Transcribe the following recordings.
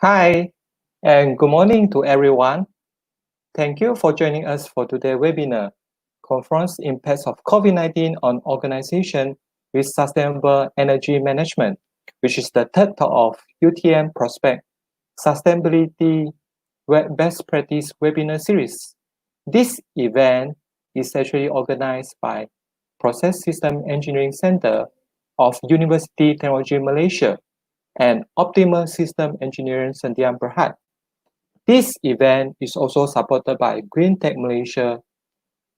Hi, and good morning to everyone. Thank you for joining us for today's webinar, Confront's Impacts of COVID-19 on Organization with Sustainable Energy Management, which is the third talk of UTM Prospect Sustainability Best Practice webinar series. This event is actually organized by Process System Engineering Center of University Technology Malaysia and Optimal System Engineering Sdn Berhad. This event is also supported by Green Tech Malaysia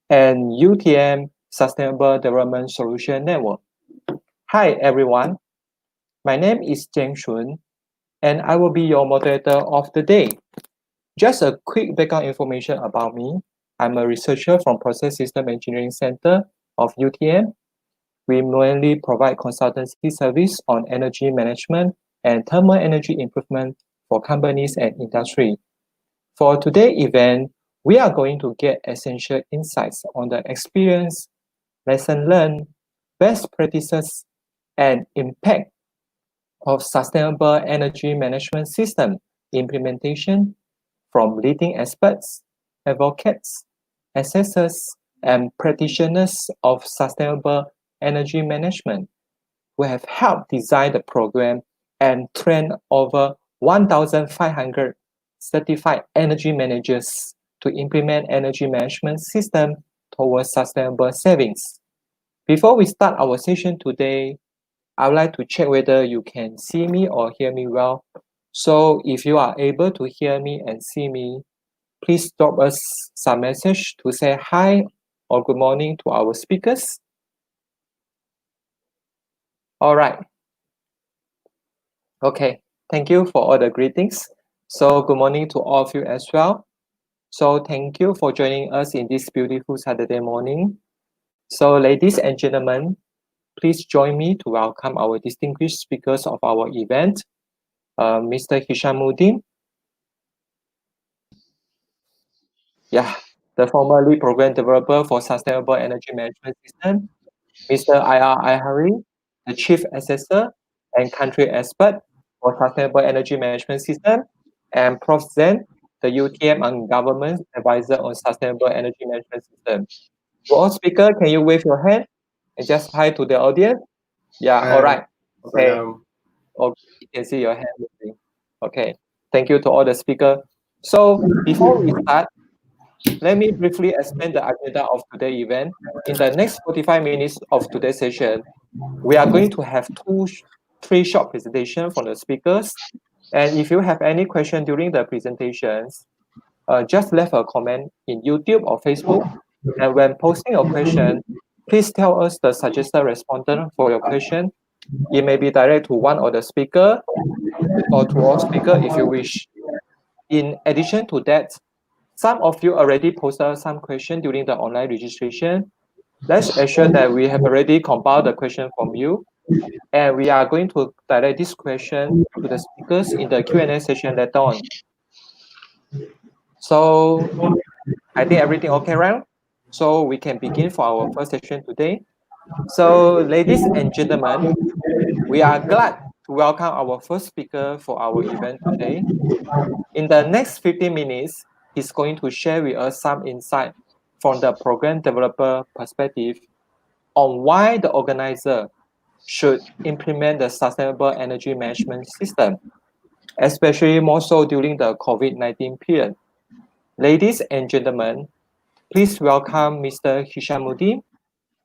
and UTM Sustainable Development Solution Network. Hi everyone, my name is Jiang Shun and I will be your moderator of the day. Just a quick background information about me. I'm a researcher from Process System Engineering Center of UTM. We mainly provide consultancy service on energy management and thermal energy improvement for companies and industry. For today's event, we are going to get essential insights on the experience, lesson learned, best practices, and impact of sustainable energy management system implementation from leading experts, advocates, assessors, and practitioners of sustainable energy management who have helped design the program and train over 1,500 certified energy managers to implement energy management system towards sustainable savings. Before we start our session today, I would like to check whether you can see me or hear me well. So if you are able to hear me and see me, please drop us some message to say hi or good morning to our speakers. All right. Okay, thank you for all the greetings. So good morning to all of you as well. So thank you for joining us in this beautiful Saturday morning. So ladies and gentlemen, please join me to welcome our distinguished speakers of our event, Mr. Hishamuddin. Yeah, the former lead program developer for Sustainable Energy Management System, Mr. I.R. Ihari, the Chief Assessor and Country Expert for Sustainable Energy Management System, and Prof. Zen, the UTM and Government Advisor on Sustainable Energy Management System. To all speakers, can you wave your hand and just hi to the audience? Yeah, all right. Okay. Okay, you can see your hand moving. Okay, thank you to all the speakers. So before we start, let me briefly explain the agenda of today's event. In the next 45 minutes of today's session, we are going to have three short presentations from the speakers. And if you have any question during the presentations, just leave a comment in YouTube or Facebook. And when posting your question, please tell us the suggested respondent for your question It may be direct to one of the speaker or to all speaker if you wish. In addition to that, some of you already posted some question during the online registration. Let's assure that we have already compiled the question from you, and we are going to direct this question to the speakers in the Q&A session later on. So I think everything okay, right? So we can begin for our first session today. So ladies and gentlemen, we are glad to welcome our first speaker for our event today. In the next 15 minutes, he's going to share with us some insight from the program developer perspective on why the organizer should implement the sustainable energy management system, especially more so during the COVID-19 period. Ladies and gentlemen, please welcome Mr. Hishamuddin,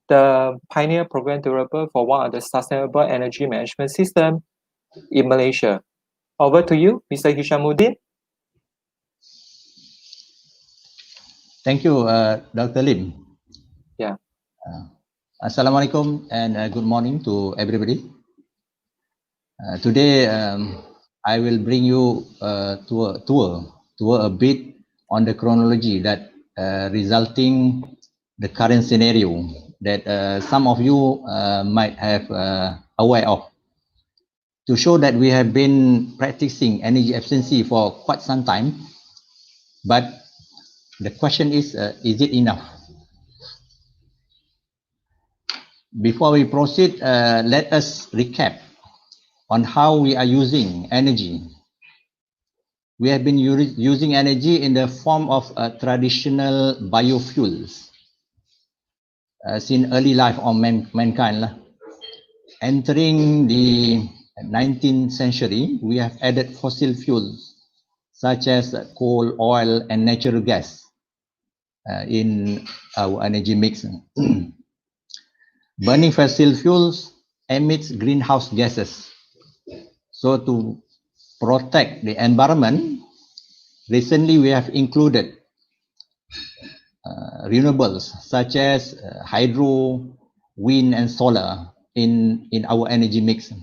the pioneer program developer for one of the sustainable energy management system in Malaysia. Over to you, Mr. Hishamuddin. Thank you, Dr. Lim. Yeah. Assalamualaikum and good morning to everybody. Today, I will bring you to a bit on the chronology that resulting the current scenario that some of you might have aware of, to show that we have been practicing energy efficiency for quite some time, but the question is it enough? Before we proceed, let us recap on how we are using energy. We have been using energy in the form of traditional biofuels since early life of mankind. Entering the 19th century, we have added fossil fuels such as coal, oil, and natural gas in our energy mix. Burning fossil fuels emits greenhouse gases. So to protect the environment, recently we have included renewables such as hydro, wind, and solar in our energy mix.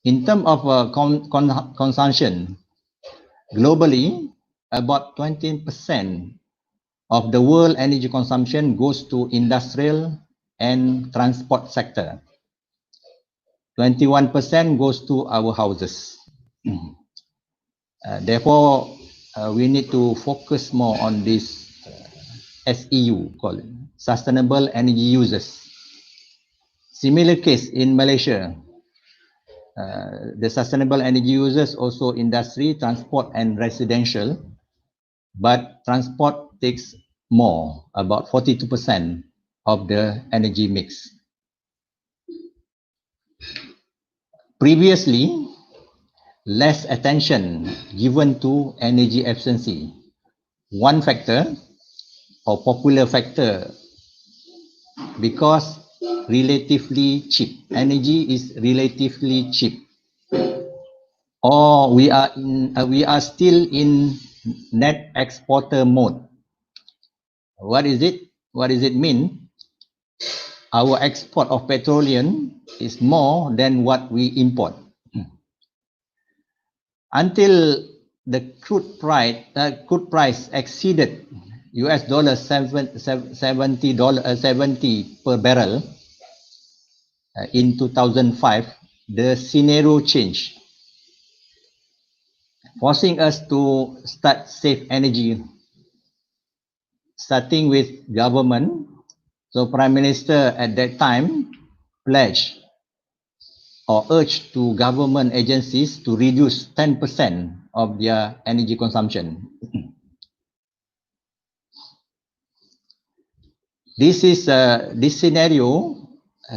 In terms of consumption, globally, about 20% of the world energy consumption goes to industrial and transport sector. 21% goes to our houses. Therefore, we need to focus more on this SEU, called Sustainable Energy Users. Similar case in Malaysia. The sustainable energy users also industry, transport, and residential, but transport takes more, about 42% of the energy mix. Previously, less attention given to energy efficiency. One factor or popular factor, because relatively cheap. Energy is relatively cheap. Or we are still in net exporter mode. What is it? What does it mean? Our export of petroleum is more than what we import. Until the crude price exceeded US dollar $70 per barrel in 2005, the scenario changed, forcing us to start save energy, starting with government. So Prime Minister at that time pledged or urged to government agencies to reduce 10% of their energy consumption. This scenario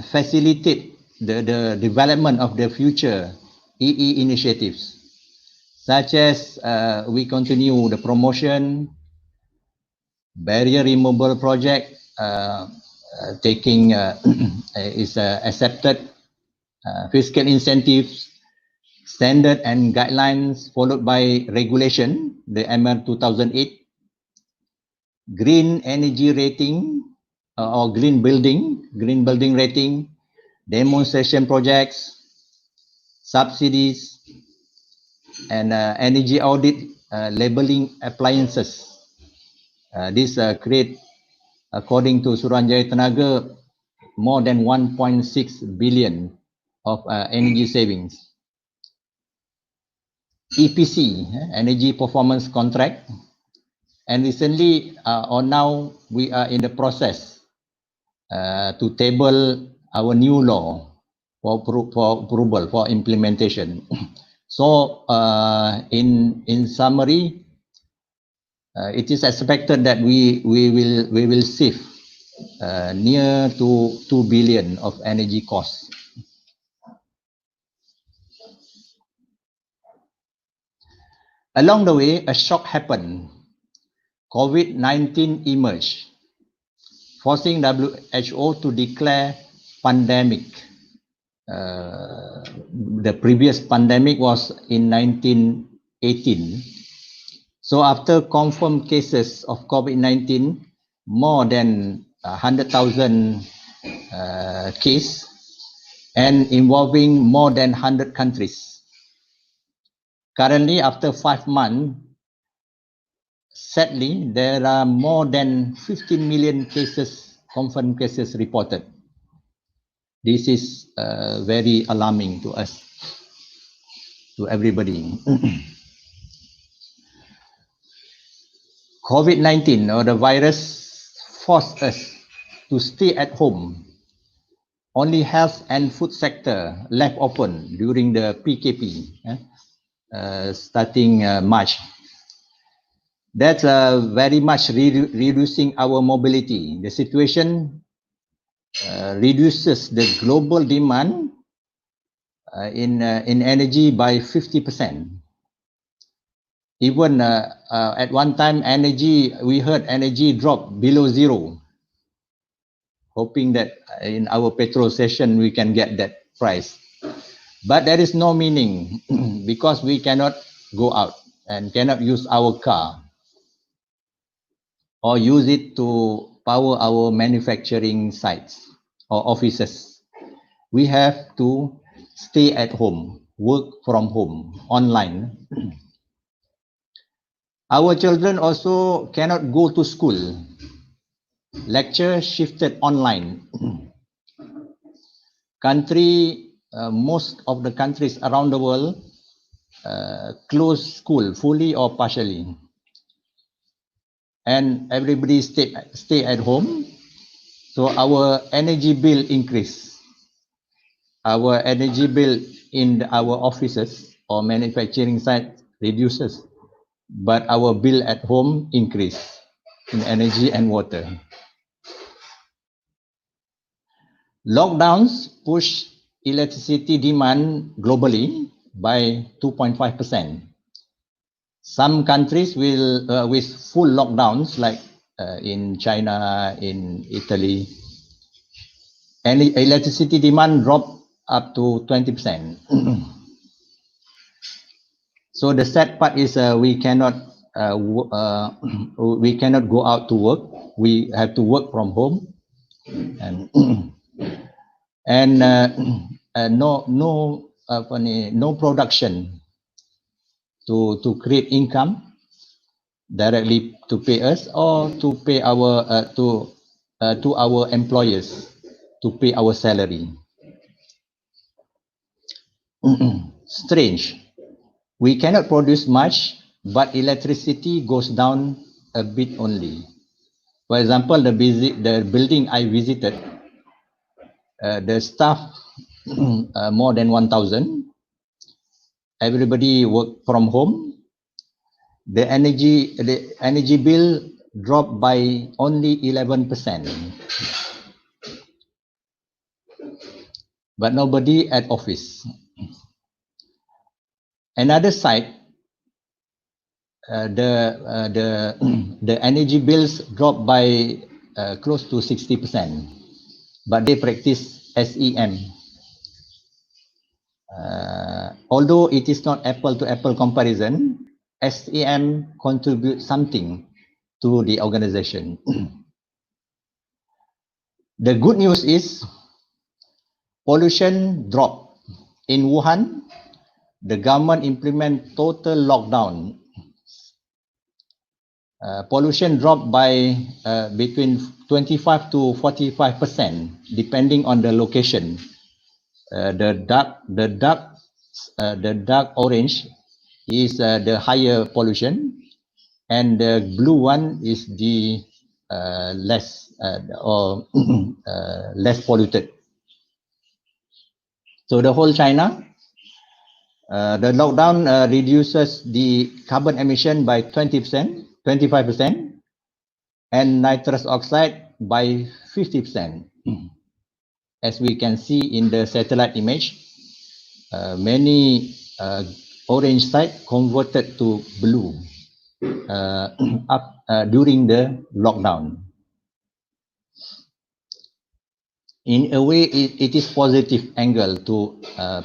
facilitate the development of the future EE initiatives, such as we continue the promotion, barrier removal project is accepted, fiscal incentives, standard and guidelines followed by regulation, the MR 2008, green energy rating or green building rating, demonstration projects, subsidies, and energy audit labeling appliances. This create, according to Suruhanjaya Tenaga, more than 1.6 billion of energy savings. EPC, energy performance contract, and recently or now we are in the process to table our new law for approval, for implementation. So in summary, it is expected that we will save near to 2 billion of energy costs. Along the way, a shock happened. Covid-19 emerged, forcing WHO to declare pandemic. The previous pandemic was in 1918. So after confirmed cases of COVID-19, more than 100,000 cases, and involving more than 100 countries. Currently, after 5 months, sadly, there are more than 15 million cases, confirmed cases reported. This is very alarming to us, to everybody. COVID-19 or the virus forced us to stay at home. Only health and food sector left open during the PKP, starting March. That's very much reducing our mobility. The situation reduces the global demand in energy by 50%. Even at one time, we heard energy drop below zero, hoping that in our petrol session we can get that price. But there is no meaning because we cannot go out and cannot use our car or use it to power our manufacturing sites or offices. We have to stay at home, work from home, online. Our children also cannot go to school. Lecture shifted online. Most of the countries around the world closed school fully or partially. And everybody stay at home. So our energy bill increased. Our energy bill in our offices or manufacturing site reduces, but our bill at home increase in energy and water. Lockdowns push electricity demand globally by 2.5%. Some countries will with full lockdowns, like in China, in Italy, and electricity demand dropped up to 20%. So the sad part is we cannot go out to work. We have to work from home, and no production to create income directly to pay us or to pay our to our employers to pay our salary. Strange. We cannot produce much, but electricity goes down a bit only. For example, the building I visited, the staff more than 1,000. Everybody work from home. The energy bill dropped by only 11%. But nobody at office. Another side, the energy bills dropped by close to 60%, but they practice SEM. Although it is not apple-to-apple comparison, SEM contributes something to the organization. The good news is Pollution dropped. In Wuhan, the government implement total lockdown. Pollution dropped by between 25 to 45%, depending on the location. The dark orange is the higher pollution, and the blue one is the less less polluted. So the whole China, the lockdown reduces the carbon emission by 20%, 25%, and nitrous oxide by 50%. As we can see in the satellite image, many orange site converted to blue during the lockdown. In a way, it is positive angle to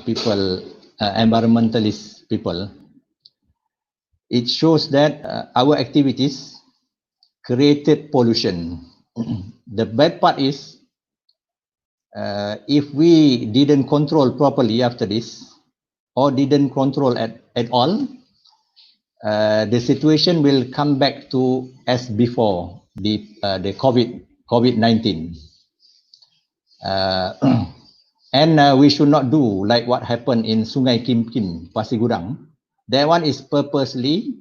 people, environmentalist people. It shows that our activities created pollution. The bad part is, if we didn't control properly after this, or didn't control at all, the situation will come back to as before the COVID-19. And we should not do like what happened in Sungai Kim Kim, Pasir Gudang. That one is purposely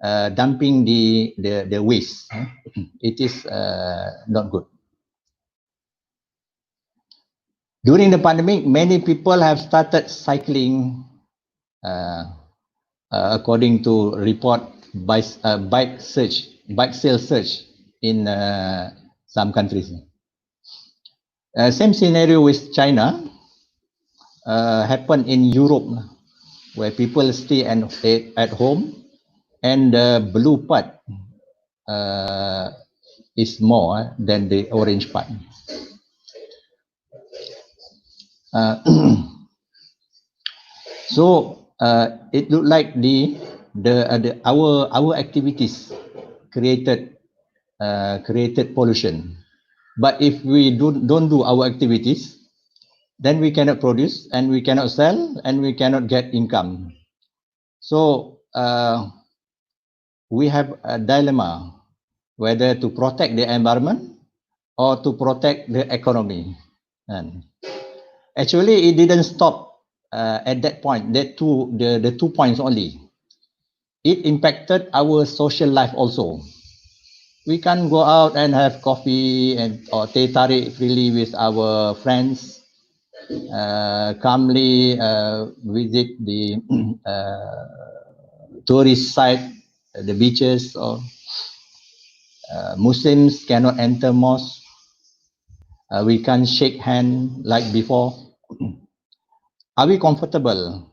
dumping the waste. It is not good. During the pandemic, many people have started cycling, according to report by bike sales surge in some countries. Same scenario with China happened in Europe, where people stay at home, and the blue part is more than the orange part. So it looked like our activities created pollution. But if we don't do our activities, then we cannot produce, and we cannot sell, and we cannot get income. So we have a dilemma whether to protect the environment or to protect the economy. And actually, it didn't stop at that point. The 2 points only. It impacted our social life also. We can go out and have coffee or teh tarik freely with our friends. Calmly visit the tourist site, the beaches, or Muslims cannot enter mosque. We can't shake hand like before. Are we comfortable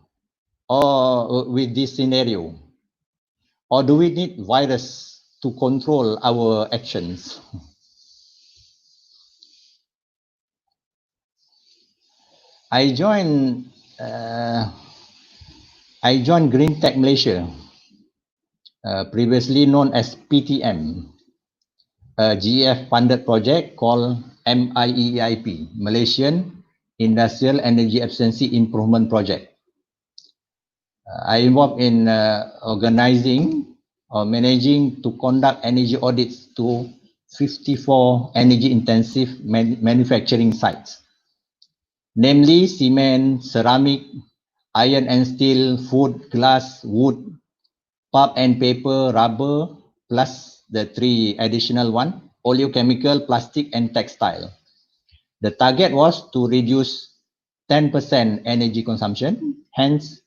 with this scenario, or do we need virus to control our actions? I joined Green Tech Malaysia, previously known as PTM, a GEF funded project called MIEIP, Malaysian Industrial Energy Efficiency Improvement Project. I involved in organizing or managing to conduct energy audits to 54 energy intensive manufacturing sites, namely cement, ceramic, iron and steel, food, glass, wood, pulp and paper, rubber, plus the 3 additional one, oleochemical, plastic and textile. The target was to reduce 10% energy consumption, hence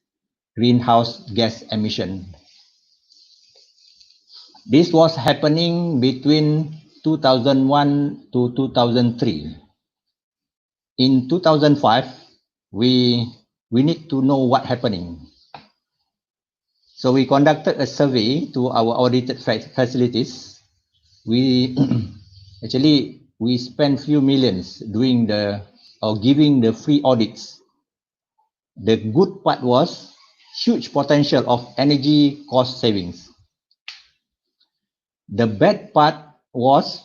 greenhouse gas emission. This was happening between 2001 to 2003. In 2005, we need to know what happening. So we conducted a survey to our audited facilities. We actually spent few millions doing giving the free audits. The good part was huge potential of energy cost savings. The bad part was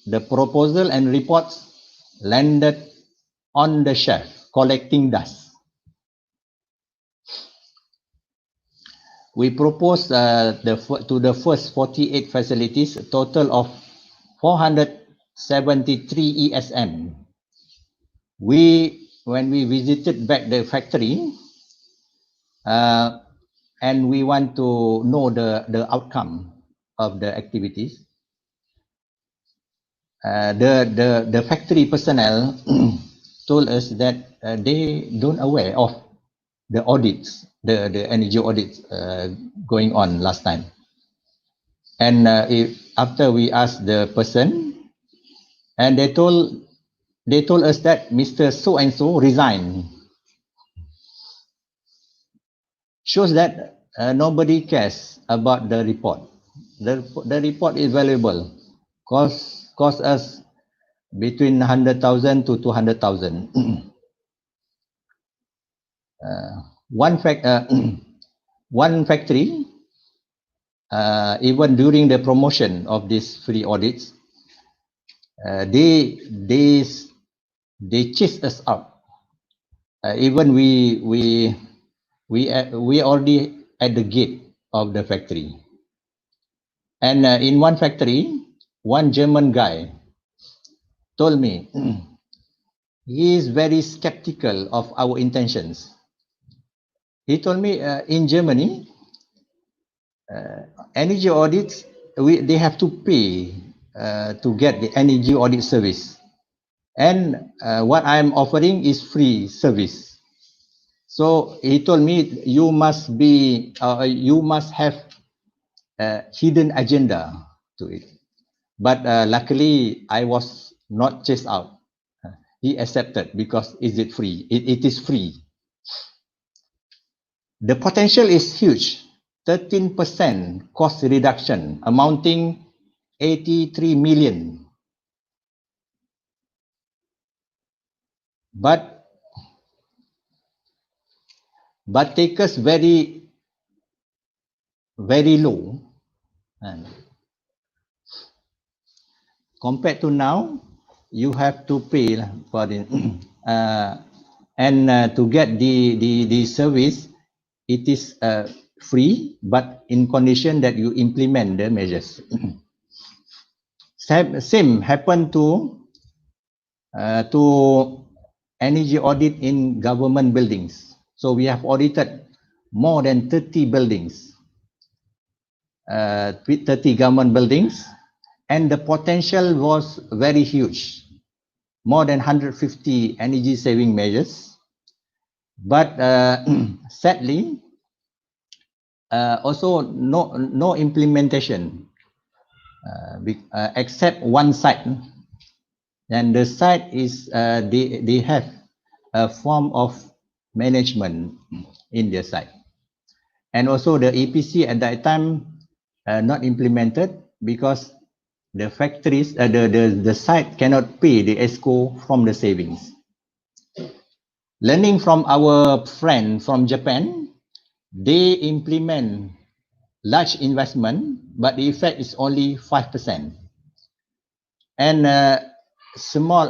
the proposal and reports landed on the shelf. collecting dust. We propose to the first 48 facilities a total of 473 ESM. When we visited back the factory, and we want to know the outcome of the activities, the factory personnel told us that they don't aware of the audits, the energy audits going on last time. And after we asked the person, and they told us that Mr. So and so resigned. Shows that nobody cares about the report. The report is valuable. Cost us between 100,000 to 200,000. One factory, even during the promotion of these free audits, they chased us out. Even we already at the gate of the factory. And in one factory, one German guy told me he is very skeptical of our intentions. He told me in Germany, energy audits, they have to pay to get the energy audit service. And what I'm offering is free service. So he told me you must have a hidden agenda to it. But luckily, I was not chased out. He accepted because it is free. The potential is huge. 13% cost reduction amounting 83 million. But take us very, very low. And compared to now, you have to pay for it. And to get the service, it is free, but in condition that you implement the measures. Same happened to energy audit in government buildings. So we have audited more than 30 buildings, 30 government buildings, and the potential was very huge, more than 150 energy saving measures. But sadly, also no implementation, except one site. And the site is they have a form of management in their site, and also the EPC at that time not implemented because the factories, the site cannot pay the ESCO from the savings. Learning from our friend from Japan, they implement large investment, but the effect is only 5%. And small,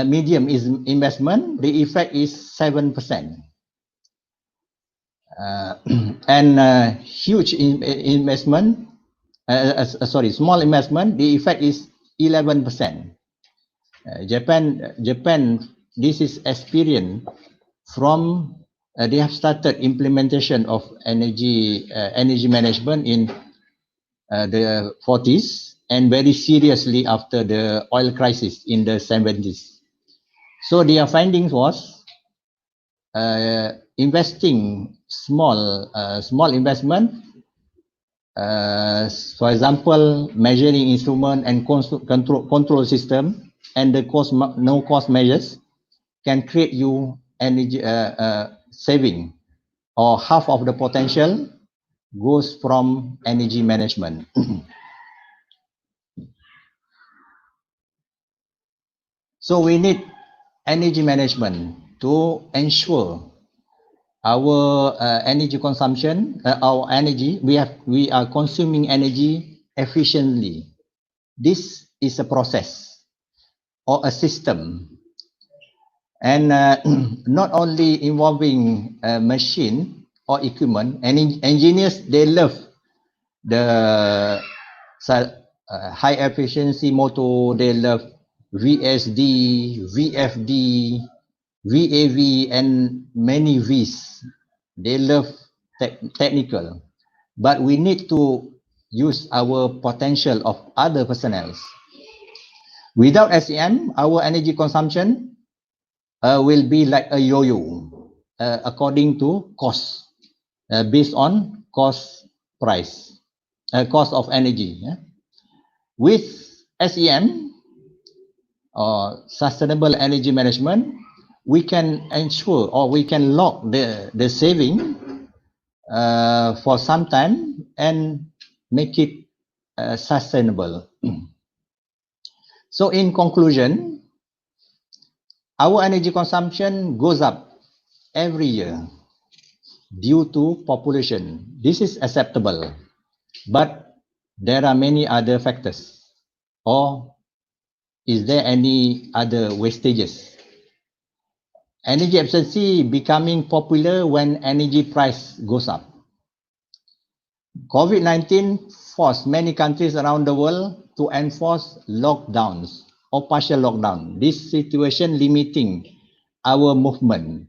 medium is investment, the effect is 7%. And huge investment, small investment, the effect is 11%. Japan, this is experience from they have started implementation of energy management in the 40s and very seriously after the oil crisis in the 70s. So their findings was investing small investment, for example, measuring instrument and control system, and the no cost measures can create you energy saving, or half of the potential goes from energy management. So we need energy management to ensure our energy consumption, our energy, we are consuming energy efficiently. This is a process or a system. and not only involving machine or equipment. And engineers, they love the high efficiency motor, they love VSD, VFD, VAV, and many Vs. They love technical, but we need to use our potential of other personnel. Without SEM, our energy consumption will be like a yo-yo according to cost, based on cost of energy. Yeah? With SEM, or sustainable energy management, we can ensure or we can lock the saving for some time and make it sustainable. So in conclusion, our energy consumption goes up every year due to population. This is acceptable, but there are many other factors. Or is there any other wastages? Energy efficiency becoming popular when energy price goes up. Covid-19 forced many countries around the world to enforce lockdowns or partial lockdown. This situation limiting our movement,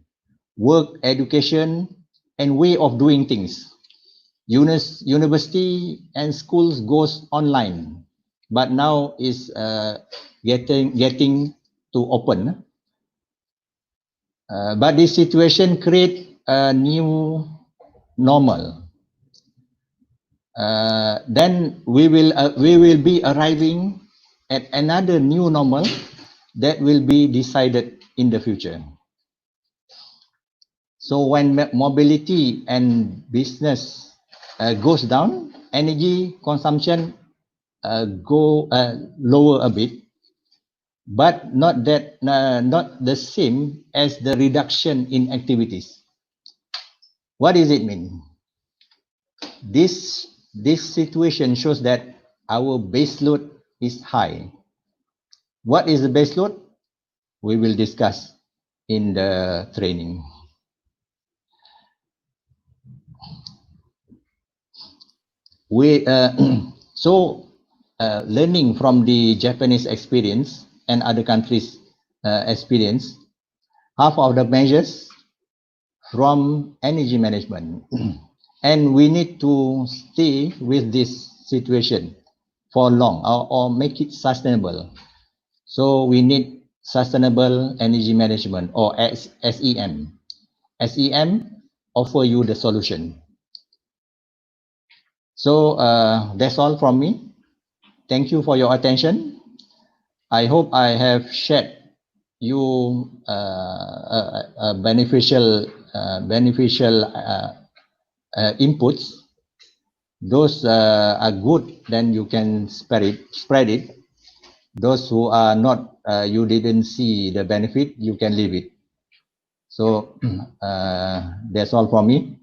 work, education, and way of doing things. University and schools goes online, but now is getting to open. But this situation create a new normal. Then we will be arriving at another new normal that will be decided in the future. So when mobility and business goes down, energy consumption go lower a bit, but not the same as the reduction in activities. What does it mean? This situation shows that our base load is high. What is the base load? We will discuss in the training. Learning from the Japanese experience and other countries' experience, half of the measures from energy management. And we need to stay with this situation for long or make it sustainable. So we need sustainable energy management or SEM. SEM offer you the solution. So that's all from me. Thank you for your attention. I hope I have shared you beneficial inputs. Those are good, then you can spread it. Those who are not, you didn't see the benefit, you can leave it. So that's all from me.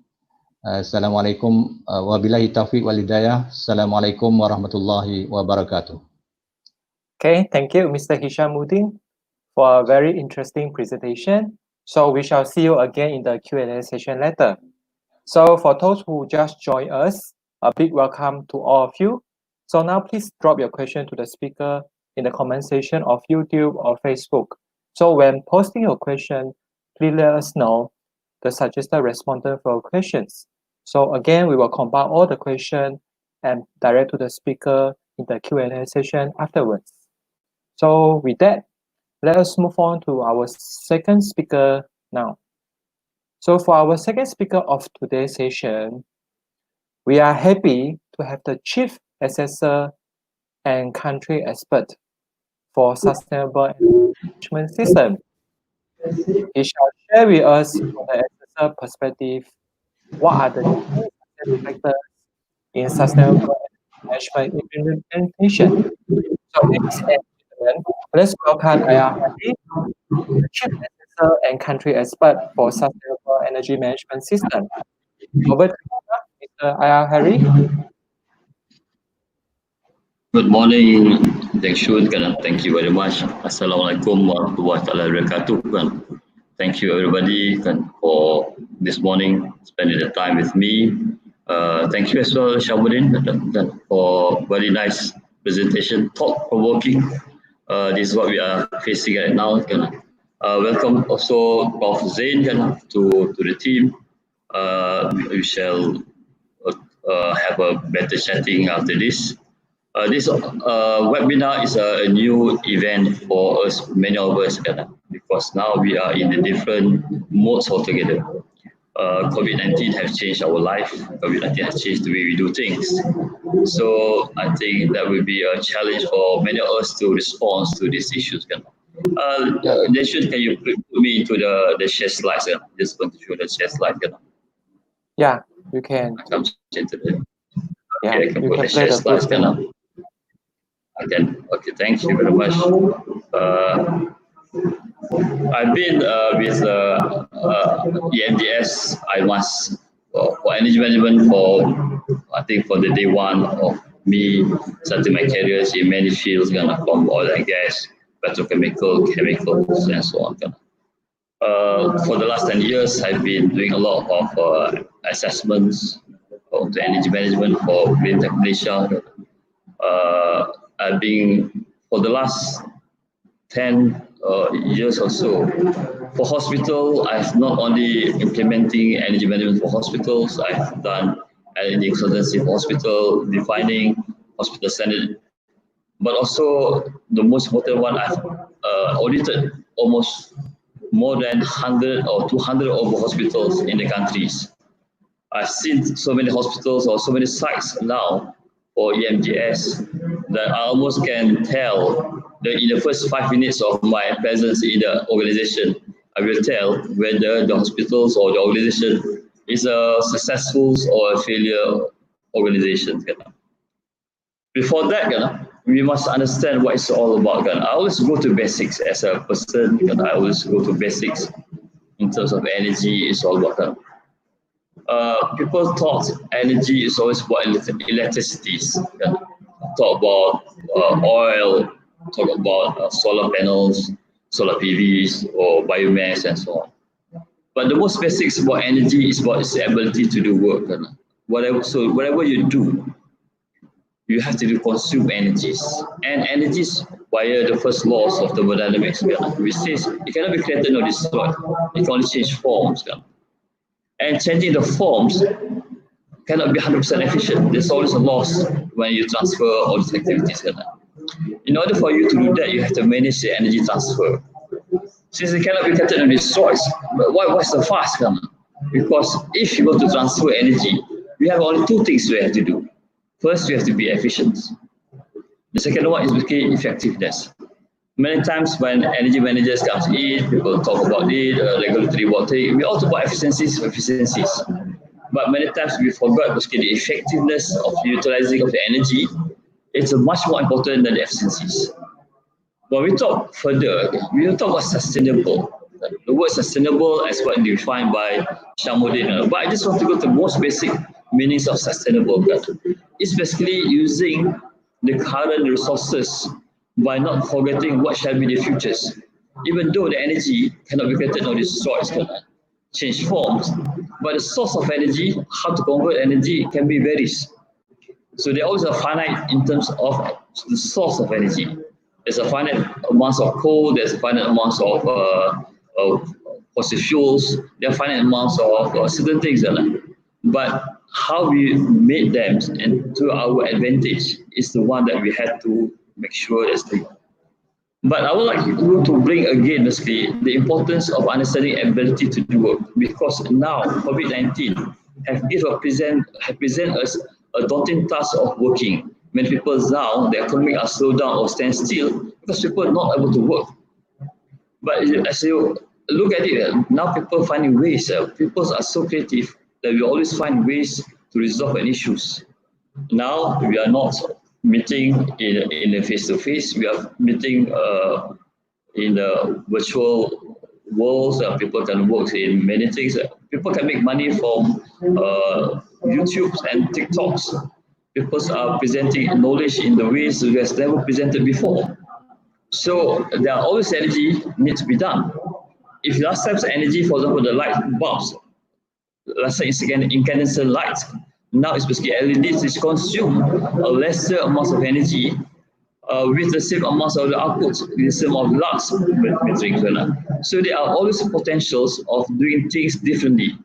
Assalamualaikum wabillahi taufiq wal hidayah. Assalamualaikum warahmatullahi wabarakatuh. Okay, thank you, Mr. Hishamuddin, for a very interesting presentation. So we shall see you again in the Q&A session later. So for those who just joined us, a big welcome to all of you. So now please drop your question to the speaker in the comment section of YouTube or Facebook. So when posting your question, please let us know the suggested respondent for your questions. So again, we will compile all the questions and direct to the speaker in the Q&A session afterwards. So with that, let us move on to our second speaker now. So for our second speaker of today's session, we are happy to have the Chief Assessor and Country Expert for Sustainable Management System. He shall share with us from the assessor perspective what are the key success factors in sustainable management implementation. So ladies and gentlemen, let's welcome Ayah Hadi, the Chief Assessor and Country Expert for Sustainable Energy Management System. Over to you, Mr. Ayah Hari. Good morning, Thank you, thank you very much. Assalamualaikum warahmatullahi wabarakatuh. Thank you everybody for this morning spending the time with me. Thank you as well, Shamuddin, for very nice presentation, thought-provoking. This is what we are facing right now. Welcome also Prof. Zain to the team. We shall have a better chatting after this. This webinar is a new event for us, many of us, because now we are in the different modes altogether. COVID-19 has changed our life. COVID-19 has changed the way we do things. So I think that will be a challenge for many of us to respond to these issues. Deshaun, can you put me into the share slides? Just want to show the share slide. Yeah, you can. I Yeah, can you put can the play share the slides. video. Okay, thank you very much. I've been with EMDS. I was for energy management I think for the day one of me starting my careers in many fields, from oil and gas, petrochemical, chemicals, and so on. For the last 10 years, I've been doing a lot of assessments of the energy management for Wintech Malaysia. I've been for the last 10 years or so. For hospital, I've not only implementing energy management for hospitals, I've done energy consultancy for hospital, defining hospital standard, but also the most important one, I've audited almost more than 100 or 200 of hospitals in the countries. I've seen so many hospitals or so many sites now for EMGS that I almost can tell that in the first 5 minutes of my presence in the organization, I will tell whether the hospitals or the organization is a successful or a failure organization. Before that, we must understand what it's all about. I always go to basics as a person. I always go to basics in terms of energy. It's all about people thought energy is always about electricity. Talk about oil, talk about solar panels, solar PVs, or biomass, and so on. But the most basics about energy is about its ability to do work. Whatever you do, you have to consume energies. And energies via the first laws of thermodynamics, which says it cannot be created nor destroyed. It can only change forms. And changing the forms cannot be 100% efficient. There's always a loss when you transfer all these activities. In order for you to do that, you have to manage the energy transfer. Since it cannot be created nor destroyed, what's the fast? Because if you want to transfer energy, we have only two things we have to do. First, we have to be efficient. The second one is basically effectiveness. Many times when energy managers comes in, people talk about it, regulatory water, we all talk about efficiencies. But many times we forgot basically the effectiveness of utilizing of the energy. It's much more important than the efficiencies. When we talk further, we will talk about sustainable. The word sustainable as what defined by Shamuddin. But I just want to go to the most basic meanings of sustainable. It's basically using the current resources by not forgetting what shall be the futures. Even though the energy cannot be created or destroyed, cannot change forms, but the source of energy, how to convert energy can be varies. So there always a finite in terms of the source of energy. There's a finite amount of coal, there's a finite amount of fossil fuels, there are finite amounts of certain things. But how we made them and to our advantage is the one that we have to make sure that's the. But I would like to bring again basically the importance of understanding ability to do work, because now COVID-19 have present us a daunting task of working. Many people now, the economy are slowed down or stand still because people are not able to work. But as you look at it, now people finding ways. People are so creative that we always find ways to resolve an issues. Now we are not meeting in a face-to-face. We are meeting in the virtual worlds. People can work in many things. People can make money from YouTube and TikToks. people are presenting knowledge in the ways that has never presented before. So there are always energy needs to be done. If last time's energy, for example, the light bulbs, last time it's incandescent lights, now it's basically LEDs, which consume a lesser amount of energy with the same amount of the output, with the same amount of lux metric. So there are always potentials of doing things differently,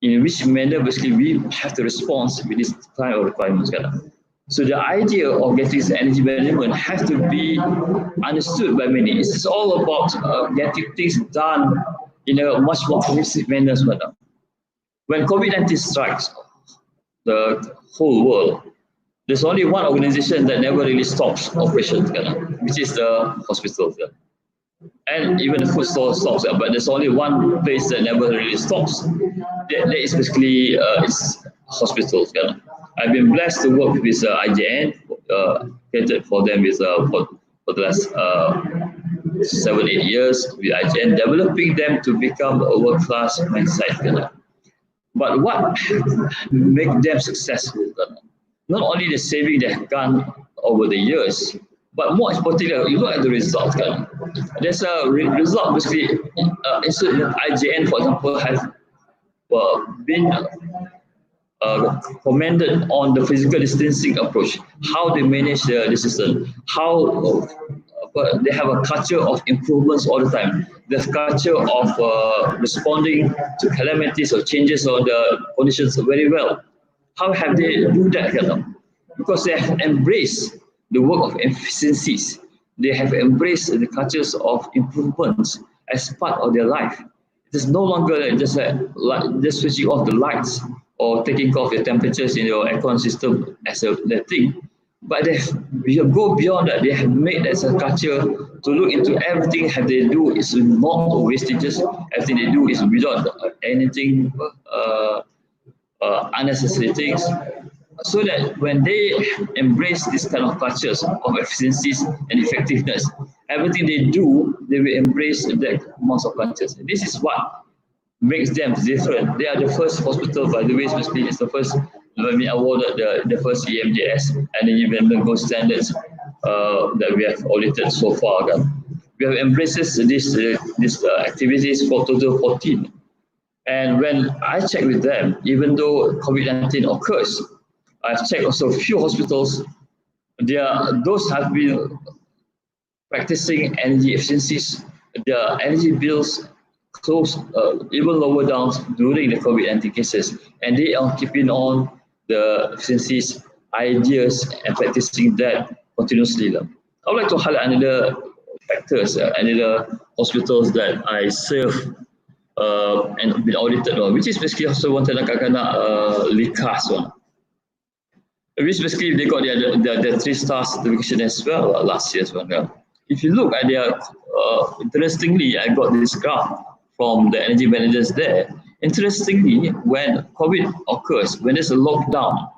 in which manner basically we have to respond with this kind of requirements. So the idea of getting energy management has to be understood by many. It's all about getting things done in a much more cohesive manner. When COVID-19 strikes the whole world, there's only one organization that never really stops operations, which is the hospitals. And even the food store stops, but there's only one place that never really stops. That is basically it's hospitals. I've been blessed to work with IJN, catered for them with for the last 7-8 years with IJN, developing them to become a world-class mindset. But what make them successful? Not only the saving they have done over the years, but more importantly, you look at the results. There's a result basically. IJN, for example, have been commended on the physical distancing approach, how they manage the system, how they have a culture of improvements all the time. The culture of responding to calamities or changes on the conditions very well. How have they do that? Because they have embraced the work of efficiencies. They have embraced the cultures of improvements as part of their life. It is no longer just switching off the lights or taking off the temperatures in your aircon system as a thing. But they go beyond that. They have made that as a culture to look into everything that they do is not wastages. Everything they do is without anything unnecessary things. So that when they embrace this kind of cultures of efficiencies and effectiveness, everything they do, they will embrace that amount of cultures. This is what makes them different. They are the first hospital, by the way, especially it's the first when we awarded the first EMJS and the Environment Gold Standards that we have audited so far. We have embraced these activities for total 14. And when I check with them, even though COVID-19 occurs, I've checked also a few hospitals, those have been practicing energy efficiencies. Their energy bills close, even lower down during the COVID-19 cases. And they are keeping on the efficiencies, ideas, and practicing that continuously. I would like to highlight another factors, another hospitals that I serve and been audited on, which is basically also one that Likas one. Which basically they got their 3-star certification as well last year as well. If you look at their, interestingly, I got this graph from the energy managers there. Interestingly, when COVID occurs, when there's a lockdown,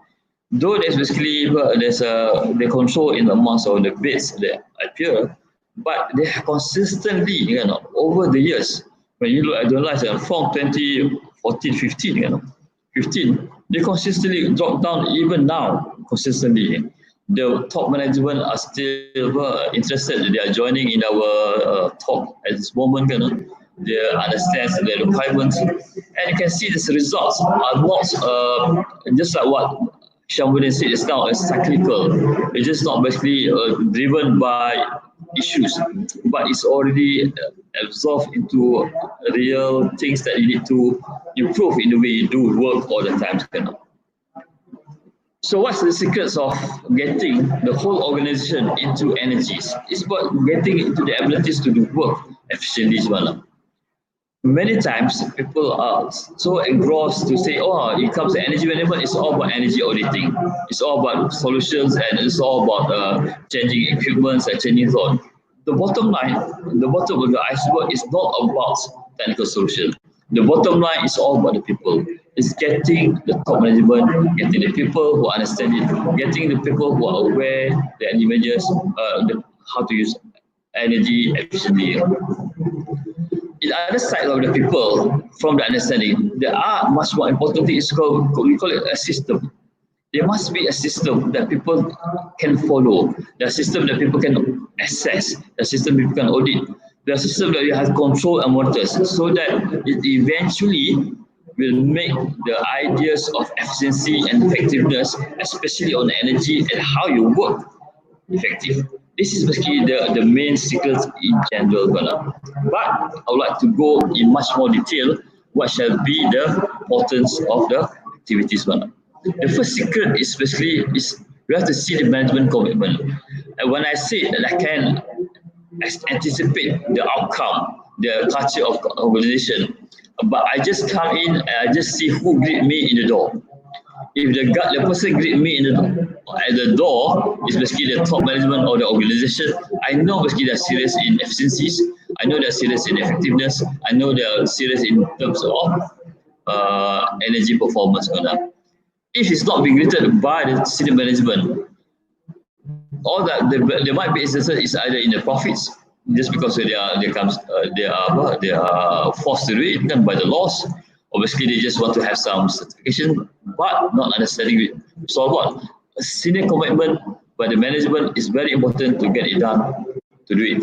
though there's basically they control in the amounts of the beds that appear, but they have consistently, over the years, when you look at the lives from 2014, 15, they consistently drop down even now, consistently. The top management are still interested. They are joining in our talk at this moment. They understand the requirements. And you can see these results are not just like what Shambuddin said just now, it's cyclical. It's just not basically driven by issues, but it's already absorbed into real things that you need to improve in the way you do work all the time. So what's the secrets of getting the whole organization into energies? It's about getting into the abilities to do work efficiently. Many times people are so engrossed to say, oh, it comes to energy management, it's all about energy auditing. It's all about solutions and it's all about changing equipments and changing thought. The bottom line, the bottom of the iceberg is not about technical solution. The bottom line is all about the people. It's getting the top management, getting the people who understand it, getting the people who are aware, the energy managers, how to use energy efficiently. In the other side of the people, from the understanding, there are much more important things. We call it a system. there must be a system that people can follow, the system that people can assess, the system people can audit, the system that you have control and monitors, so that it eventually will make the ideas of efficiency and effectiveness, especially on energy and how you work, effective. This is basically the main secrets in general. But I would like to go in much more detail what shall be the importance of the activities. The first secret is basically we have to see the management commitment. And when I say that I can anticipate the outcome, the culture of organization, but I just come in and I just see who greet me in the door. If the person greet me at the door is basically the top management of the organization, I know basically they're serious in efficiencies. I know they're serious in effectiveness. I know they're serious in terms of energy performance. If it's not being greeted by the senior management, all that there might be instances is either in the profits, just because they are forced to do it by the laws. Obviously, they just want to have some certification, but not understanding it. So what? A senior commitment by the management is very important to get it done, to do it.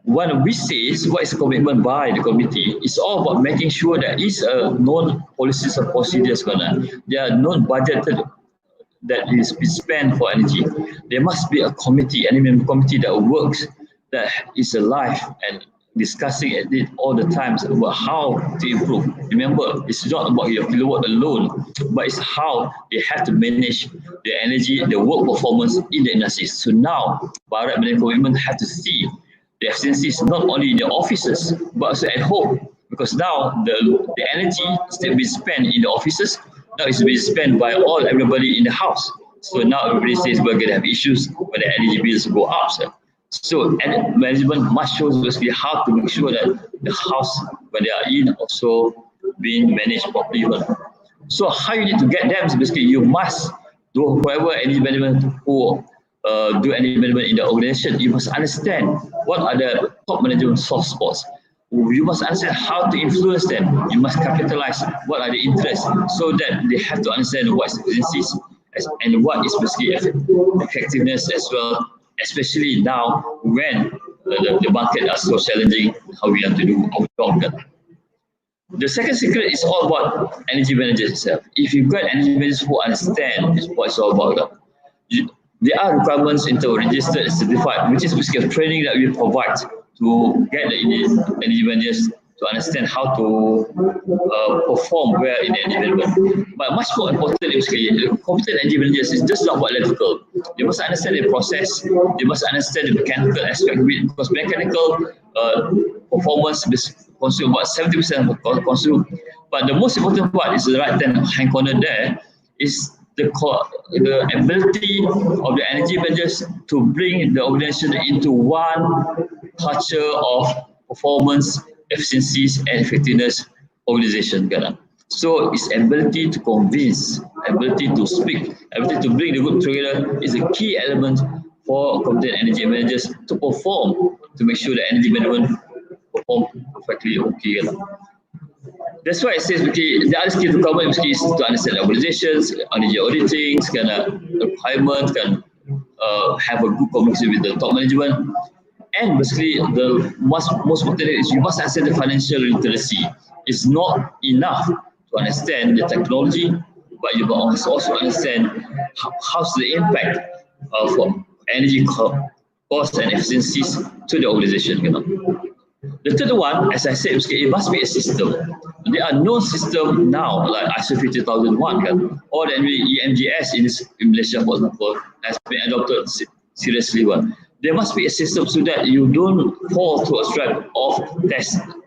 When we say what is commitment by the committee, it's all about making sure that it's a known policies and procedures. There are known budgeted that is spent for energy. There must be a committee, an committee that works, that is alive and discussing it all the time about how to improve. Remember, it's not about your kilowatt alone, but it's how they have to manage the energy, the work performance in the industry. So now, Bharat Management Commitment have to see the efficiencies not only in the offices, but also at home. Because now the energy instead of being spent in the offices, now it's being spent by everybody in the house. So now everybody says we're going to have issues when the energy bills go up. So management must show basically how to make sure that the house where they are in also being managed properly. So how you need to get them is basically you must do whoever energy management who do energy management in the organization, you must understand what are the top management soft spots. You must understand how to influence them. You must capitalize what are the interests so that they have to understand what is efficiencies and what is basically effectiveness as well, especially now when the market are so challenging, how we have to do our job. The second secret is all about energy managers itself. If you've got energy managers who understand what it's all about, there are requirements into registered and certified, which is basically a training that we provide to get the energy managers to understand how to perform well in the energy management. But much more important, competent energy managers is just not about electrical. They must understand the process. They must understand the mechanical aspect of it, because mechanical performance consume about 70% of consume. But the most important part is the right hand corner there is the ability of the energy managers to bring the organization into one culture of performance, efficiencies, and effectiveness organization. So its ability to convince, ability to speak, ability to bring the group together is a key element for competent energy managers to perform, to make sure the energy management perform perfectly okay. That's why it says the other skill to cover is to understand organizations, energy auditing, requirements, can have a good communication with the top management. And basically, the most important is you must understand the financial literacy. It's not enough to understand the technology, but you must also understand how's the impact of energy costs and efficiencies to the organization. The third one, as I said, it must be a system. There are no system now like ISO 50001 or the EMGS in Malaysia, for example, has been adopted seriously. There must be a system so that you don't fall to a trap of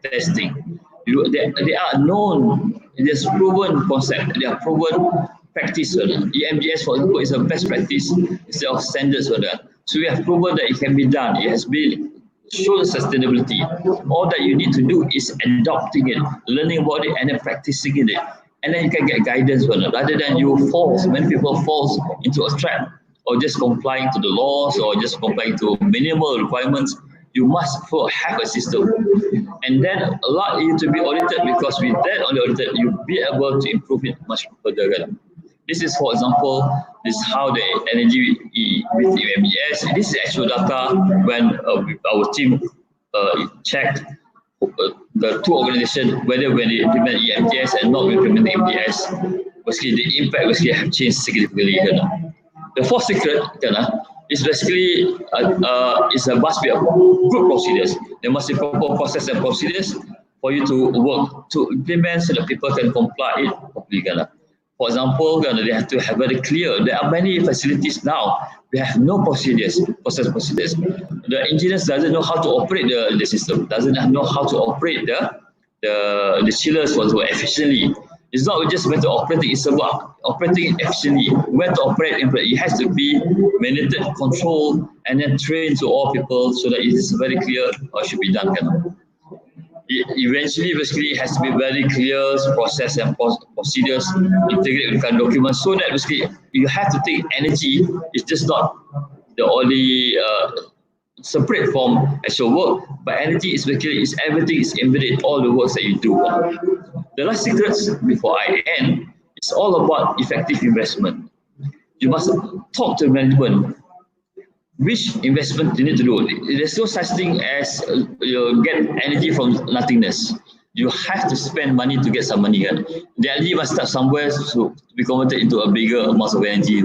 testing. They are known, there's proven concept, they are proven practice. EMGS, for example, is a best practice instead of standards for that. So we have proven that it can be done. It has been shown sustainability. All that you need to do is adopting it, learning about it, and then practicing it. And then you can get guidance rather than many people fall into a trap or just complying to the laws or just complying to minimal requirements. You must have a system, and then allow you to be audited, because with that on the audited, you'll be able to improve it much further. This is, for example, this is how the energy with EMBS. This is actual data when our team checked the two organizations, whether when they implement EMTS and not implement EMTS, basically the impact basically have changed significantly. The fourth secret is basically must be a good procedures. There must be proper process and procedures for you to work to implement so that people can comply it properly. For example, they have to have very clear. There are many facilities now. We have no procedures. The engineers doesn't know how to operate the system. Doesn't know how to operate the chillers for efficiently. It's not just about operating. It's about operating efficiently. Where to operate, it has to be mandated, controlled, and then trained to all people so that it is very clear what should be done. Eventually, basically, it has to be very clear process and procedures integrated with documents so that basically you have to take energy. It's just not the only separate from actual work, but energy is basically everything is embedded, all the works that you do. The last secrets before I end is all about effective investment. You must talk to management. Which investment you need to do? There's no such thing as you get energy from nothingness. You have to spend money to get some money. The energy must start somewhere to be converted into a bigger amount of energy.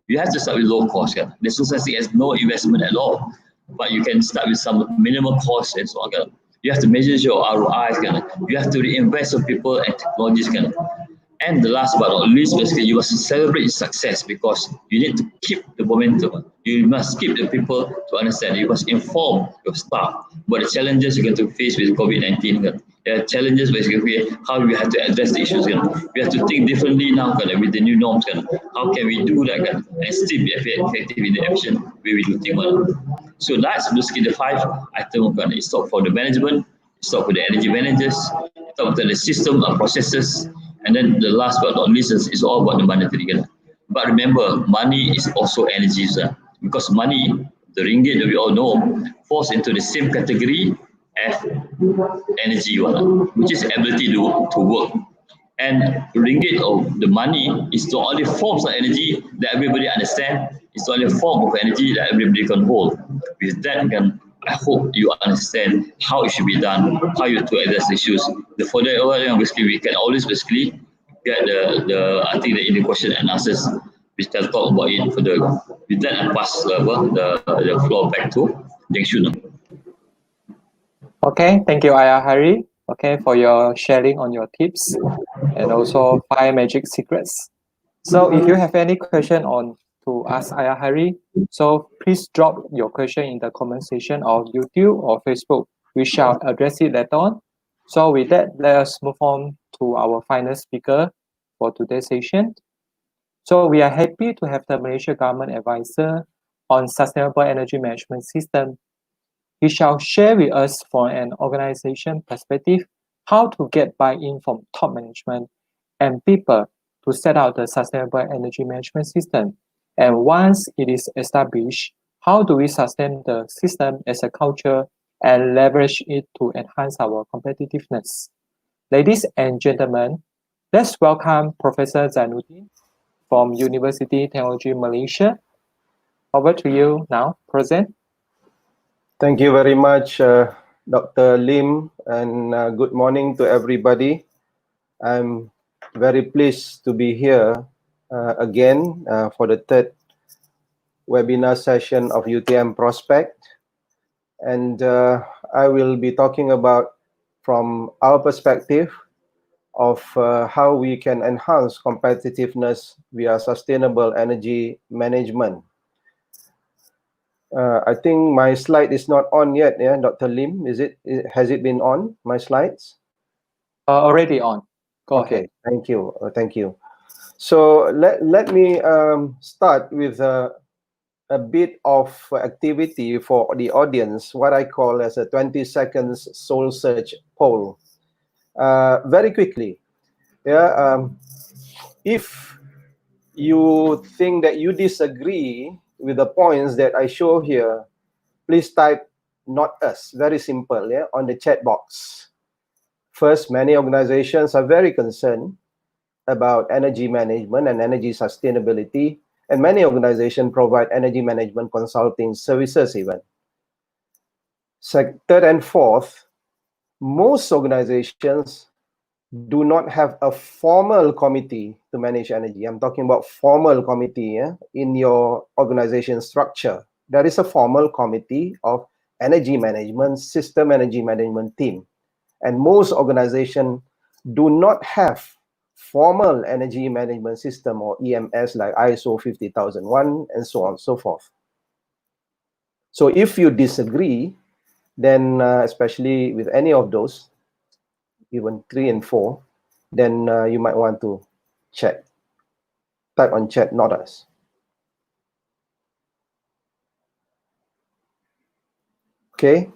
You have to start with low cost. There's no such thing as no investment at all. But you can start with some minimal cost and so on. You have to measure your ROIs. You have to reinvest in people and technologies. And the last but not least, basically, you must celebrate success because you need to keep the momentum. You must keep the people to understand. You must inform your staff about the challenges you're going to face with COVID-19. There are challenges basically how we have to address the issues. We have to think differently now with the new norms. How can we do that and still be effective in the action where we do things. So that's basically the 5 items. It's talk for the management, it's talk for the energy managers, it's talk about the system and processes. And then the last but not least is all about the monetary. But remember, money is also energy. Because money, the ringgit that we all know, falls into the same category as energy, which is ability to work. And ringgit or the money is the only forms of energy that everybody understands. It's the only form of energy that everybody can hold. With that, I hope you understand how it should be done, how you to address issues. The further basically we can always basically get the question and answers. We can talk about it further. With that, I pass the floor back to Deng Shun. Okay, thank you, Ayah Hari. Okay, for your sharing on your tips and also 5 magic secrets. So if you have any question to ask Ayah Hari, so please drop your question in the comment section of YouTube or Facebook. We shall address it later on. So with that, let us move on to our final speaker for today's session. So we are happy to have the Malaysia Government Advisor on Sustainable Energy Management System. He shall share with us from an organization perspective how to get buy-in from top management and people to set out the sustainable energy management system. And once it is established, how do we sustain the system as a culture and leverage it to enhance our competitiveness? Ladies and gentlemen, let's welcome Professor Zainuddin from University Technology Malaysia. Over to you now, present. Thank you very much, Dr. Lim, and good morning to everybody. I'm very pleased to be here again for the 3rd webinar session of UTM Prospect. And I will be talking about from our perspective of how we can enhance competitiveness via sustainable energy management. I think my slide is not on yet, yeah, Dr. Lim. Has it been on, my slides? Already on. Go ahead. Thank you. Thank you. So let me start with a bit of activity for the audience, what I call as a 20 seconds soul search poll. Very quickly, yeah. If you think that you disagree with the points that I show here, please type "not us," very simple, yeah, on the chat box. First, many organizations are very concerned about energy management and energy sustainability, and many organizations provide energy management consulting services even. Third and fourth, most organizations do not have a formal committee to manage energy. I'm talking about formal committee in your organization structure. There is a formal committee of energy management, system energy management team. And most organizations do not have formal energy management system or EMS like ISO 50001 and so on and so forth. So if you disagree, then especially with any of those, even 3 and 4, then you might want to check. Type on chat, not us. Okay,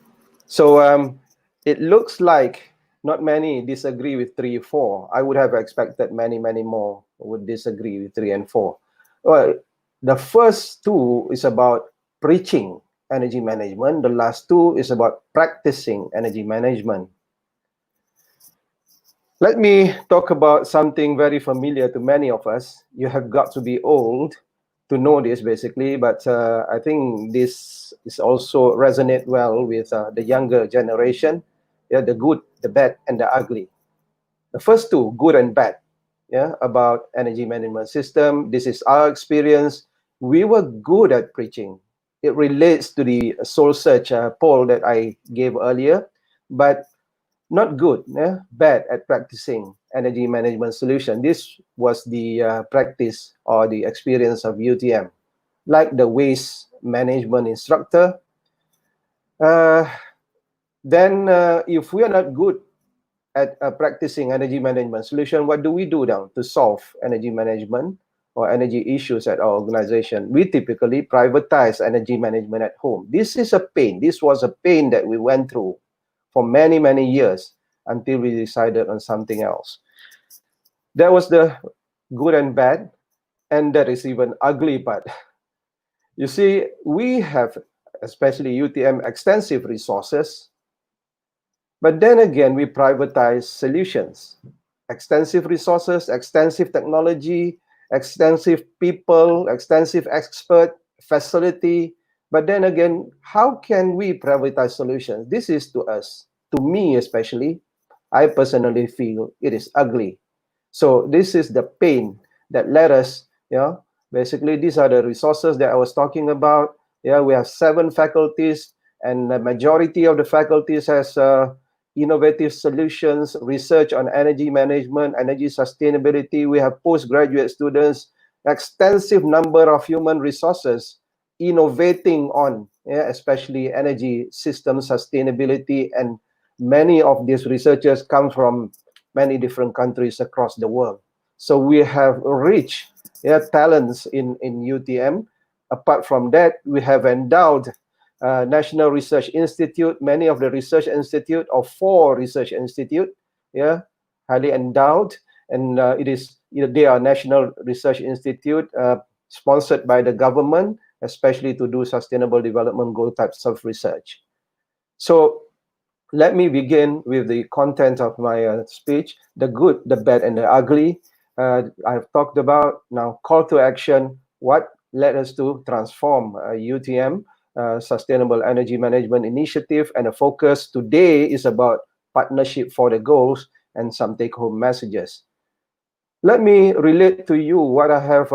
so it looks like not many disagree with 3, 4. I would have expected many more would disagree with 3 and 4. Well, the first two is about preaching energy management. The last two is about practicing energy management. Let me talk about something very familiar to many of us. You have got to be old to know this basically, but I think this is also resonate well with the younger generation. Yeah, the good, the bad, and the ugly. The first two, good and bad, yeah, about energy management system. This is our experience. We were good at preaching. It relates to the soul search poll that I gave earlier, but not good, bad at practicing energy management solution. This was the practice or the experience of UTM. Like the waste management instructor, then if we are not good at practicing energy management solution, what do we do now to solve energy management or energy issues at our organization? We typically privatize energy management at home. This is a pain. This was a pain that we went through for many years until we decided on something else. That was the good and bad, and that is even ugly part. You see, we have, especially UTM, extensive resources, but then again, we privatize solutions. Extensive resources, extensive technology, extensive people, extensive expert, facility. But then again, how can we privatize solutions? This is to us, to me especially, I personally feel it is ugly. So this is the pain that led us, basically these are the resources that I was talking about. Yeah, we have 7 faculties, and the majority of the faculties has innovative solutions, research on energy management, energy sustainability. We have postgraduate students, extensive number of human resources innovating on, especially energy system sustainability, and many of these researchers come from many different countries across the world. So we have rich talents in UTM. Apart from that, we have endowed National Research Institute, many of the research institute, or 4 research institute, highly endowed, and they are National Research Institute sponsored by the government, especially to do sustainable development goal types of research. So let me begin with the content of my speech, the good, the bad, and the ugly. I've talked about. Now, call to action, what led us to transform UTM, Sustainable Energy Management Initiative, and the focus today is about partnership for the goals and some take-home messages. Let me relate to you what I have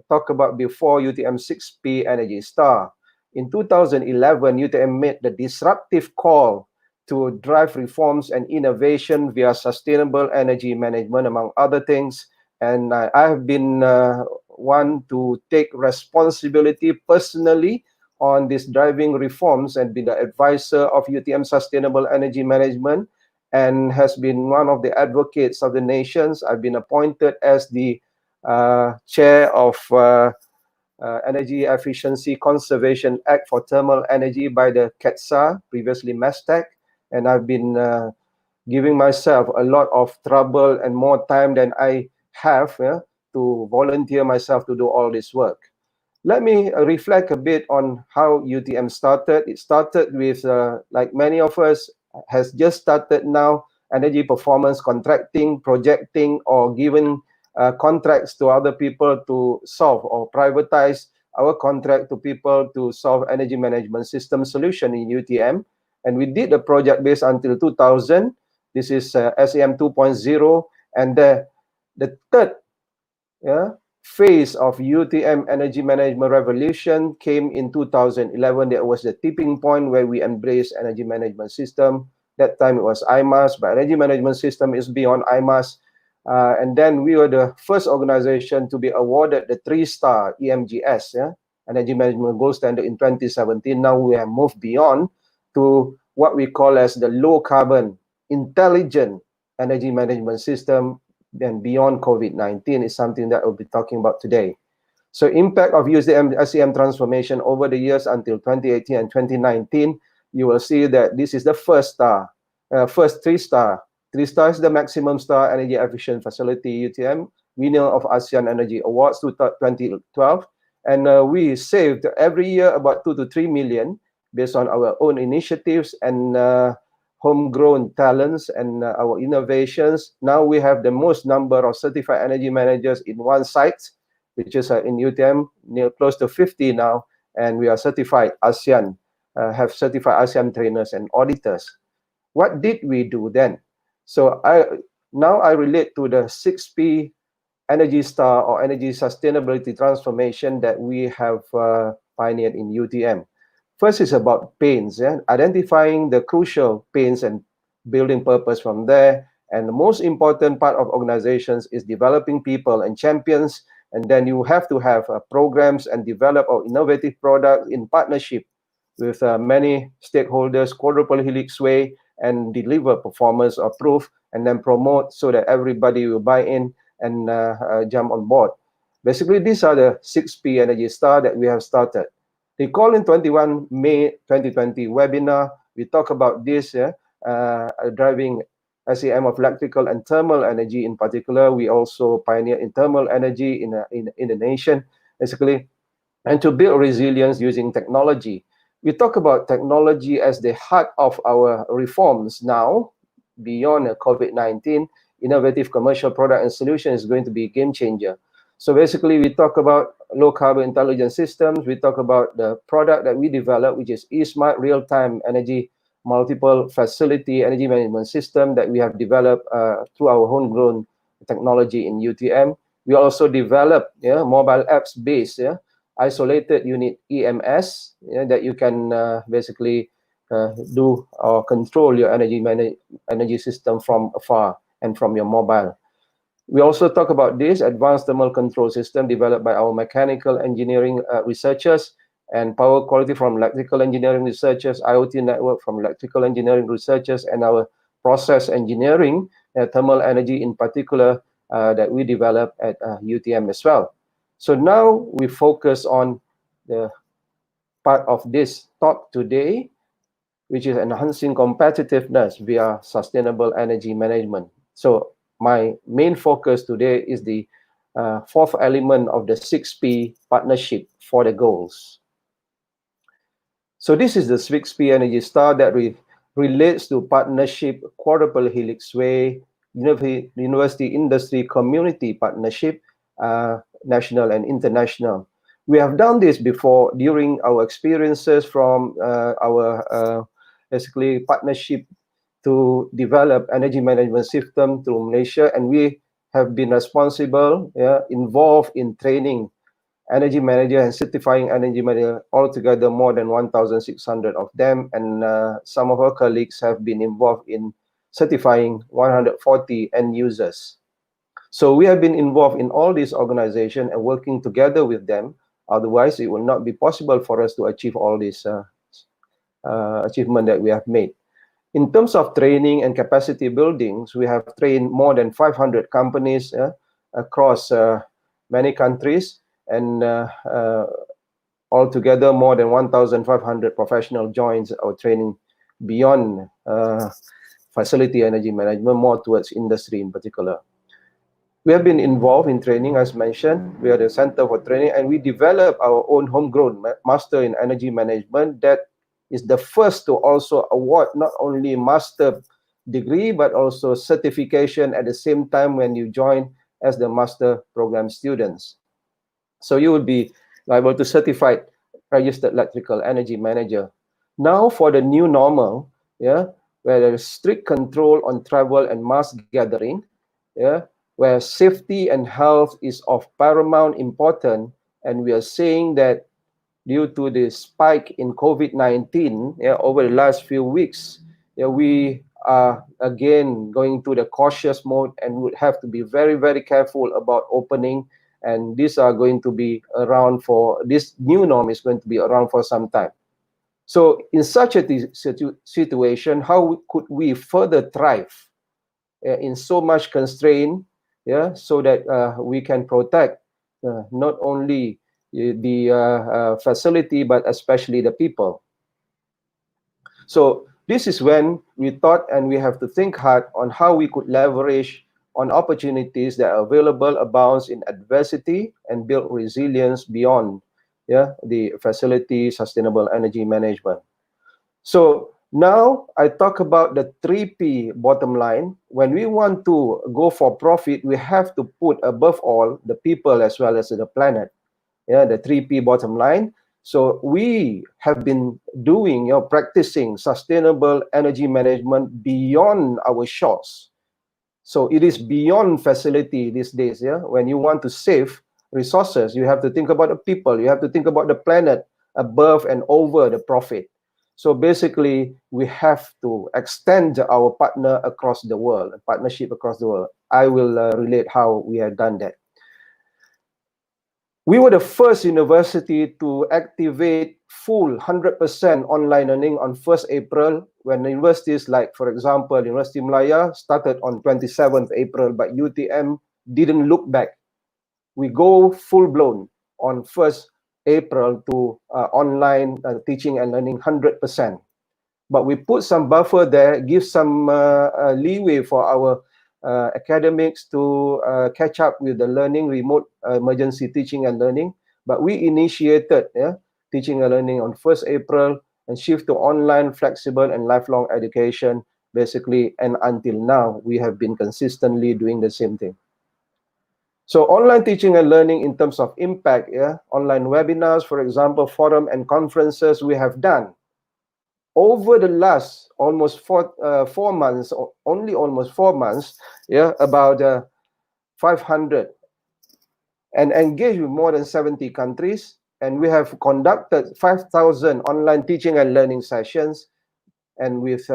talked about before, UTM 6P Energy Star. In 2011, UTM made the disruptive call to drive reforms and innovation via sustainable energy management, among other things. And I have been one to take responsibility personally on this driving reforms and be the advisor of UTM Sustainable Energy Management, and has been one of the advocates of the nations. I've been appointed as the chair of Energy Efficiency Conservation Act for Thermal Energy by the KETSA, previously MESTEC, and I've been giving myself a lot of trouble and more time than I have to volunteer myself to do all this work. Let me reflect a bit on how UTM started. It started with, like many of us, has just started now, energy performance contracting, projecting, or giving contracts to other people to solve, or privatize our contract to people to solve energy management system solution in UTM. And we did the project based until 2000. This is SEM 2.0. And the third phase of UTM energy management revolution came in 2011. That was the tipping point where we embraced energy management system. That time it was IMAS, but energy management system is beyond IMAS. And then we were the first organization to be awarded the 3-star EMGS, Energy Management Gold Standard in 2017. Now we have moved beyond to what we call as the low carbon intelligent energy management system. Then beyond COVID-19 is something that we'll be talking about today. So impact of SEM transformation over the years until 2018 and 2019, you will see that this is the first 3-star. 3-star is the maximum star energy efficient facility UTM, winner of ASEAN Energy Awards 2012. And we saved every year about 2 to 3 million based on our own initiatives and homegrown talents and our innovations. Now we have the most number of certified energy managers in one site, which is in UTM, near close to 50 now, and we are certified ASEAN, have certified ASEAN trainers and auditors. What did we do then? So now I relate to the 6P Energy Star or Energy Sustainability Transformation that we have pioneered in UTM. First is about pains, identifying the crucial pains and building purpose from there. And the most important part of organizations is developing people and champions. And then you have to have programs and develop our innovative products in partnership with many stakeholders, quadruple helix way, and deliver performance or proof, and then promote so that everybody will buy in and jump on board. Basically, these are the 6P Energy Star that we have started. Recall in 21 May 2020 webinar, we talk about this, driving SEM of electrical and thermal energy in particular. We also pioneer in thermal energy in the nation, basically, and to build resilience using technology. We talk about technology as the heart of our reforms now, beyond COVID-19. Innovative commercial product and solution is going to be a game changer. So basically, we talk about low carbon intelligent systems. We talk about the product that we develop, which is eSmart real-time energy multiple facility energy management system that we have developed through our homegrown technology in UTM. We also develop mobile apps based isolated unit EMS that you can basically do or control your energy system from afar and from your mobile. We also talk about this advanced thermal control system developed by our mechanical engineering researchers, and power quality from electrical engineering researchers, IoT network from electrical engineering researchers, and our process engineering, thermal energy in particular, that we develop at UTM as well. So now we focus on the part of this talk today, which is enhancing competitiveness via sustainable energy management. So my main focus today is the fourth element of the 6P partnership for the goals. So this is the 6P Energy Star that relates to partnership, quadruple helix way, university industry community partnership, national and international. We have done this before during our experiences from our basically partnership to develop energy management system through Malaysia, and we have been responsible, involved in training energy manager and certifying energy manager, altogether more than 1,600 of them, and some of our colleagues have been involved in certifying 140 end users. So we have been involved in all these organizations and working together with them. Otherwise, it will not be possible for us to achieve all this achievement that we have made. In terms of training and capacity buildings, we have trained more than 500 companies across many countries, and altogether more than 1,500 professionals joins our training beyond facility energy management, more towards industry in particular. We have been involved in training, as mentioned. We are the Center for Training, and we develop our own homegrown Master in Energy Management that is the first to also award not only master degree, but also certification at the same time when you join as the master program students. So you will be liable to certified registered electrical energy manager. Now for the new normal, yeah, where there is strict control on travel and mass gathering, yeah, where safety and health is of paramount importance, and we are saying that due to the spike in COVID-19, yeah, over the last few weeks, yeah, we are again going to the cautious mode and would have to be very, very careful about opening. And these are going to be around for, this new norm is going to be around for some time. So in such a situation, how could we further thrive in so much constraint, yeah, so that we can protect not only the facility, but especially the people. So this is when we thought, and we have to think hard on how we could leverage on opportunities that are available abounds in adversity and build resilience beyond, yeah, the facility sustainable energy management. So now I talk about the 3P bottom line. When we want to go for profit, we have to put above all the people as well as the planet. Yeah, the 3P bottom line. So we have been doing, practicing sustainable energy management beyond our shores. So it is beyond facility these days. Yeah, when you want to save resources, you have to think about the people. You have to think about the planet above and over the profit. So basically, we have to extend our partnership across the world. I will relate how we have done that. We were the first university to activate full 100% online learning on 1st April, when universities like, for example, University Malaya started on 27th April, but UTM didn't look back. We go full-blown on 1st April to online teaching and learning 100%. But we put some buffer there, give some leeway for our academics to catch up with the learning, remote emergency teaching and learning. But we initiated teaching and learning on 1st April and shift to online, flexible, and lifelong education, basically. And until now, we have been consistently doing the same thing. So online teaching and learning in terms of impact, online webinars, for example, forum and conferences we have done. Over the last almost 4 months, only almost 4 months, about 500, and engaged with more than 70 countries. And we have conducted 5,000 online teaching and learning sessions. And with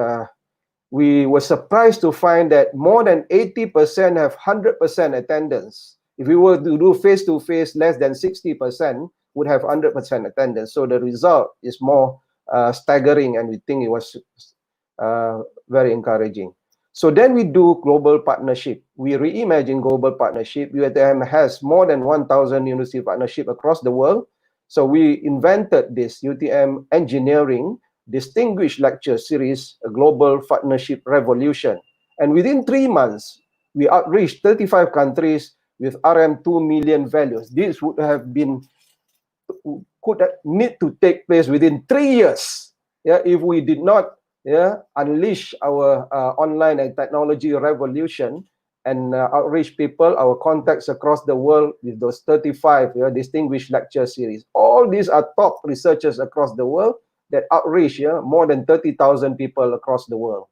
we were surprised to find that more than 80% have 100% attendance. If we were to do face-to-face, less than 60% would have 100% attendance. So the result is more staggering, and we think it was very encouraging. So then we do global partnership. We reimagine global partnership. UTM has more than 1,000 university partnership across the world. So we invented this UTM Engineering Distinguished Lecture Series, a Global Partnership Revolution. And within 3 months, we outreached 35 countries with RM2 million values. This would have been, could need to take place within 3 years, if we did not unleash our online and technology revolution and outreach people, our contacts across the world with those 35 distinguished lecture series. All these are top researchers across the world that outreach more than 30,000 people across the world.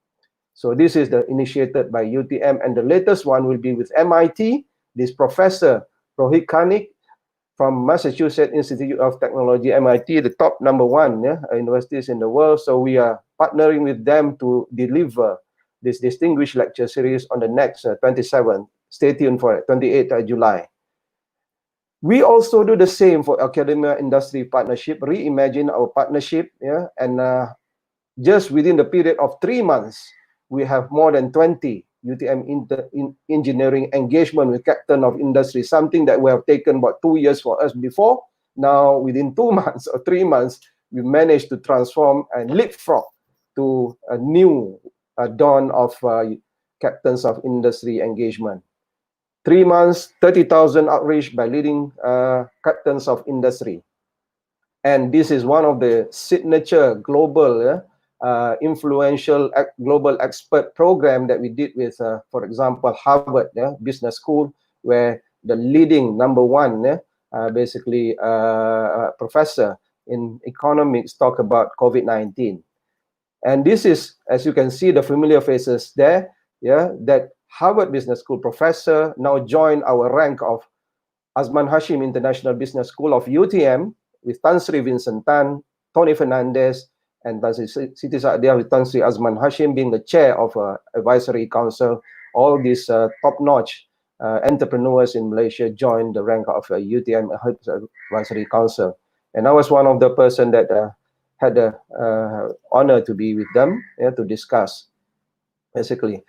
So this is initiated by UTM, and the latest one will be with MIT. This Professor Rohit Kanik from Massachusetts Institute of Technology, MIT, the top #1 universities in the world. So we are partnering with them to deliver this distinguished lecture series on the next 27th. Stay tuned for it, 28th July. We also do the same for academia industry partnership, reimagine our partnership, and just within the period of 3 months, we have more than 20 UTM engineering engagement with captain of industry, something that we have taken about 2 years for us before. Now, within 2 months or 3 months, we managed to transform and leapfrog to a new dawn of captains of industry engagement. 3 months, 30,000 outreach by leading captains of industry. And this is one of the signature global influential global expert program that we did with, for example, Harvard Business School, where the leading #1 professor in economics talk about COVID-19. And this is, as you can see, the familiar faces there, that Harvard Business School professor now joined our rank of Azman Hashim International Business School of UTM with Tan Sri Vincent Tan, Tony Fernandez, and Tan Sri Siti Saadia with Tan Sri Azman Hashim being the chair of advisory council. All these top-notch entrepreneurs in Malaysia joined the rank of UTM advisory council. And I was one of the person that had the honor to be with them to discuss. Basically,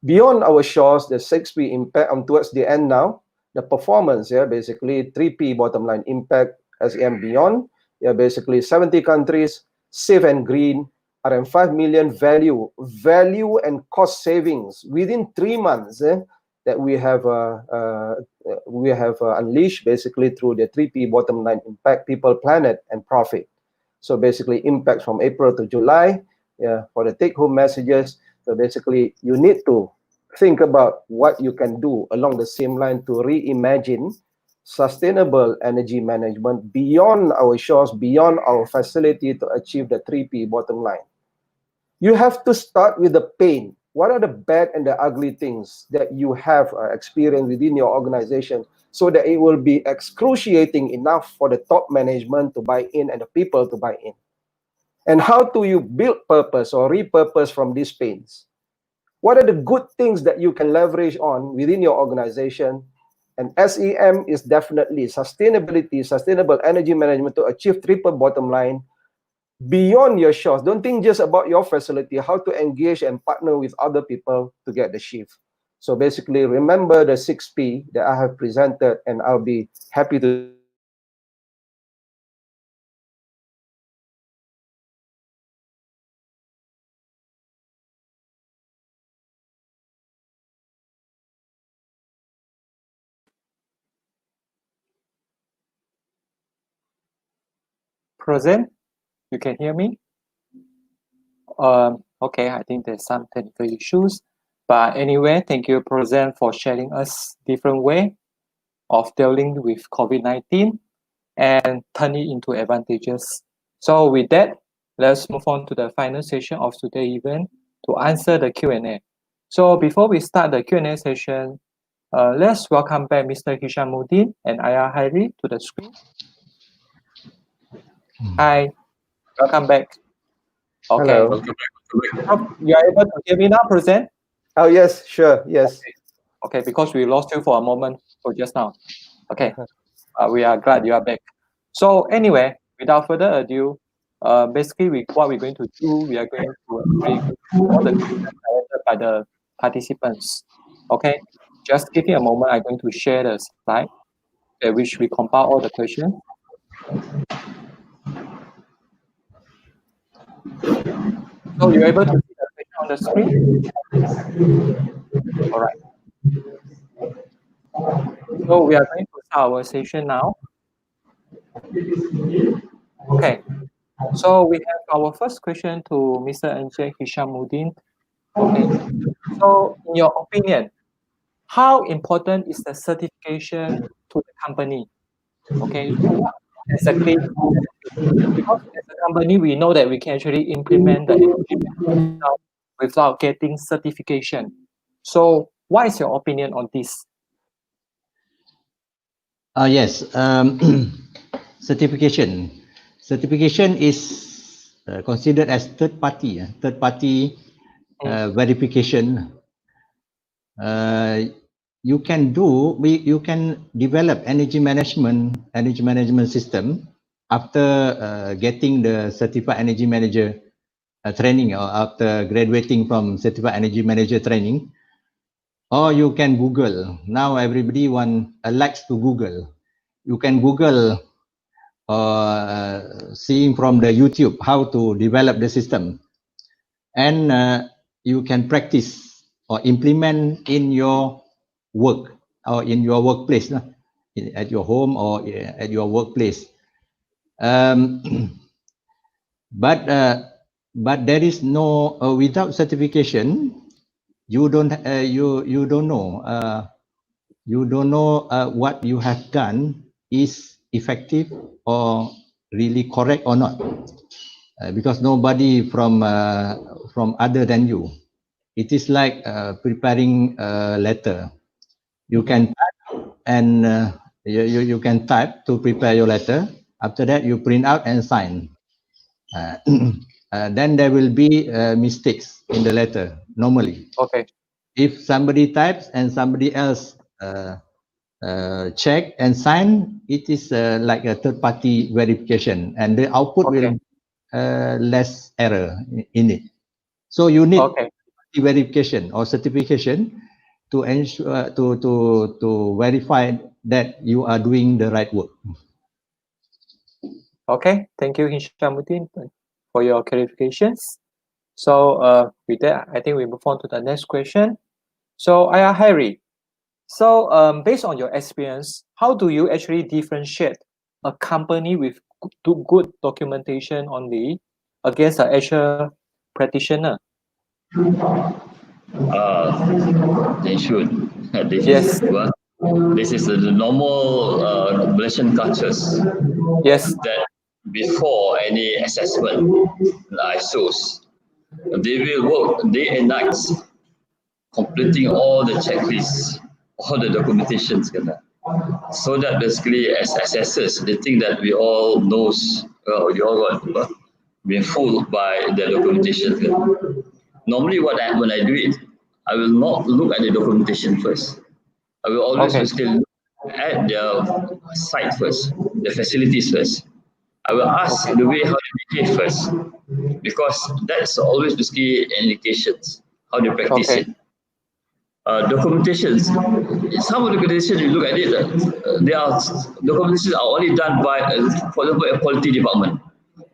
beyond our shores, the 6P impact towards the end now, the performance, basically 3P bottom line impact, SEM beyond, basically 70 countries, safe and green, RM5 million value and cost savings within 3 months that we have unleashed basically through the 3P bottom line impact, people, planet, and profit. So basically impact from April to July, for the take-home messages. So basically you need to think about what you can do along the same line to reimagine sustainable energy management beyond our shores, beyond our facility to achieve the 3P bottom line. You have to start with the pain. What are the bad and the ugly things that you have experienced within your organization so that it will be excruciating enough for the top management to buy in and the people to buy in? And how do you build purpose or repurpose from these pains? What are the good things that you can leverage on within your organization? And SEM is definitely sustainability, sustainable energy management to achieve triple bottom line beyond your shores. Don't think just about your facility, how to engage and partner with other people to get the shift. So basically, remember the 6P that I have presented, and I'll be happy to Present? You can hear me? Okay, I think there's some technical issues. But anyway, thank you, Present, for sharing us different way of dealing with COVID-19 and turn it into advantages. So with that, let's move on to the final session of today's event to answer the Q&A. So before we start the Q&A session, let's welcome back Mr. Hishamuddin and Ayah Hairi to the screen. Hi, welcome back. Okay. Hello. You are able to hear me now, Present? Oh, yes, sure, yes. Okay, because we lost you for a moment for just now. Okay, we are glad you are back. So anyway, without further ado, basically what we're going to do, we are going to go through all the questions collected by the participants. Okay, just give me a moment. I'm going to share the slide at which we compile all the questions. So you're able to see the question on the screen? All right. So we are going to start our session now. Okay. So we have our first question to Mr. Encik Hishamuddin. Okay. So in your opinion, how important is the certification to the company? Okay. What exactly? Because as a company, we know that we can actually implement the energy without getting certification. So what is your opinion on this? Yes, certification. Certification is considered as third party verification. You can develop energy management system after getting the certified energy manager training, or after graduating from certified energy manager training. Or you can Google. Now everybody likes to Google. You can Google seeing from the YouTube how to develop the system, and you can practice or implement in your work or in your workplace, at your home or at your workplace. But there is no without certification, you don't know you don't know what you have done is effective or really correct or not, because nobody from other than you. It is like preparing a letter. You can type and you can type to prepare your letter. After that, you print out and sign. Then there will be mistakes in the letter normally. Okay. If somebody types and somebody else check and sign, it is like a third-party verification, and the output will less error in it. So you need verification or certification to ensure to verify that you are doing the right work. Okay, thank you, Hishamuddin, for your clarifications. So with that, I think we move on to the next question. So Harry, so based on your experience, how do you actually differentiate a company with good documentation only against an actual practitioner? They should. Yes. This is the normal Malaysian cultures. Yes. That before any assessment, ISOs, they will work day and night, completing all the checklists, all the documentations, so that basically as assessors, they think that we all knows, we all got been fooled by the documentation. Normally, when I do it, I will not look at the documentation first. I will always basically look at the site first, the facilities first. I will ask the way how they behave first, because that's always basically an indications how they practice it. Documentations, some of the documentations you look at it, documentations are only done by, for example, a quality department.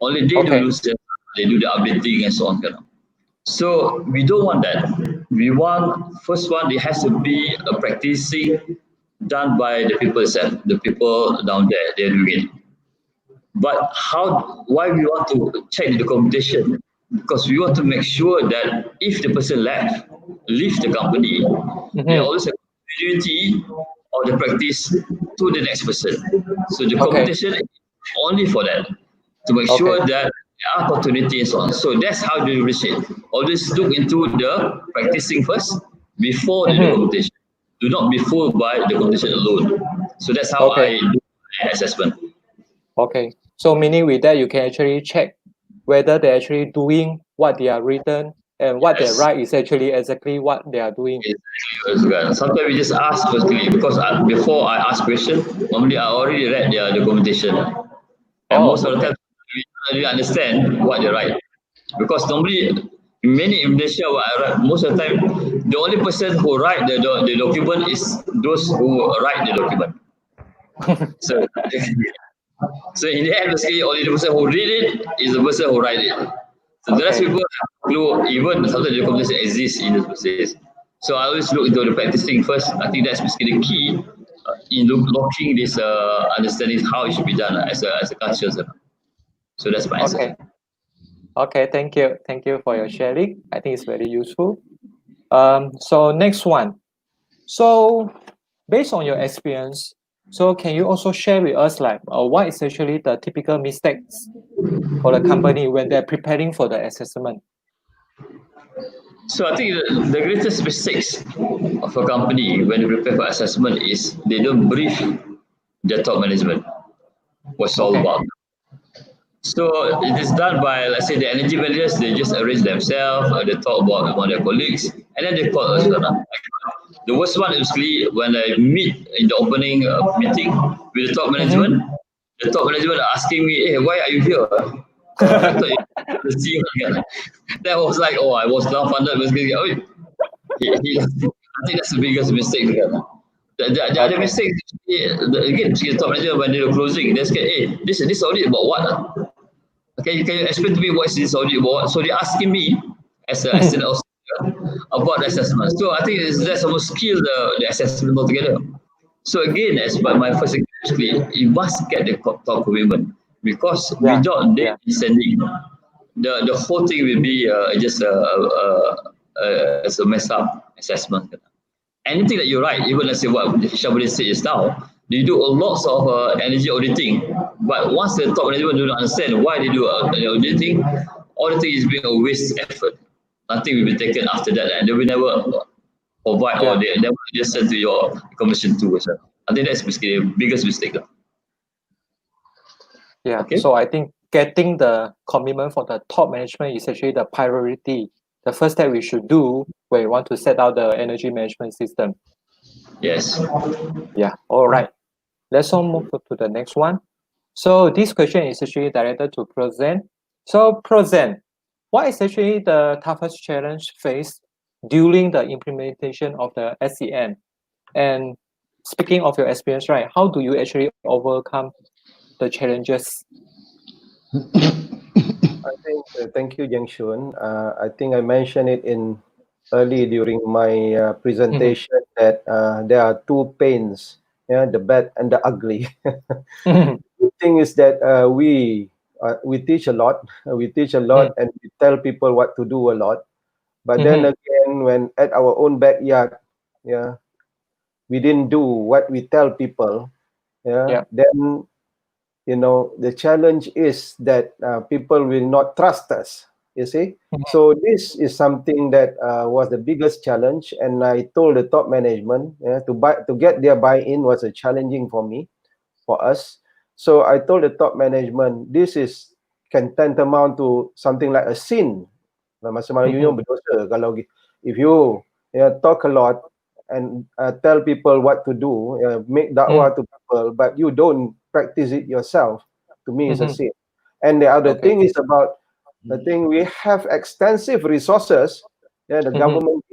Only they do they do the updating and so on. So we don't want that. We want, first one, it has to be a practicing done by the people itself, the people down there, they're doing it. But why we want to check the documentation? Because we want to make sure that if the person leave the company, they always have continuity of the practice to the next person. So the documentation is only for that, to make sure that there are continuity and so on. So that's how they reach it. Always look into the practicing first before the documentation. Do not be fooled by the documentation alone. So that's how I do my assessment. Okay. So meaning with that, you can actually check whether they're actually doing what they are written and what they write is actually exactly what they are doing. Exactly. Sometimes we just ask firstly, because before I ask question, normally I already read their documentation. And most of the time, we don't really understand what they write. Because normally, in Malaysia, what I write, most of the time, the only person who write the document is those who write the document. So, so in the end, basically, only the person who read it is the person who write it. So the rest people have clue, even sometimes the documentation exists in this process. So I always look into the practicing first. I think that's basically the key in locking this understanding how it should be done as a culture. So that's my answer. Okay, thank you. Thank you for your sharing. I think it's very useful. So next one. So based on your experience, so can you also share with us like what is actually the typical mistakes for the company when they're preparing for the assessment? So I think the greatest mistakes of a company when they prepare for assessment is they don't brief their top management what's all about. So it is done by, let's say, the energy managers. They just arrange themselves. They talk about their colleagues, and then they call us. The worst one is really when I meet in the opening meeting with the top management. The top management are asking me, "Hey, why are you here? I thought you were the CEO." That was like, oh, I was dumbfounded. Basically, I think that's the biggest mistake. The other mistake, again, the top manager when they were closing, they said, "Hey, this audit about what? Okay, can you explain to me what is this audit about?" So they're asking me as an assistant about the assessment. So I think that's almost skill the assessment altogether. So again, as my first experience, you must get the top commitment, because without them sending, the whole thing will be just a mess up assessment. anything that you write, even let's say what Shabudin said just now, they do a lot of energy auditing. But once the top management do not understand why they do auditing is being a waste effort. Nothing will be taken after that, and they will never provide or they never listen to your information too. So I think that's basically the biggest mistake. Yeah. Okay. So I think getting the commitment for the top management is actually the priority. The first step we should do when we want to set out the energy management system. Yes. Yeah. All right. Let's all move to the next one. So this question is actually directed to Prozen. So Prozen, what is actually the toughest challenge faced during the implementation of the SEM? And speaking of your experience, right, how do you actually overcome the challenges? I think, thank you, Jiang Shun. I think I mentioned it early during my presentation that there are two pains, the bad and the ugly. The thing is that we teach a lot, and we tell people what to do a lot. But then again, when at our own backyard, we didn't do what we tell people, then the challenge is that people will not trust us, you see. So this is something that was the biggest challenge, and I told the top management to get their buy-in was a challenging for us. So I told the top management, this can tantamount to something like a sin. Masa Melayu berdosa kalau if you talk a lot and tell people what to do, make dakwah to people, but you don't practice it yourself. To me, it's a sin. And the other thing is about the thing we have extensive resources. The government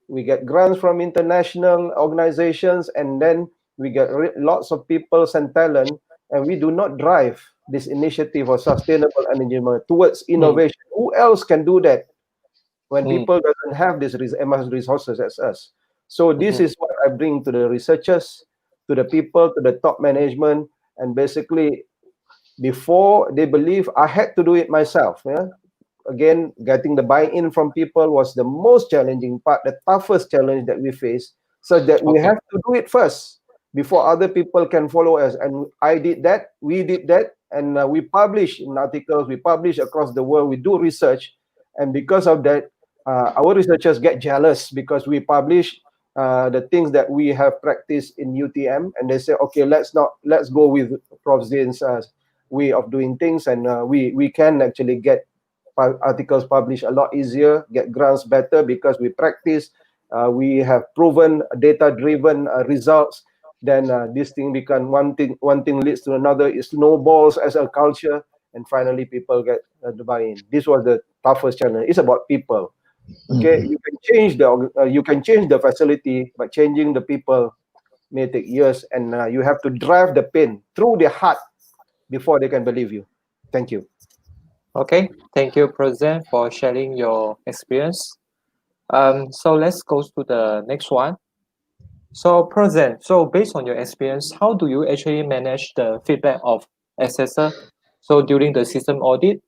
we get grants from international organizations, and then we get lots of people and talent, and we do not drive this initiative of sustainable energy towards innovation. Who else can do that when people doesn't have this much resources as us? So this is what I bring to the researchers, to the people, to the top management, and basically before they believe, I had to do it myself. Again, getting the buy-in from people was the most challenging part, the toughest challenge that we face, such that we have to do it first before other people can follow us. And I did that, we did that, and we publish in articles, we publish across the world, we do research, and because of that, our researchers get jealous because we publish the things that we have practiced in UTM, and they say, okay, let's go with Prof. Zain's way of doing things, and we can actually get articles published a lot easier, get grants better because we practice, we have proven data-driven results. Then this thing become one thing leads to another, it snowballs as a culture, and finally people get the buy-in. This was the toughest challenge. It's about people. Okay, you can change the facility, but changing the people may take years, and you have to drive the pain through their heart before they can believe you. Thank you. Okay, thank you, President, for sharing your experience. So let's go to the next one. So, President, so based on your experience, how do you actually manage the feedback of assessor? So during the system audit?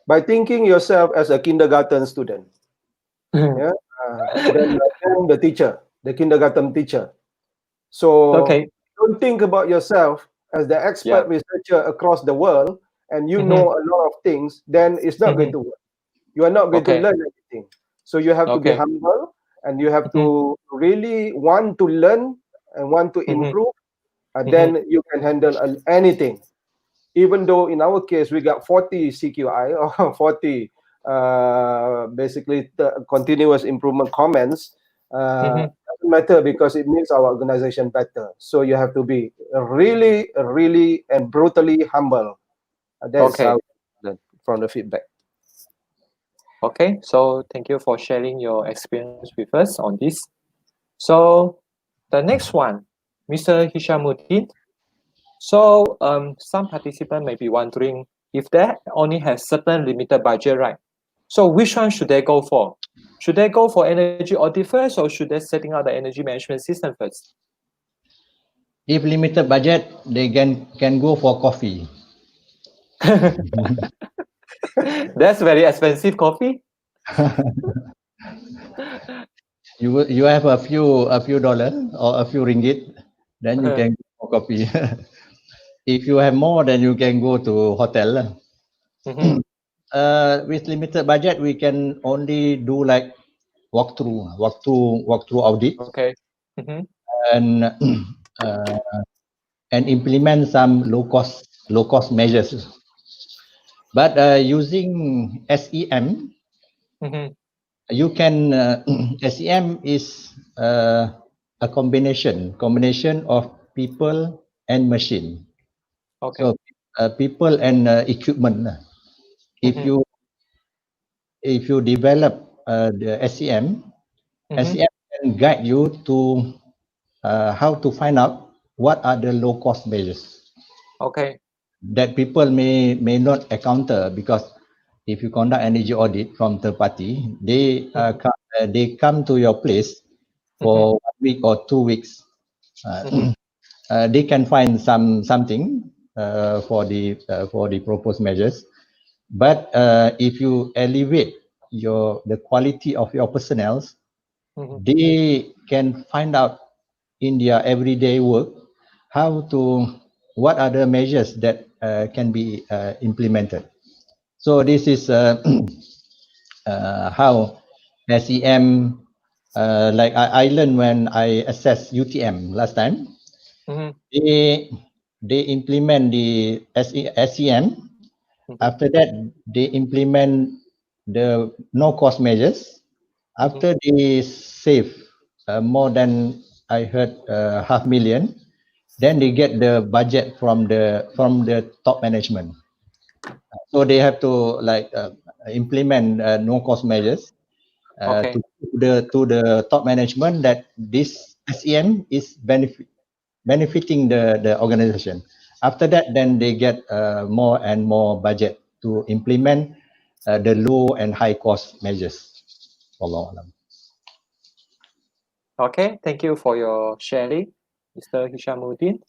By thinking yourself as a kindergarten student. Then the teacher, the kindergarten teacher. So don't think about yourself as the expert researcher across the world, and you know a lot of things, then it's not going to work. You are not going to learn anything. So you have to be humble, and you have to really want to learn and want to improve. Then you can handle anything. Even though in our case, we got 40 CQI or 40 basically continuous improvement comments, doesn't matter because it makes our organization better. So you have to be really, really and brutally humble. That's how from the feedback. Okay, so thank you for sharing your experience with us on this. So the next one, Mr. Hishamuddin. So some participants may be wondering if they only have certain limited budget, right? So which one should they go for? Should they go for energy audit first, or should they setting out the energy management system first? If limited budget, they can go for coffee. That's very expensive coffee. you have a few dollar or a few ringgit, then you can go for coffee. If you have more, then you can go to hotel. Mhm. With limited budget, we can only do like walk through audit Okay. Mhm. and uh, and implement some low cost measures. But using SEM, Mhm. you can SEM is a combination of people and machine. Okay. So people and equipment. If Mhm. you develop the Mhm. SEM can guide you to how to find out what are the low cost measures Okay. that people may not encounter, because if you conduct energy audit from third party, Mhm. they come to your place Mhm. for 1 week or 2 weeks. Mhm. They can find something for the proposed measures, but if you elevate the quality of your personnel, Mhm. they can find out in their everyday work how to what are the measures that can be implemented. So this is how SEM, like I learned when I assessed UTM last time. Mhm. They implement the SEM. Mhm. After that, they implement the no cost measures. Mhm. After they save more than, I heard, 500,000, then they get the budget from the top management. So they have to like implement no cost measures Okay. to the top management that this SEM is benefiting the organization. After that, then they get more and more budget to implement the low and high cost measures. Wallahu alam. Okay. Thank you for your sharing, Mr. Hishamuddin.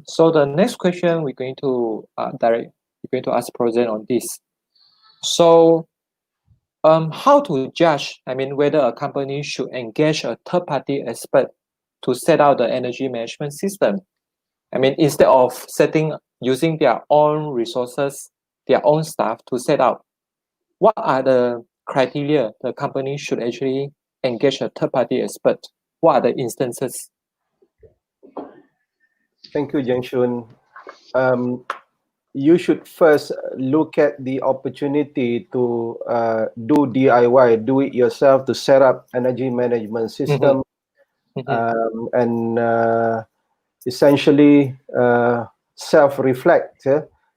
So the next question we're going to we're going to ask President on this. So, how to judge? I mean, whether a company should engage a third-party expert to set out the energy management system. I mean, instead of using their own resources, their own staff to set out, what are the criteria the company should actually engage a third-party expert? What are the instances? Thank you, Jiang Shun. You should first look at the opportunity to do DIY, do it yourself, to set up energy management system, and essentially self-reflect.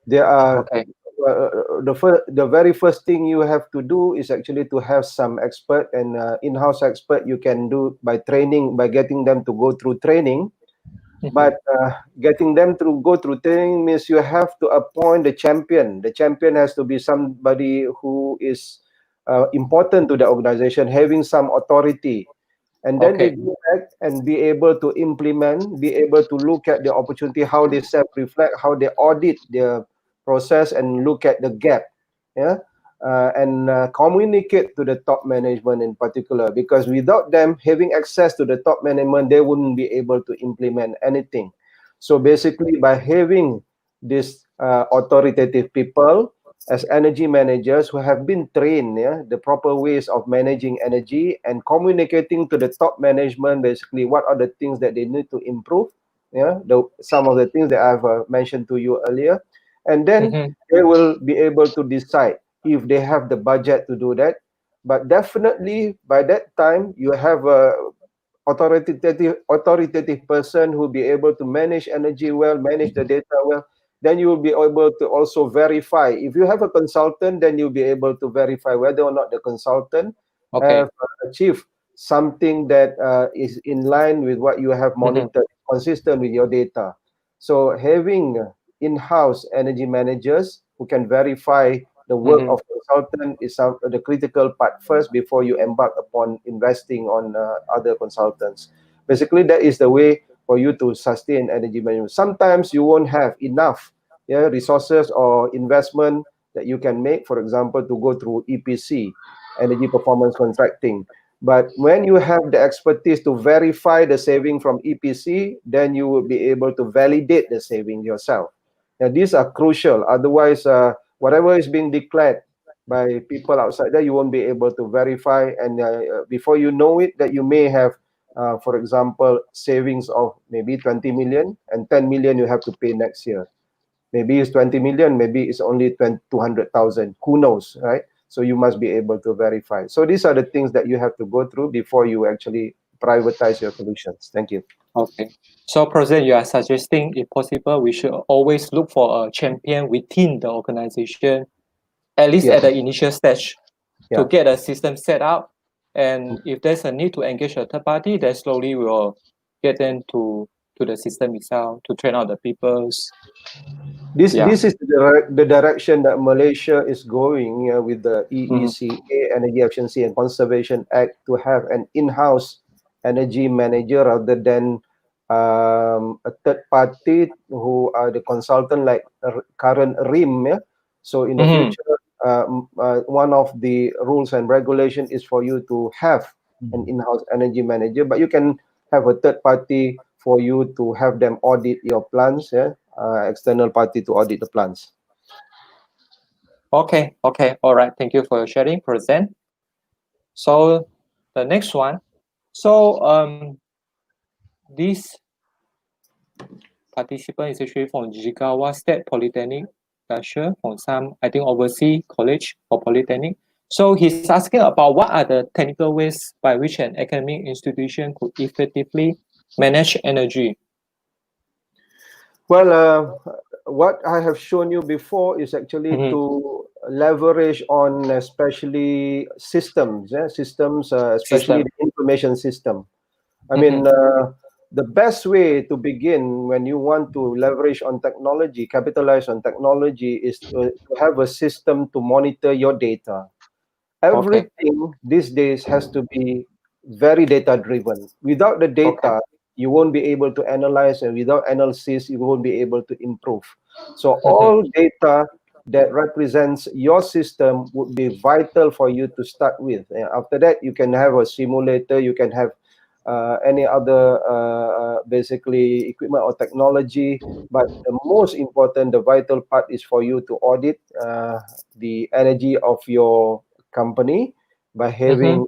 There are Okay. the very first thing you have to do is actually to have some expert and in-house expert. You can do by training, by getting them to go through training. But getting them to go through training means you have to appoint the champion. The champion has to be somebody who is important to the organization, having some authority. And then they Okay. go back and be able to implement, be able to look at the opportunity, how they self-reflect, how they audit their process and look at the gap. Yeah. And communicate to the top management in particular, because without them having access to the top management, they wouldn't be able to implement anything. So basically, by having these authoritative people as energy managers who have been trained, the proper ways of managing energy and communicating to the top management, basically what are the things that they need to improve, some of the things that I've mentioned to you earlier, and then Mm-hmm. they will be able to decide if they have the budget to do that. But definitely by that time you have a authoritative person who will be able to manage energy well, manage the data well. Then you will be able to also verify. If you have a consultant, then you'll be able to verify whether or not the consultant Okay. have achieved something that is in line with what you have Mm-hmm. monitored, consistent with your data. So having in-house energy managers who can verify the work Mm-hmm. of consultant is the critical part first before you embark upon investing on other consultants. Basically, that is the way for you to sustain energy management. Sometimes you won't have enough resources or investment that you can make, for example, to go through EPC, energy performance contracting. But when you have the expertise to verify the saving from EPC, then you will be able to validate the saving yourself. Now, these are crucial. Otherwise, whatever is being declared by people outside there, you won't be able to verify. And before you know it, that you may have, for example, savings of maybe 20 million and 10 million you have to pay next year. Maybe it's 20 million, maybe it's only 200,000. Who knows, right? So you must be able to verify. So these are the things that you have to go through before you actually privatize your solutions. Thank you. Okay. So, President, you are suggesting, if possible, we should always look for a champion within the organization, at least at the initial stage, to get a system set up. And if there's a need to engage a third party, then slowly we will get them to the system itself to train out the peoples. This is the direction that Malaysia is going with the EECA, Energy Efficiency and Conservation Act, to have an in-house energy manager rather than a third party who are the consultant like current RIM. Yeah? So in the future, one of the rules and regulation is for you to have an in-house energy manager, but you can have a third party for you to have them audit your plans, external party to audit the plans. Okay, all right. Thank you for your sharing, President. So the next one. So this participant is actually from Jigawa State Polytechnic, Russia, from some, I think, overseas college or polytechnic. So he's asking about what are the technical ways by which an academic institution could effectively manage energy. Well, what I have shown you before is actually to leverage on especially systems, especially the information system. I mean, the best way to begin when you want to leverage on technology, capitalize on technology, is to have a system to monitor your data. Everything these days has to be very data driven. Without the data, you won't be able to analyze, and without analysis, you won't be able to improve. So all data that represents your system would be vital for you to start with. And after that, you can have a simulator, you can have any other basically equipment or technology, but the most important, the vital part is for you to audit the energy of your company by having,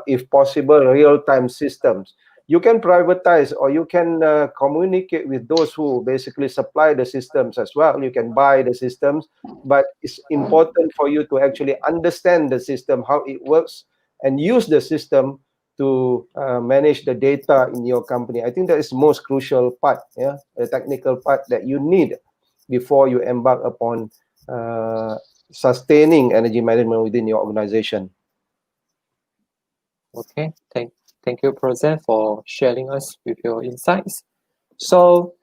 if possible, real-time systems. You can privatize, or you can communicate with those who basically supply the systems as well. You can buy the systems, but it's important for you to actually understand the system, how it works, and use the system to manage the data in your company. I think that is the most crucial part, the technical part that you need before you embark upon sustaining energy management within your organization. Okay, thank you, President, for sharing us with your insights. So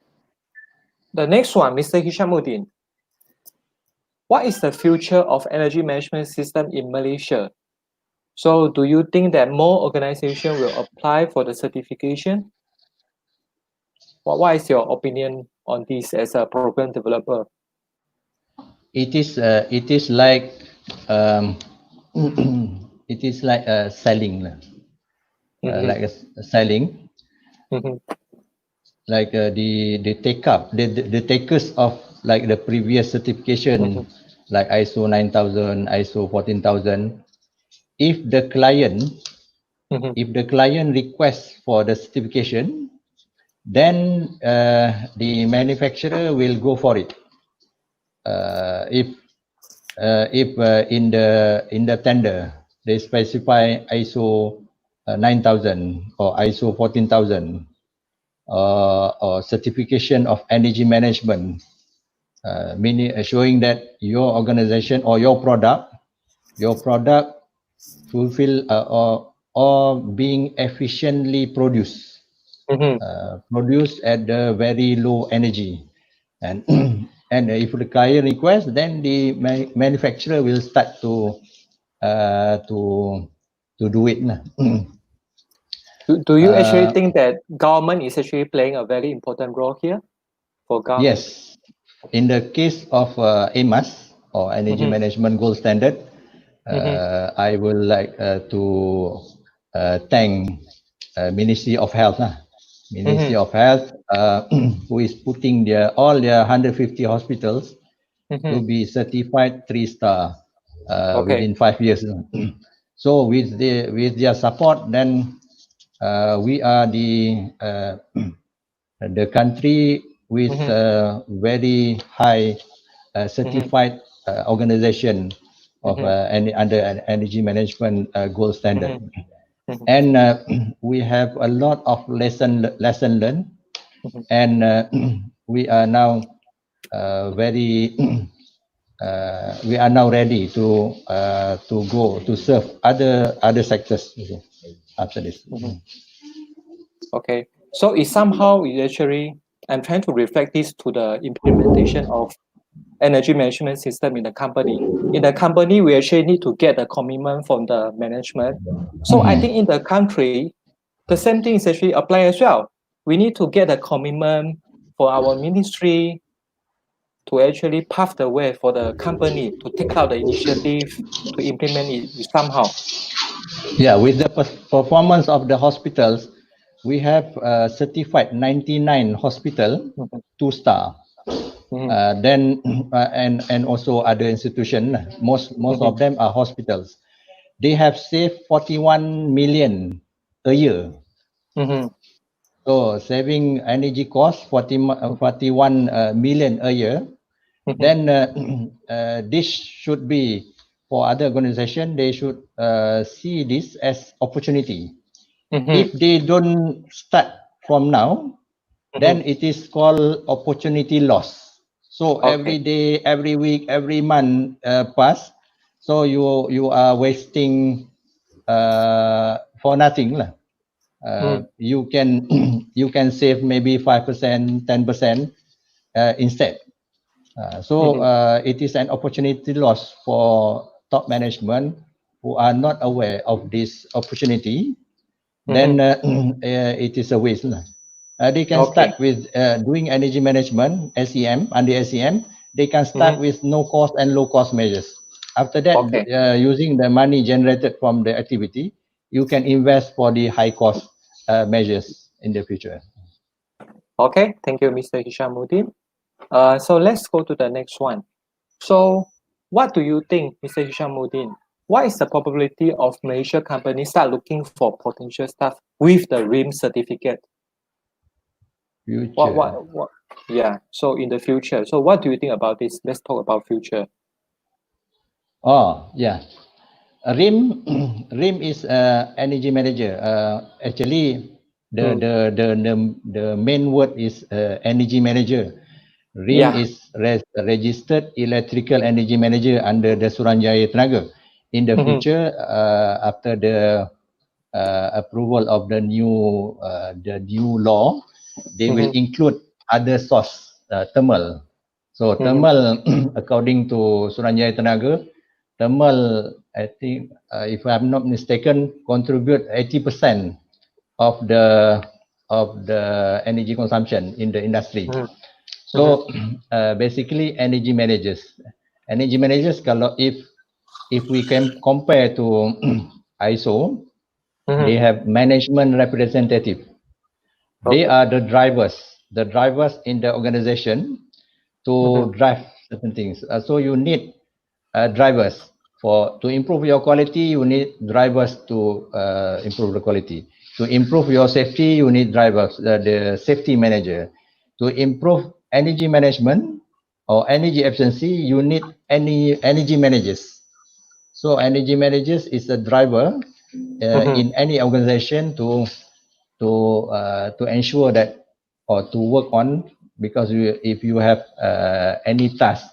the next one, Mr. Hishamuddin. What is the future of energy management system in Malaysia? So do you think that more organizations will apply for the certification? What is your opinion on this as a program developer? It is like it is like selling, like selling. Like the takers of like the previous certification, like ISO 9000, ISO 14000. If the client requests for the certification, then the manufacturer will go for it. If in the tender they specify ISO 9000 or ISO 14000 or certification of energy management, meaning showing that your organization or your product fulfill or being efficiently produced at the very low energy, and and if the client requests, then the manufacturer will start to do it. Do you actually think that government is actually playing a very important role here for government? Yes, in the case of EMAS or Energy Management Gold Standard, I would like to thank Ministry of Health, Ministry of Health, who is putting all their 150 hospitals to be certified 3-star within 5 years. So with their support, then we are the country with very high certified organization of under an energy management gold standard. And we have a lot of lesson learned, and we are now we are now ready to go to serve other sectors after this. Okay, so it somehow is actually, I'm trying to reflect this to the implementation of energy management system in the company. In the company, we actually need to get a commitment from the management. So I think in the country, the same thing is actually apply as well. We need to get a commitment for our ministry to actually pave the way for the company to take out the initiative to implement it somehow. Yeah, with the performance of the hospitals, we have certified 99 hospital 2-star. Then and also other institutions. Most of them are hospitals. They have saved 41 million a year. So saving energy cost 41 million a year. Then this should be for other organization. They should see this as opportunity. If they don't start from now, then it is called opportunity loss. So every day, every week, every month pass, so you are wasting for nothing lah. You can you can save maybe 5%, 10% instead. So it is an opportunity loss for top management who are not aware of this opportunity. Then it is a waste. They can start with doing energy management, SEM, under SEM. They can start with no cost and low cost measures. After that, using the money generated from the activity, you can invest for the high cost measures in the future. Okay, thank you, Mr. Hishamuddin. So let's go to the next one. So what do you think, Mr. Hishamuddin? What is the probability of Malaysia companies start looking for potential staff with the RIM certificate? Future. What? Yeah. So in the future. So what do you think about this? Let's talk about future. Oh yeah, RIM is energy manager. Actually, the main word is energy manager. RIM is registered electrical energy manager under the Suruhanjaya Tenaga. In the future, after the approval of the new law, they will include other source thermal. So thermal, according to Suruhanjaya Tenaga, thermal, I think, if I'm not mistaken, contribute 80% of the energy consumption in the industry. So basically, energy managers, kalau if we can compare to ISO, they have management representative. They are the drivers in the organization to drive certain things. So you need drivers to improve your quality. You need drivers to improve the quality. To improve your safety, you need drivers, the safety manager. To improve energy management or energy efficiency, you need energy managers. So energy managers is a driver in any organization to ensure that, or to work on, because if you have any task,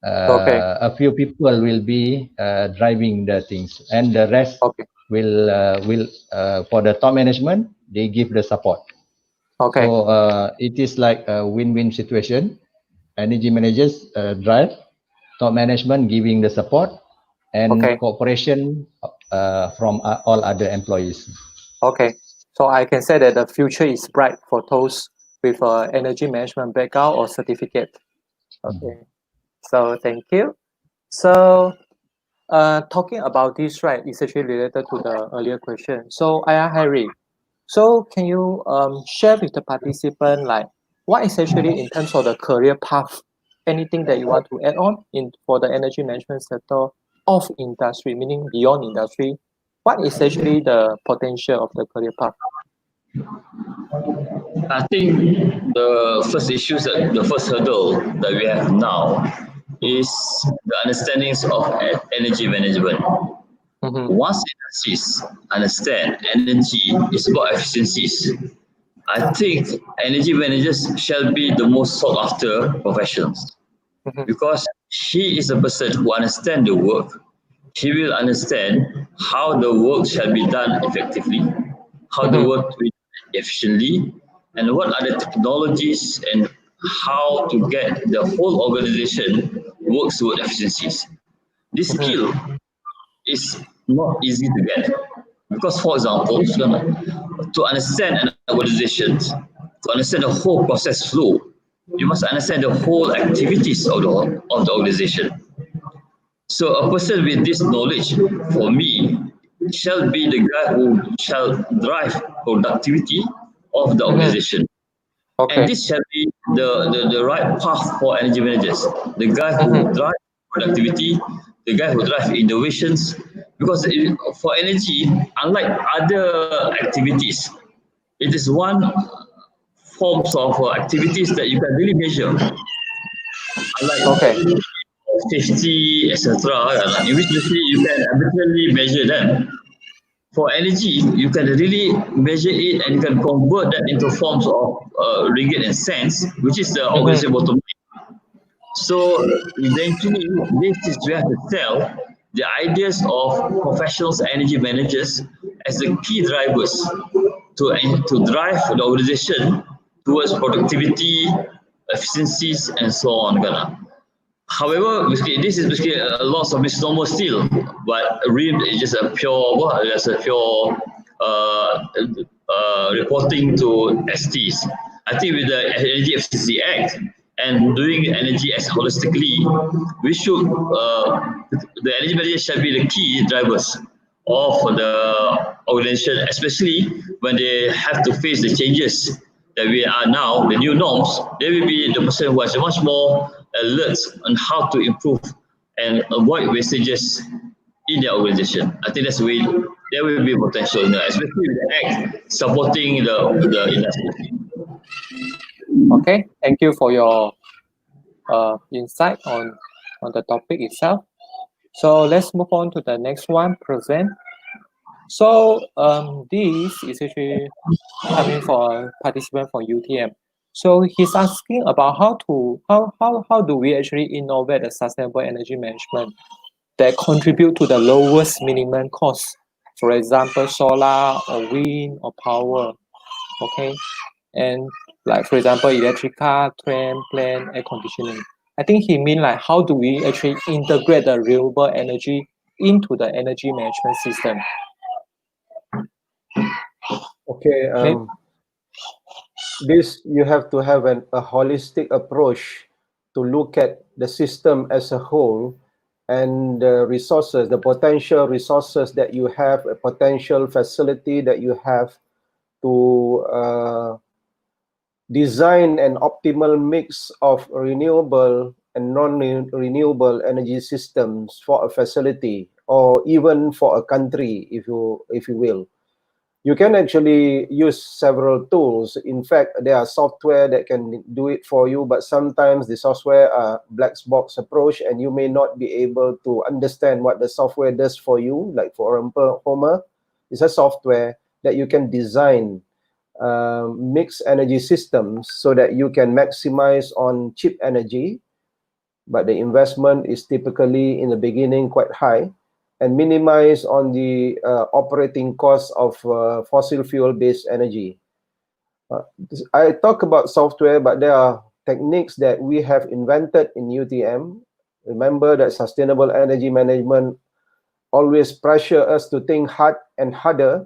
a few people will be driving the things, and the rest will for the top management, they give the support. So it is like a win-win situation. Energy managers drive, top management giving the support, and cooperation from all other employees. Okay, so I can say that the future is bright for those with energy management background or certificate. Okay, so thank you. So talking about this, right, is actually related to the earlier question. So, Harry, so can you share with the participant like what is actually in terms of the career path, anything that you want to add on in for the energy management sector of industry, meaning beyond industry? What is actually the potential of the career path? I think the first hurdle that we have now is the understandings of energy management. Mm-hmm. Once industries understand energy is about efficiencies, I think energy managers shall be the most sought after professions Mm-hmm. because he is a person who understands the work. He will understand how the work shall be done effectively, how the Mm-hmm. work will be done efficiently, and what are the technologies and how to get the whole organization works toward efficiencies. This Mm-hmm. skill is not easy to get because, for example, to understand an organization, to understand the whole process flow, you must understand the whole activities of the organization. So a person with this knowledge, for me, shall be the guy who shall drive productivity of the Mm-hmm. organization. And Okay. this shall be the right path for energy managers. The guy who Mm-hmm. drive productivity, the guy who drive innovations. Because for energy, unlike other activities, it is one forms of activities that you can really measure. Okay. Unlike safety, etc., in which basically you can arbitrarily measure them. For energy, you can really measure it and you can convert that into forms of ringgit and cents, which is the Mm-hmm. organization bottom line. So eventually, this is where to sell the ideas of professional energy managers as the key drivers to drive the organization towards productivity, efficiencies, and so on. However, basically, this is basically a loss of misnomer still, but RIM is just a pure, just a pure reporting to STs. I think with the Energy Efficiency Act and doing energy as holistically, we should, the energy manager shall be the key drivers of the organization, especially when they have to face the changes that we are now, the new norms. They will be the person who has much more alert on how to improve and avoid wastages in their organization. I think that's way there will be potential, especially with the act supporting the industry. Okay. Thank you for your insight on the topic itself. So let's move on to the next one, present. So this is actually coming for a participant from UTM. So he's asking about how do we actually innovate the sustainable energy management that contribute to the lowest minimum cost. For example, solar or wind or power. Okay. And like for example, electric car, tram, plane, air conditioning. I think he mean like how do we actually integrate the renewable energy into the energy management system? Okay, Okay. this you have to have a holistic approach to look at the system as a whole and the resources, the potential resources that you have, a potential facility that you have to design an optimal mix of renewable and non-renewable energy systems for a facility or even for a country, if you will. You can actually use several tools. In fact, there are software that can do it for you, but sometimes the software are black box approach and you may not be able to understand what the software does for you. Like for example, Homer is a software that you can design mixed energy systems so that you can maximize on cheap energy, but the investment is typically in the beginning quite high, and minimize on the operating costs of fossil fuel based energy. I talk about software, but there are techniques that we have invented in UTM. Remember that sustainable energy management always pressure us to think hard and harder,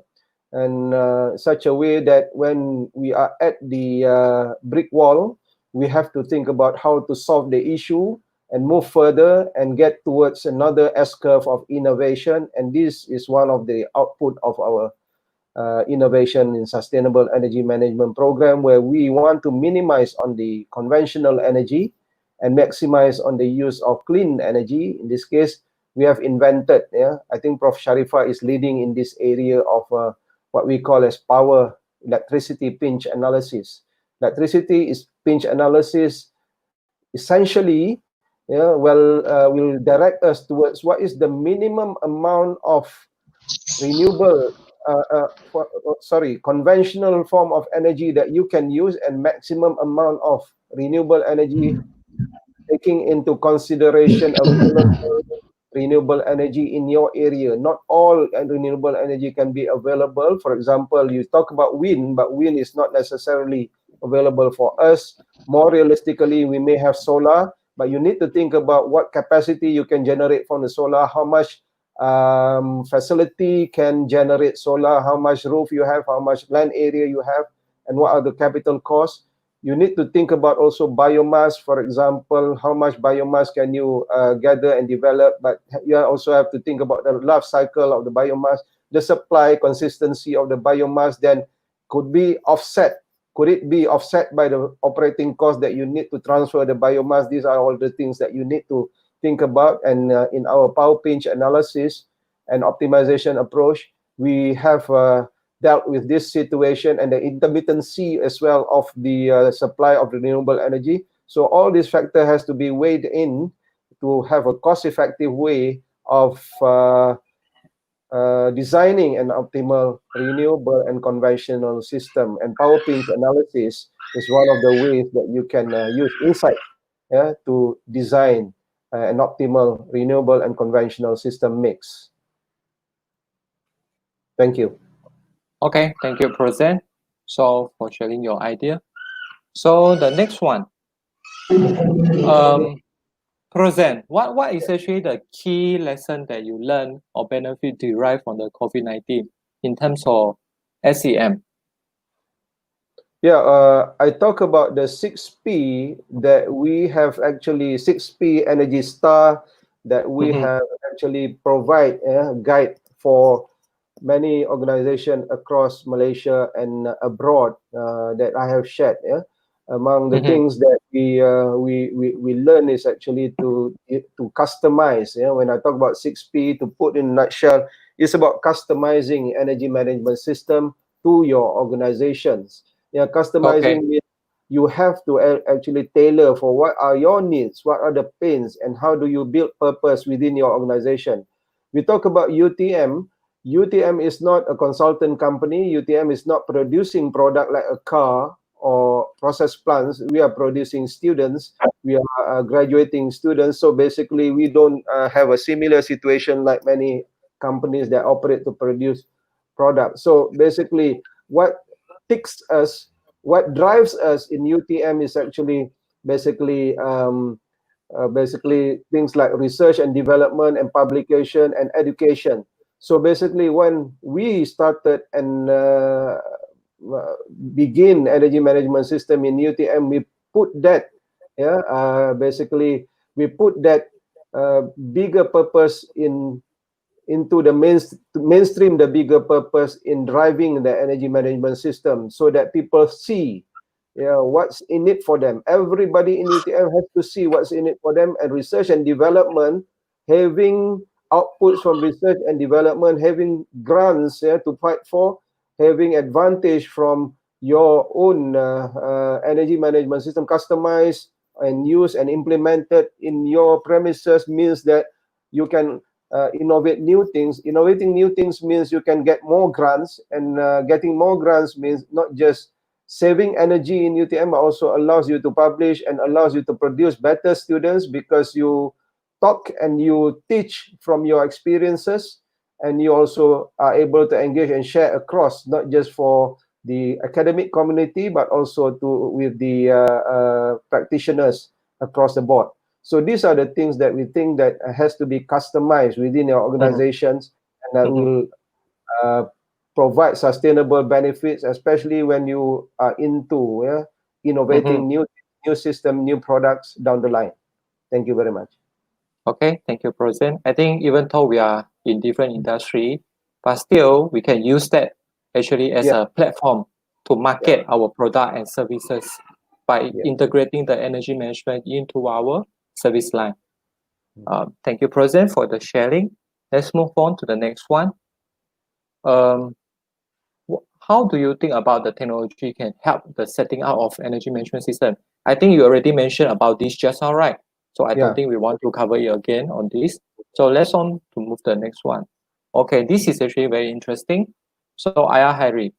and such a way that when we are at the brick wall, we have to think about how to solve the issue and move further and get towards another S-curve of innovation. And this is one of the output of our innovation in sustainable energy management program, where we want to minimize on the conventional energy and maximize on the use of clean energy. In this case, we have invented, I think Prof. Sharifah is leading in this area of what we call as electricity pinch analysis. Electricity is pinch analysis essentially will direct us towards what is the minimum amount of renewable conventional form of energy that you can use, and maximum amount of renewable energy, taking into consideration available renewable energy in your area. Not all renewable energy can be available. For example, you talk about wind, but wind is not necessarily available for us. More realistically, we may have solar, but you need to think about what capacity you can generate from the solar, how much facility can generate solar, how much roof you have, how much land area you have, and what are the capital costs. You need to think about also biomass, for example, how much biomass can you gather and develop, but you also have to think about the life cycle of the biomass, the supply consistency of the biomass, then could be offset. Could it be offset by the operating cost that you need to transfer the biomass? These are all the things that you need to think about. And in our power pinch analysis and optimization approach, we have dealt with this situation and the intermittency as well of the supply of renewable energy. So all this factor has to be weighed in to have a cost-effective way of designing an optimal renewable and conventional system. And power pinch analysis is one of the ways that you can use insight to design an optimal renewable and conventional system mix. Thank you. Okay, thank you, Prozen, so for sharing your idea. So the next one, Prozen, what is actually the key lesson that you learned or benefit derived from the COVID-19 in terms of SEM? Yeah, I talk about the 6P that we have actually, 6P Energy Star that we have actually provide guide for many organizations across Malaysia and abroad that I have shared. Among the things that we learn is actually to customize. When I talk about 6P, to put in a nutshell, it's about customizing energy management system to your organizations. Customizing means you have to actually tailor for what are your needs, what are the pains, and how do you build purpose within your organization. We talk about UTM. UTM is not a consultant company. UTM is not producing product like a car or process plants. We are producing students. We are graduating students. So basically, we don't have a similar situation like many companies that operate to produce products. So basically, what drives us in UTM is actually basically things like research and development and publication and education. So basically, when we started and begin energy management system in UTM, we put that we put that bigger purpose into the mainstream, the bigger purpose in driving the energy management system, so that people see what's in it for them. Everybody in UTM has to see what's in it for them, and research and development, having outputs from research and development, having grants to fight for, having advantage from your own energy management system customized and used and implemented in your premises, means that you can innovate new things. Innovating new things means you can get more grants, and getting more grants means not just saving energy in UTM, but also allows you to publish and allows you to produce better students, because you talk and you teach from your experiences, and you also are able to engage and share across, not just for the academic community, but also with the practitioners across the board. So these are the things that we think that has to be customized within your organizations, and that will provide sustainable benefits, especially when you are into innovating new system, new products down the line. Thank you very much. Okay, thank you, Prosen. I think even though we are in different industry, but still we can use that actually as a platform to market our product and services by integrating the energy management into our service line. Thank you, Prosen, for the sharing. Let's move on to the next one. How do you think about the technology can help the setting up of energy management system? I think you already mentioned about this just now, right? So I don't think we want to cover it again on this. So let's on to move to the next one. Okay, this is actually very interesting. So Ayah Harry.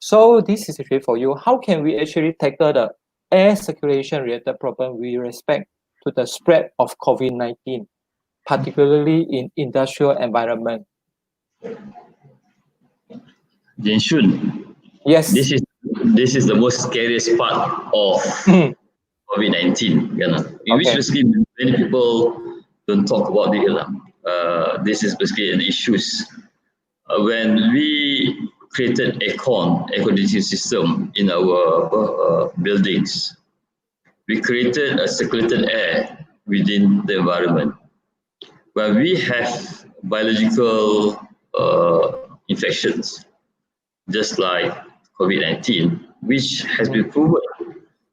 So this is actually for you. How can we actually tackle the air circulation related problem with respect to the spread of COVID-19, particularly in industrial environment? Jinshun, Yes. this is the most scariest part of COVID-19, in which basically many people don't talk about it. This is basically an issue. When we created air conditioning system in our buildings, we created a circulated air within the environment. When we have biological infections, just like COVID-19, which has been proven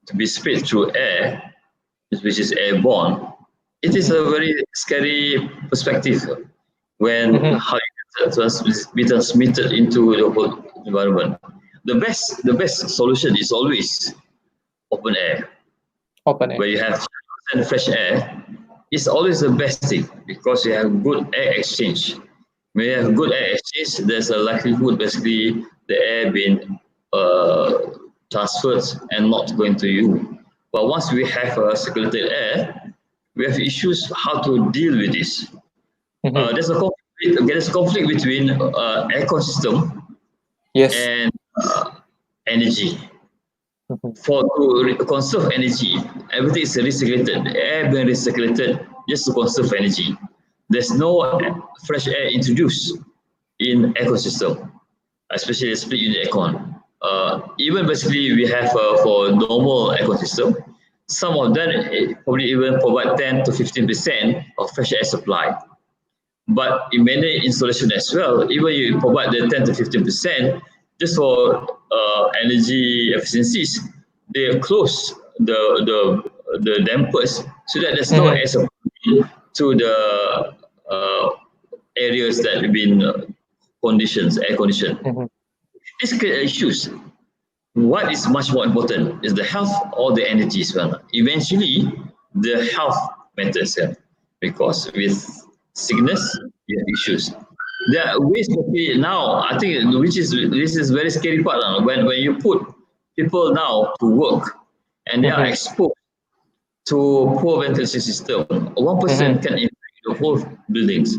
to be spread through air, which is airborne, it is a very scary perspective when how it can be transmitted into the whole environment. The best solution is always open air. Where you have fresh air, it's always the best thing because you have good air exchange. When you have good air exchange, there's a likelihood basically the air being transferred and not going to you. But once we have circulated air, we have issues how to deal with this. There's a conflict between aircon system and energy. To conserve energy, everything is recirculated. Air being recirculated just to conserve energy. There's no fresh air introduced in ecosystem, especially the split unit aircon. Even basically we have for normal ecosystem, some of them probably even provide 10 to 15% of fresh air supply. But in many installations as well, even you provide the 10 to 15% just for energy efficiencies, they close the dampers so that there's no air supply to the areas that have been air conditioned. These issues, what is much more important is the health or the energy as well. Eventually, the health matters because with sickness, you have issues. There are ways now, I think, this is very scary part when you put people now to work and they are exposed to poor ventilation system. 1% can infect the whole buildings.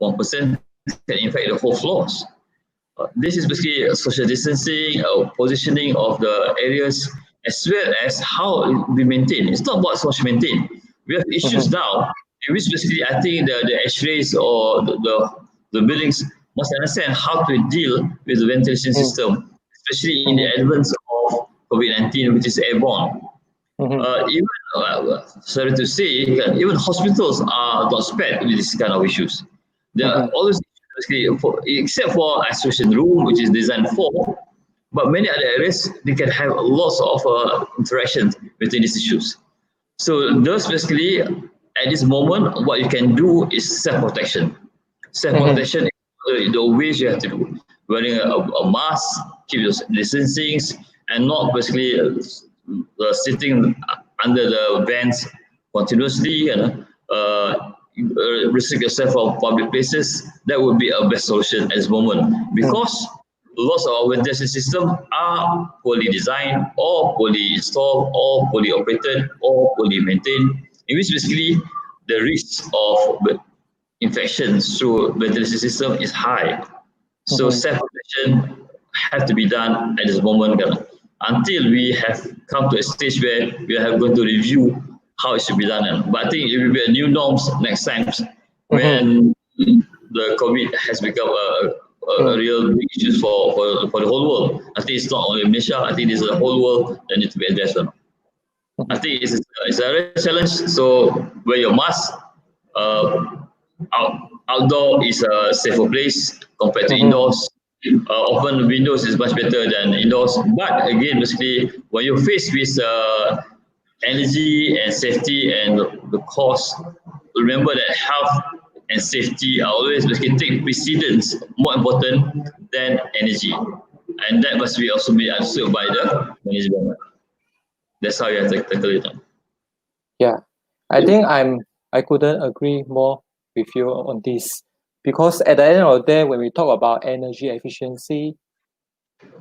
1% can infect the whole floors. This is basically social distancing, positioning of the areas, as well as how we maintain. It's not about social maintain. We have issues now, in which basically I think the X-rays or the buildings must understand how to deal with the ventilation system, especially in the advance of COVID-19, which is airborne. Even, sorry to say, even hospitals are not spared with this kind of issues. There are always, except for isolation room, which is designed for, but many other areas, they can have lots of interactions between these issues. So those basically, at this moment, what you can do is self-protection. Self-protection is the ways you have to do. Wearing a mask, keep your distancing, and not basically sitting under the vents continuously, restrict yourself from public places. That would be a best solution at this moment, because lots of our ventilation systems are poorly designed, or poorly installed, or poorly operated, or poorly maintained, in which basically the risk of infections through ventilation system is high. So self-protection has to be done at this moment until we have come to a stage where we are going to review how it should be done. But I think it will be a new norms next time when the COVID has become a real big issue for the whole world. I think it's not only Malaysia, I think it's the whole world that needs to be addressed. I think it's a real challenge. So wear your mask. Outdoor is a safer place compared to indoors. Open windows is much better than indoors. But again, basically, when you're faced with energy and safety and the cost, remember that health and safety are always basically take precedence, more important than energy. And that must be also be understood by the management. That's how you have to tackle it. Yeah, I think I couldn't agree more with you on this, because at the end of the day, when we talk about energy efficiency,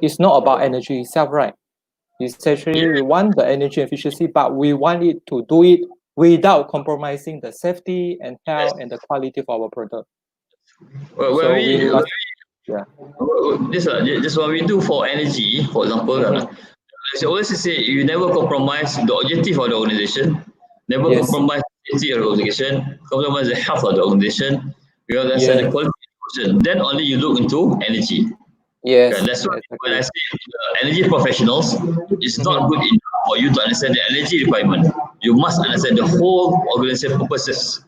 it's not about energy itself, right? It's actually we want the energy efficiency, but we want it to do it without compromising the safety and health and the quality of our product. Well, So when we we must, yeah. this what we do for energy, for example, as I always say, you never compromise the objective of the organization, never Yes. compromise the safety of the organization, compromise the health of the organization, because that's the Yes. quality of the organization. Then only you look into energy. Yes. Okay, that's why when I Exactly. say energy professionals, it's not good enough for you to understand the energy requirement. You must understand the whole organization purposes.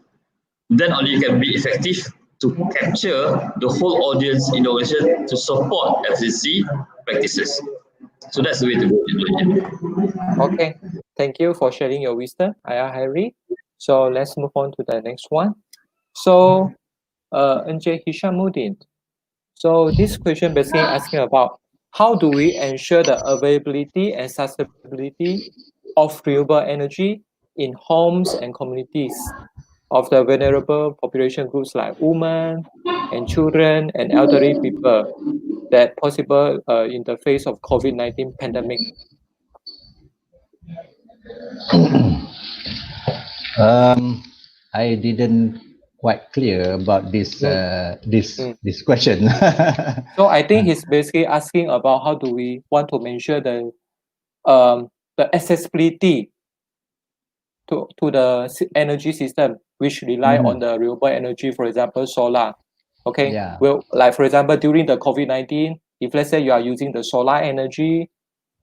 Then only you can be effective to capture the whole audience in the organization to support efficiency practices. So that's the way to go. Okay. Thank you for sharing your wisdom, Ayah Harry. So let's move on to the next one. So, NJ Hishamuddin. So this question basically asking about how do we ensure the availability and sustainability of renewable energy in homes and communities of the vulnerable population groups like women and children and elderly people that possible in the face of COVID-19 pandemic. I didn't quite clear about this this question. So I think he's basically asking about how do we want to ensure the accessibility to the energy system which rely on the renewable energy, for example, solar. Okay. Yeah. Well, like for example, during the COVID-19, if let's say you are using the solar energy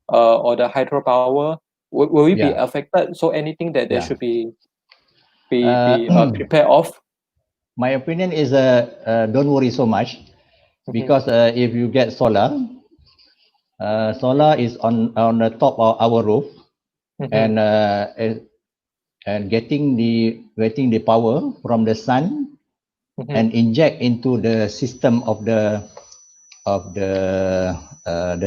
or the hydropower, will it be Yeah. affected? So anything that they Yeah. should be prepared of? My opinion is don't worry so much, because if you get solar, solar is on the top of our roof, and getting the power from the sun and inject into the system of the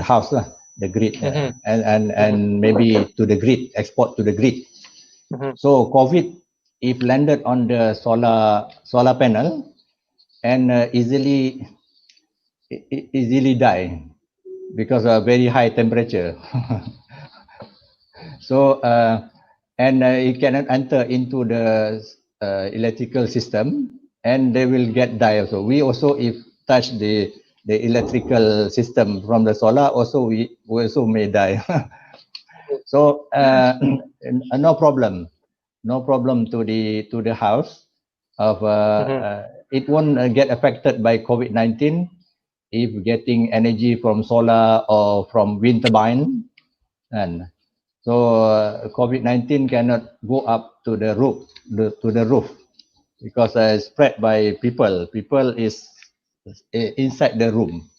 house, the grid, and maybe to the grid, export to the grid. So COVID, if landed on the solar panel, and easily die because of very high temperature. So and it cannot enter into the electrical system, and they will get die also. We also, if touch the electrical system from the solar, also we also may die. So no problem to the house of it won't get affected by COVID-19 if getting energy from solar or from wind turbine. And so COVID-19 cannot go up to the roof, because spread by people is inside the room.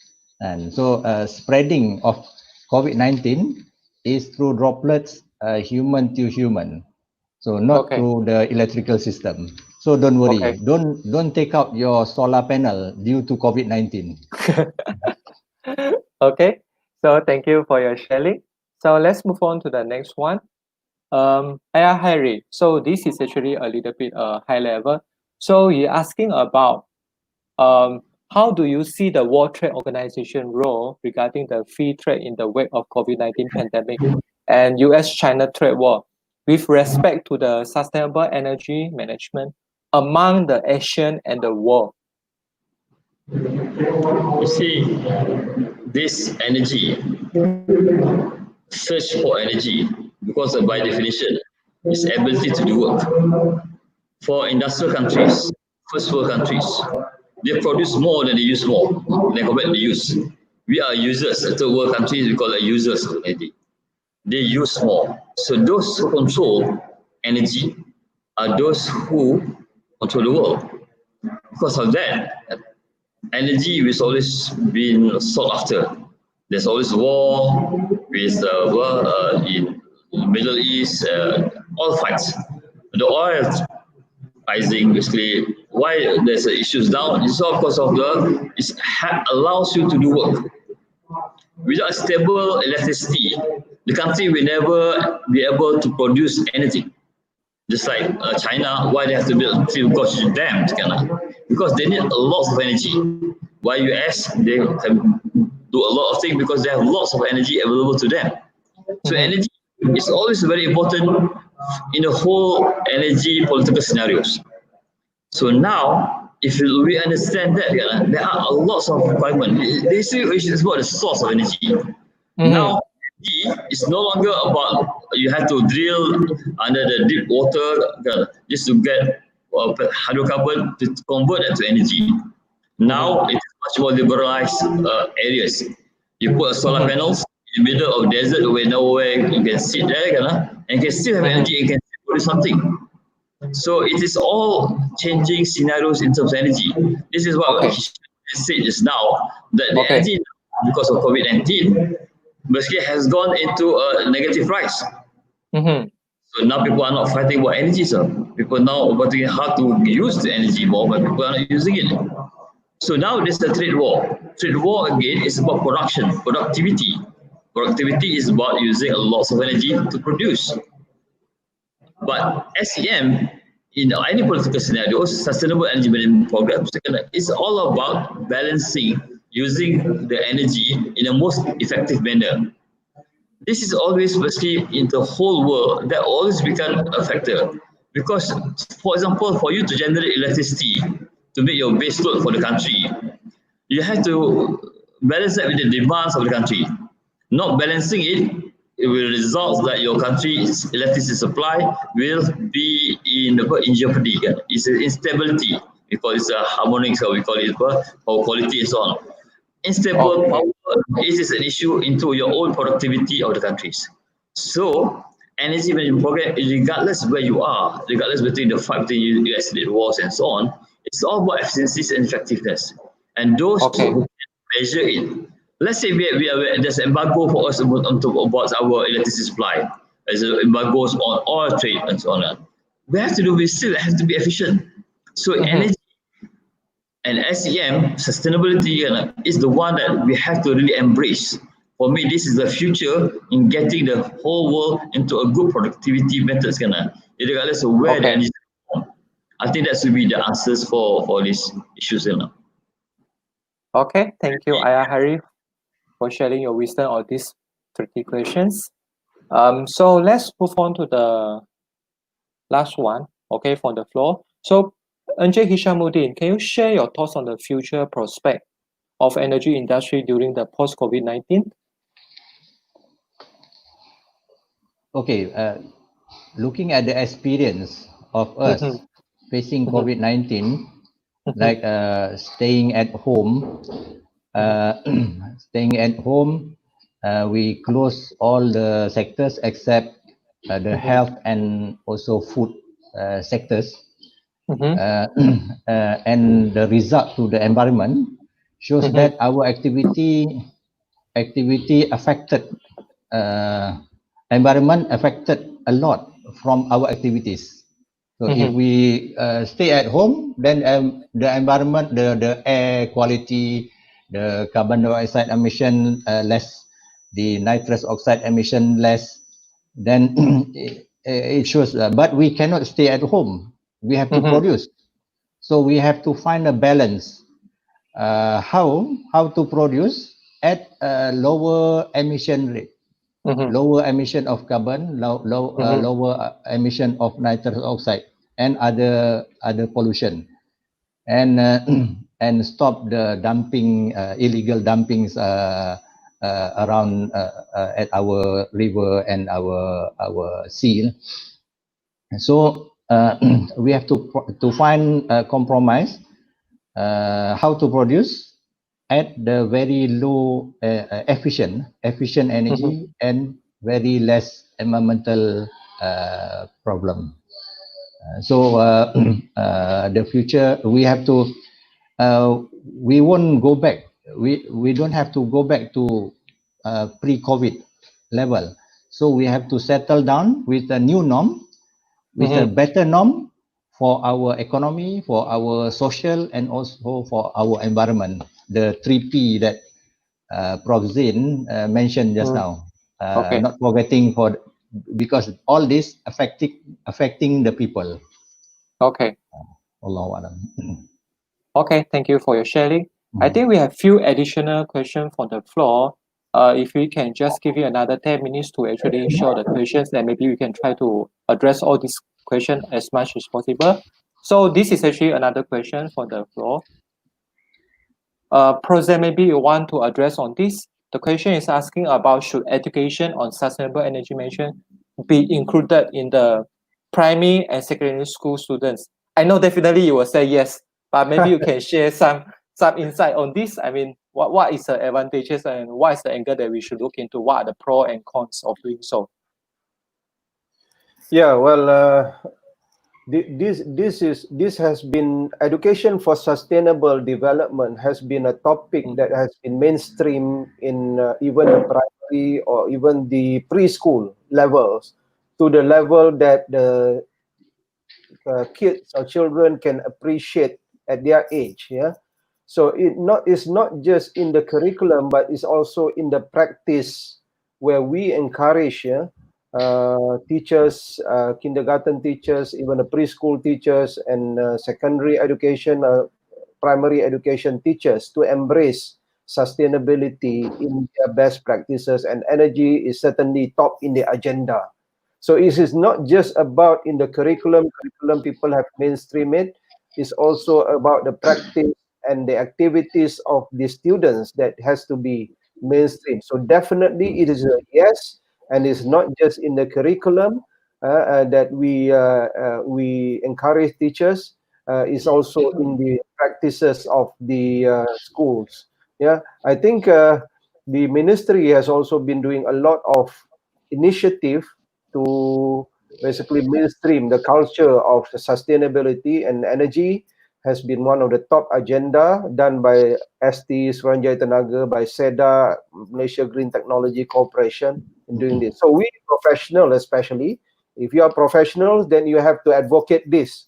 And so spreading of COVID-19 is through droplets, human to human, so not through the electrical system. So don't worry, don't take out your solar panel due to COVID-19. Okay, so thank you for your sharing. So let's move on to the next one. Hiya Harry. So this is actually a little bit high level. So you're asking about how do you see the World Trade Organization role regarding the free trade in the wake of COVID-19 pandemic and US-China trade war with respect to the sustainable energy management among the Asian and the world? You see, this energy, search for energy, because by definition, is ability to do work. For industrial countries, first world countries, they produce more than they use more than compared to use. We are users. Third world countries, we call it users of energy. they use more. So those who control energy are those who control the world. Because of that, energy has always been sought after. There's always war with in Middle East, all fights. The oil rising basically. Why there's issues down? It's all because of allows you to do work. Without stable electricity, the country will never be able to produce anything. Just like China, why they have to build 3 dams, because they need a lot of energy. While US, they can do a lot of things because they have lots of energy available to them. So energy is always very important in the whole energy political scenarios. So now, if we understand that, there are a lot of requirements. They say it's about the source of energy. Now, energy is no longer about you have to drill under the deep water just to get hydrocarbon to convert that to energy. Now, it's much more liberalized areas. You put solar panels in the middle of desert where nowhere you can sit there, and you can still have energy and you can still produce something. So it is all changing scenarios in terms of energy. This is what he said just now, that the energy because of COVID-19 basically has gone into a negative rise. So now people are not fighting about energy, sir. People now are fighting how to use the energy more, but people are not using it. So now there's a trade war. Trade war again is about production, productivity. Productivity is about using a lot of energy to produce. But SEM, in any political scenario, sustainable energy management programs, it's all about balancing using the energy in a most effective manner. This is always basically in the whole world that always become a factor. Because, for example, for you to generate electricity to make your base load for the country, you have to balance that with the demands of the country. Not balancing it will result that your country's electricity supply will be in jeopardy. It's an instability. We call it harmonics, or we call it power quality and so on. Unstable power is an issue into your own productivity of the countries. So energy management program, regardless where you are, regardless between the fight between US wars and so on, it's all about efficiency and effectiveness. And those who can measure it. Let's say there's an embargo for us about our electricity supply. There's embargoes on oil trade and so on. We still have to be efficient. So energy and SEM, sustainability, is the one that we have to really embrace. For me, this is the future in getting the whole world into a good productivity methods, regardless of where the energy is from. I think that should be the answers for these issues. Okay, thank you, Ayah Hari, for sharing your wisdom on these tricky questions. So let's move on to the last one, from the floor. So, Encik Hishamuddin, can you share your thoughts on the future prospect of energy industry during the post-COVID-19? Okay, looking at the experience of us facing COVID-19, like staying at home, we close all the sectors except the health and also food sectors. And the result to the environment shows that our activity affected environment affected a lot from our activities. So if we stay at home, then the environment, the air quality, the carbon dioxide emission less, the nitrous oxide emission less, then it shows. But we cannot stay at home. We have to produce. So we have to find a balance. How to produce at a lower emission rate. Lower emission of carbon, lower emission of nitrous oxide and other pollution, and stop the dumping, illegal dumpings around at our river and our sea. So we have to find a compromise how to produce at the very low efficient energy and very less environmental problem. The future, we have to, we won't go back. We don't have to go back to pre-COVID level. So we have to settle down with a new norm, with a better norm for our economy, for our social, and also for our environment. The 3P that Prof. Zain mentioned just now. Not forgetting because all this affecting the people. Okay. Allahu Alam. Okay, thank you for your sharing. I think we have few additional questions from the floor. If we can just give you another 10 minutes to actually show the questions, then maybe we can try to address all these questions as much as possible. So this is actually another question from the floor. Prozac, maybe you want to address on this. The question is asking about should education on sustainable energy management be included in the primary and secondary school students? I know definitely you will say yes, but maybe you can share some insight on this. I mean, what is the advantages and what is the angle that we should look into? What are the pros and cons of doing so? Yeah, well, this has been education for sustainable development has been a topic that has been mainstream in even the primary or even the preschool levels, to the level that the kids or children can appreciate at their age. Yeah, so it's not just in the curriculum, but it's also in the practice where we encourage teachers, kindergarten teachers, even the preschool teachers and secondary education, primary education teachers to embrace sustainability in their best practices, and energy is certainly top in the agenda. So it is not just about in the curriculum people have mainstream it. It's also about the practice and the activities of the students that has to be mainstream. So definitely it is a yes, and it's not just in the curriculum that we encourage teachers. It's also in the practices of the schools. Yeah, I think the ministry has also been doing a lot of initiative to basically mainstream the culture of sustainability, and energy has been one of the top agenda done by ST, Suruhanjaya Tenaga, by SEDA, Malaysia Green Technology Corporation in doing this. So we professionals, especially, if you are professionals, then you have to advocate this.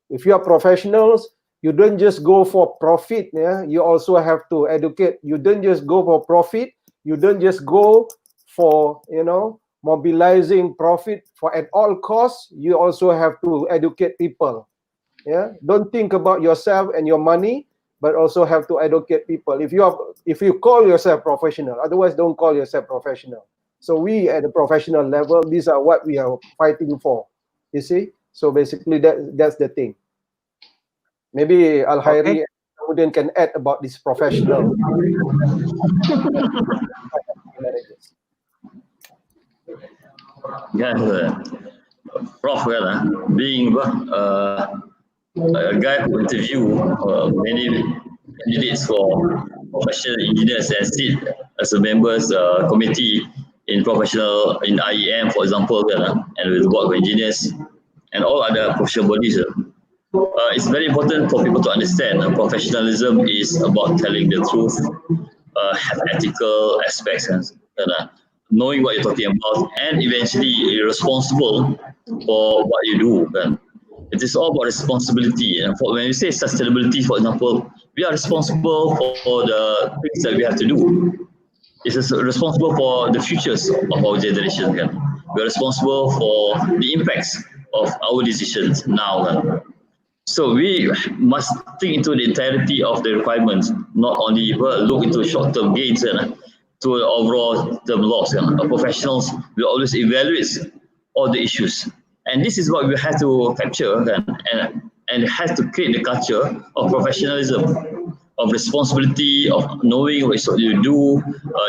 If you are professionals, you don't just go for profit. Yeah, you also have to educate. You don't just go for profit. You don't just go for mobilizing profit for at all costs. You also have to educate people. Yeah, don't think about yourself and your money, but also have to educate people. If you call yourself professional, otherwise don't call yourself professional. So we at the professional level, these are what we are fighting for. You see, so basically that's the thing. Maybe Al Khairi kemudian can add about this professional. Yeah, Prof. Being a guy who interview many candidates for professional engineers and sit as a members committee in professional in IEM, for example, and with the board of engineers and all other professional bodies. It's very important for people to understand professionalism is about telling the truth, have ethical aspects, and knowing what you're talking about, and eventually you're responsible for what you do. It is all about responsibility. And when we say sustainability, for example, we are responsible for the things that we have to do. It's responsible for the futures of our generation. We are responsible for the impacts of our decisions now. So we must think into the entirety of the requirements, not only look into short-term gains to the overall term loss. Professionals will always evaluate all the issues, and this is what we have to capture and has to create the culture of professionalism, of responsibility, of knowing what you do,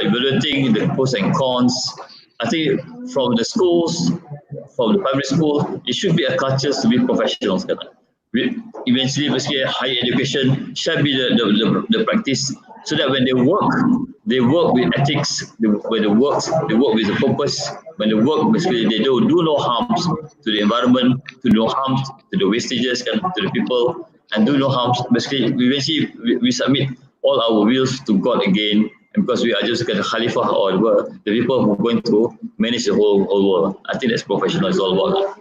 evaluating the pros and cons. I think from the schools, from the primary school, it should be a culture to be professionals. Eventually, higher education shall be the practice, so that when they work they work with ethics, when they work with the purpose, when they work basically they do no harms to the environment, to no harms to the wastages and to the people, and do no harms. Basically, we submit all our wills to God again, and because we are just the Khalifah or the people who are going to manage the whole world. I think that's professional. It's all about.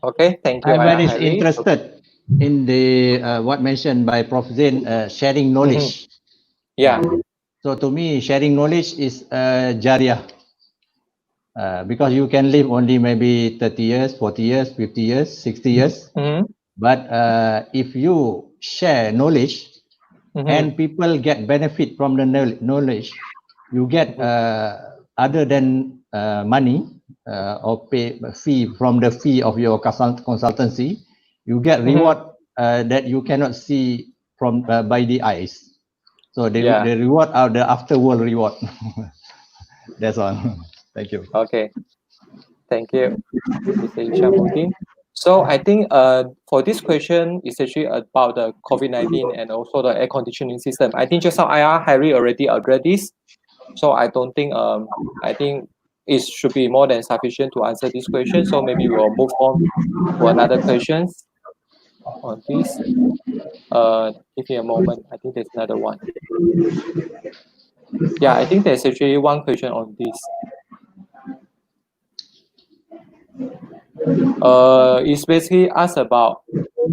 Okay, thank you, I'm very Harry. interested in the what mentioned by Prof. Zain, sharing knowledge. Yeah. So to me, sharing knowledge is jariyah. Because you can live only maybe 30 years, 40 years, 50 years, 60 years. But if you share knowledge and people get benefit from the knowledge, you get other than money or pay fee from the fee of your consultancy, you get reward that you cannot see from by the eyes. So the reward are the afterworld reward. That's all. Thank you. Okay. Thank you, Mr. Hishamuddin. So I think for this question, it's actually about the COVID-19 and also the air conditioning system. I think just now Harry already addressed this. So I don't think I think it should be more than sufficient to answer this question. So maybe we will move on to another questions on this. Give me a moment. I think there's another one. Yeah, I think there's actually one question on this. It's basically asked about,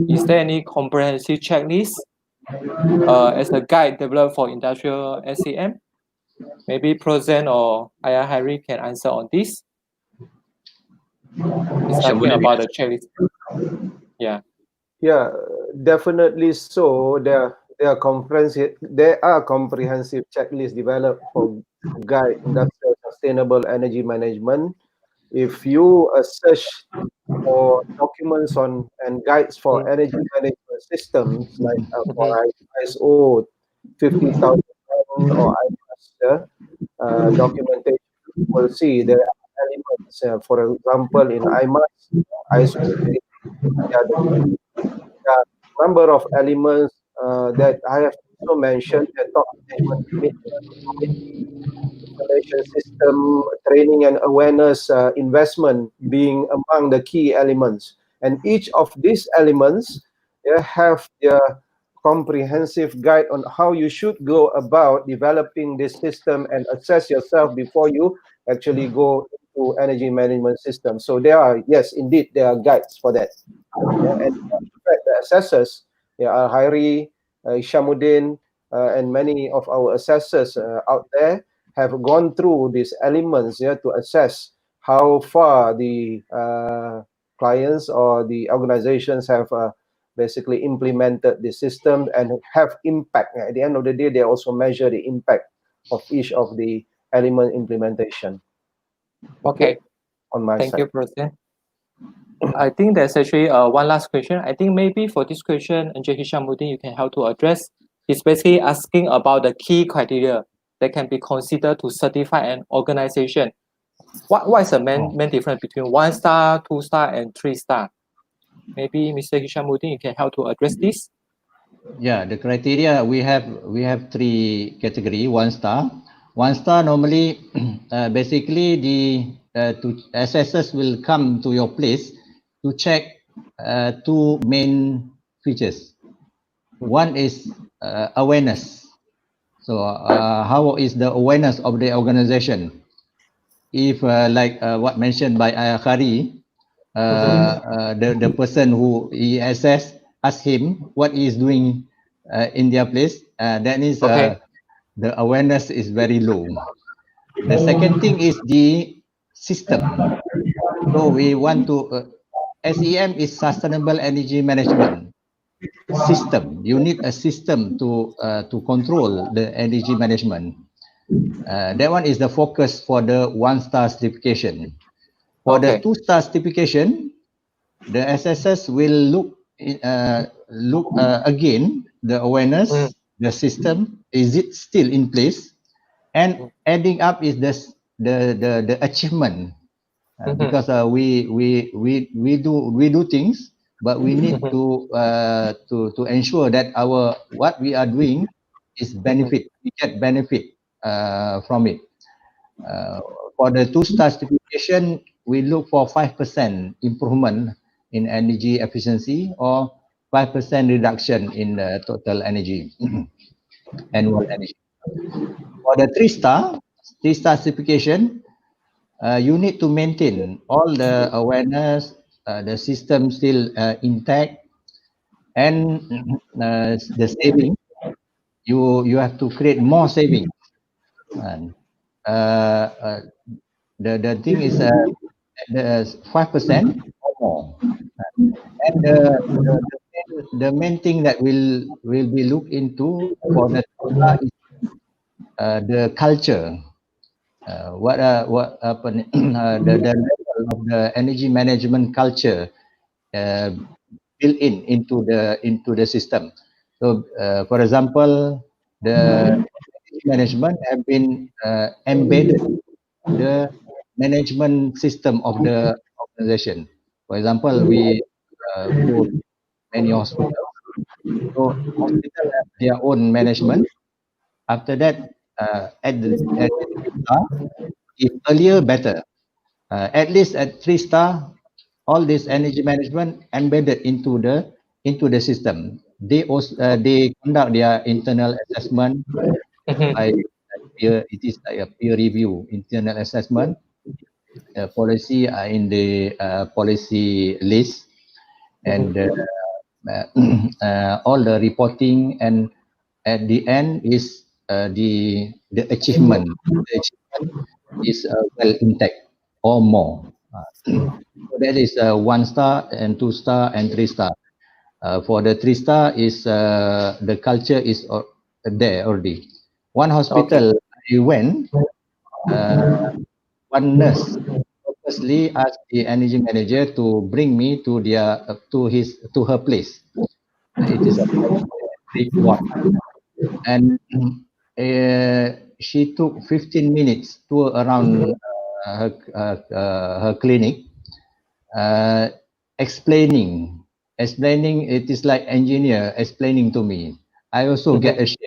is there any comprehensive checklist as a guide developed for industrial SEM? Maybe Prozen or Harry can answer on this. It's talking about the checklist. Yeah. Yeah, definitely so. There are comprehensive checklists developed for guide industrial sustainable energy management. If you search for documents on and guides for energy management systems like for ISO 50,000 or IMAS documentation, you will see there are elements. For example, in IMAS, ISO, there are number of elements that I have also mentioned: the top management commitment, installation system, training and awareness, investment being among the key elements. And each of these elements have their comprehensive guide on how you should go about developing this system and assess yourself before you actually go into energy management system. So there are, yes, indeed, there are guides for that. And in fact, the assessors, Harry, Hishamuddin, and many of our assessors out there have gone through these elements to assess how far the clients or the organizations have basically implemented the system and have impact. At the end of the day, they also measure the impact of each of the element implementation. Okay. On my side. Thank you, Prozen. I think there's actually one last question. I think maybe for this question, Encik Hishamuddin, you can help to address. It's basically asking about the key criteria that can be considered to certify an organization. What is the main difference between 1-star, 2-star, and 3-star? Maybe Mr. Hishamuddin, you can help to address this. Yeah, the criteria we have three category. 1-star. 1-star normally, basically the assessors will come to your place to check two main features. One is awareness. So how is the awareness of the organization? If like what mentioned by Khari, the person who he assessed, ask him what he is doing in their place, that is the awareness is very low. The second thing is the system. So we want to SEM is sustainable energy management system. You need a system to control the energy management. That one is the focus for the 1-star certification. For the 2-star certification, the assessors will look again the awareness, the system, is it still in place, and adding up is the achievement. Because we do things, but we need to ensure that what we are doing is benefit. We get benefit from it. For the 2-star certification, we look for 5% improvement in energy efficiency or 5% reduction in the total energy, annual energy. For the 3-star certification, you need to maintain all the awareness, the system still intact, and the saving. You have to create more saving. And the thing is the 5% or more. And the main thing that will be looked into for the is the culture. What the level of the energy management culture built into the system. So, for example, the energy management have been embedded the management system of the organization. For example, we go to many hospitals. So hospital have their own management. After that, at the 3-star, if earlier better. At least at 3-star, all this energy management embedded into the system. They also they conduct their internal assessment by peer. It is like a peer review internal assessment. Policy are in the policy list, and all the reporting, and at the end is the achievement. The achievement is well intact or more. So that is 1-star and 2-star and 3-star. For the 3-star is the culture is there already. One hospital I went, one nurse purposely asked the energy manager to bring me to her place. It is a big one, and she took 15 minutes tour around her clinic, explaining. It is like engineer explaining to me. I also get a share